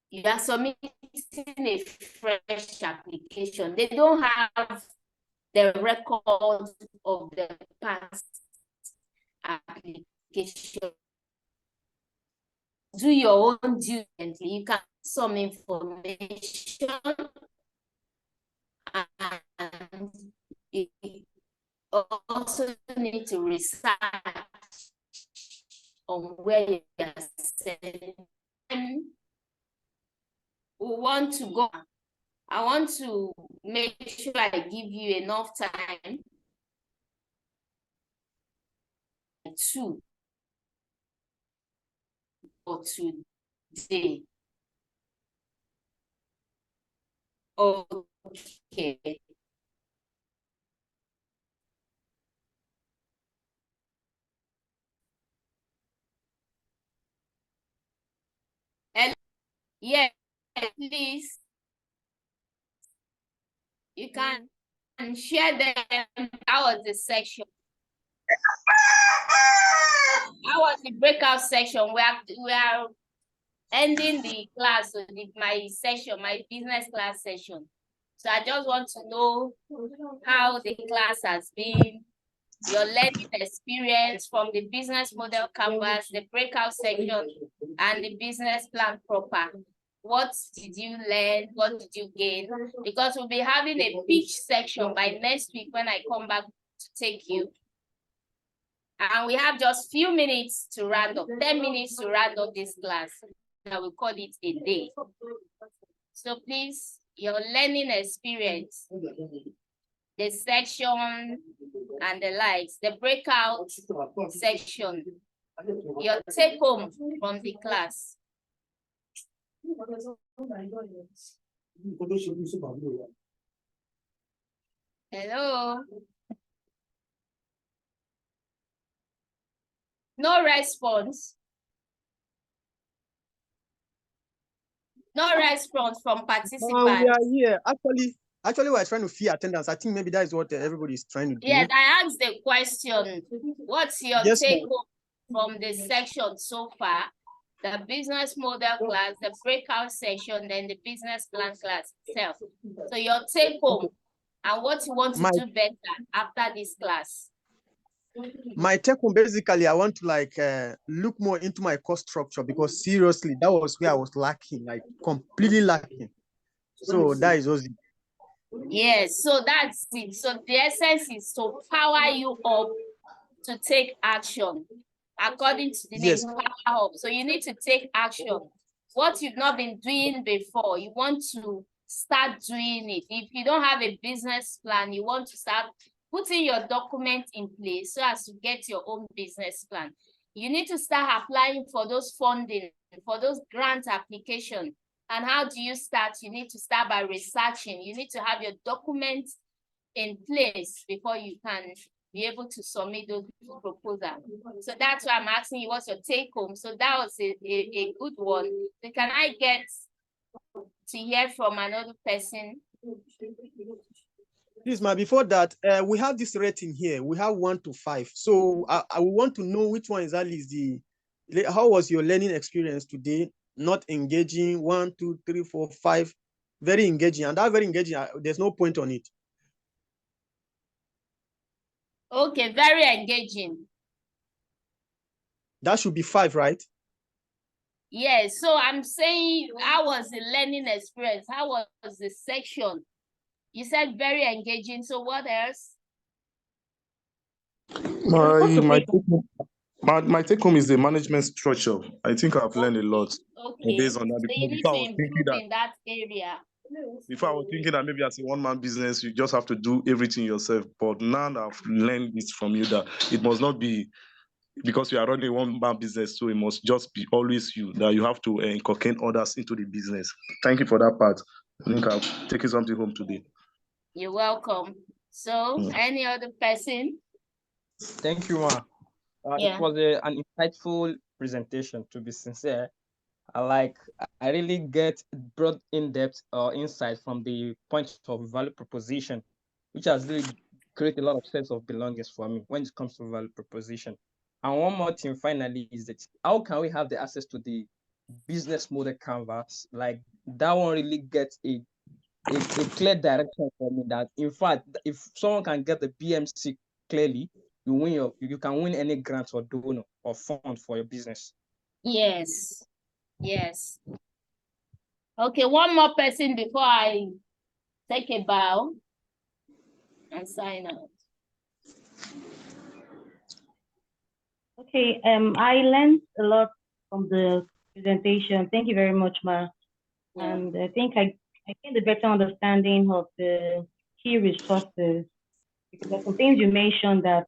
you are submitting a fresh application. They don't have the record of the past application. Do your own diligence. You can some information and you also need to research on where you are sending. We want to go. I want to make sure I give you enough time to or today. Okay. And yeah, please. You can share them. That was the section. That was the breakout section. We are ending the class, so my session, my business class session. So I just want to know how the class has been, your learning experience from the business model canvas, the breakout section, and the business plan proper. What did you learn? What did you gain? Because we'll be having a pitch section by next week when I come back to take you. And we have just few minutes to round up, 10 minutes to round up this class. Now we call it a day. So please, your learning experience, the section and the likes, the breakout section, your take home from the class. Hello. No response. No response from participants. We are here. Actually, we're trying to fill attendance. I think maybe that is what everybody is trying to do. Yes, I asked the question. What's your take home from the section so far? The business model class, the breakout session, then the business plan class itself. So your take home and what you want to do better after this class. My take home, basically, I want to look more into my cost structure, because seriously, that was where I was lacking, like completely lacking. So that is also. Yes, so that's it. So the essence is to power you up to take action. According to the name, power up. So you need to take action. What you've not been doing before, you want to start doing it. If you don't have a business plan, you want to start putting your document in place so as to get your own business plan. You need to start applying for those funding, for those grant applications. And how do you start? You need to start by researching. You need to have your documents in place before you can be able to submit those proposals. So that's why I'm asking you, what's your take home? So that was a good one. So can I get to hear from another person? Please, ma, before that, we have this rating here. We have 1 to 5. So I want to know which one exactly is how was your learning experience today? Not engaging, 1, 2, 3, 4, 5, very engaging. And that very engaging, there's no point on it. Okay, very engaging. That should be 5, right? Yes, so I'm saying, how was the learning experience? How was the section? You said very engaging, so what else? My take home is the management structure. I think I've learned a lot based on that. So you need to improve in that area. Before I was thinking that maybe as a one-man business, you just have to do everything yourself. But now I've learned this from you that it must not be because you are running a one-man business, so it must just be always you, that you have to inculcate others into the business. Thank you for that part. I think I've taken something home today. You're welcome. So, any other person? Thank you, Ma. It was an insightful presentation, to be sincere. I really get broad in-depth insight from the point of value proposition, which has really created a lot of sense of belongings for me when it comes to value proposition. And one more thing finally is that how can we have the access to the business model canvas? Like that one really gets a clear direction for me that in fact, if someone can get the BMC clearly, you can win any grant or donor or fund for your business. Yes. Yes. Okay, one more person before I take a bow and sign out. Okay, I learned a lot from the presentation. Thank you very much, Ma. And I think I gained a better understanding of the key resources, because there are some things you mentioned that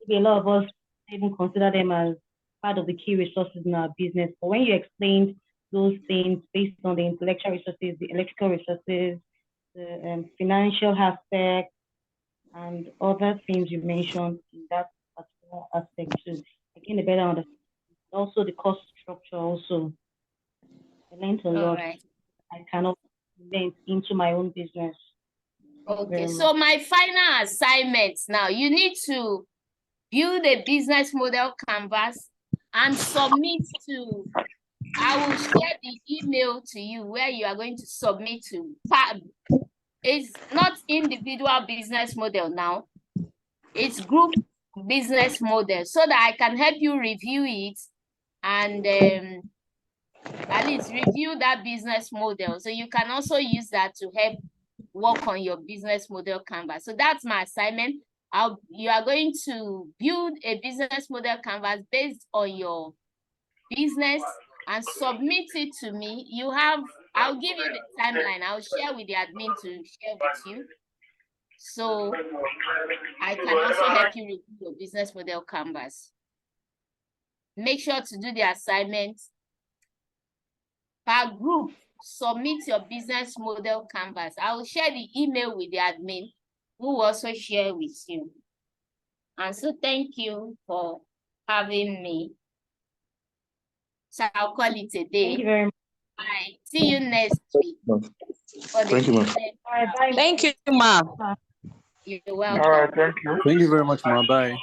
maybe a lot of us even consider them as part of the key resources in our business. But when you explained those things based on the intellectual resources, the electrical resources, the financial aspect, and other things you mentioned in that particular aspect too, I gained a better understanding. Also the cost structure also. I learned a lot. Right. I cannot implement into my own business. Okay, so my final assignment now, you need to build a business model canvas and submit to, I will share the email to you where you are going to submit to. It's not individual business model now, it's group business model, so that I can help you review it and at least review that business model. So you can also use that to help work on your business model canvas. So that's my assignment. You are going to build a business model canvas based on your business and submit it to me. I'll give you the timeline. I'll share with the admin to share with you. So I can also help you review your business model canvas. Make sure to do the assignment. Per group, submit your business model canvas. I will share the email with the admin who will also share with you. And so thank you for having me. So I'll call it a day. Thank you very much. Bye. See you next week. Thank you, ma'am. Thank you, Ma. You're welcome. All right, thank you. Thank you very much, Ma. Bye.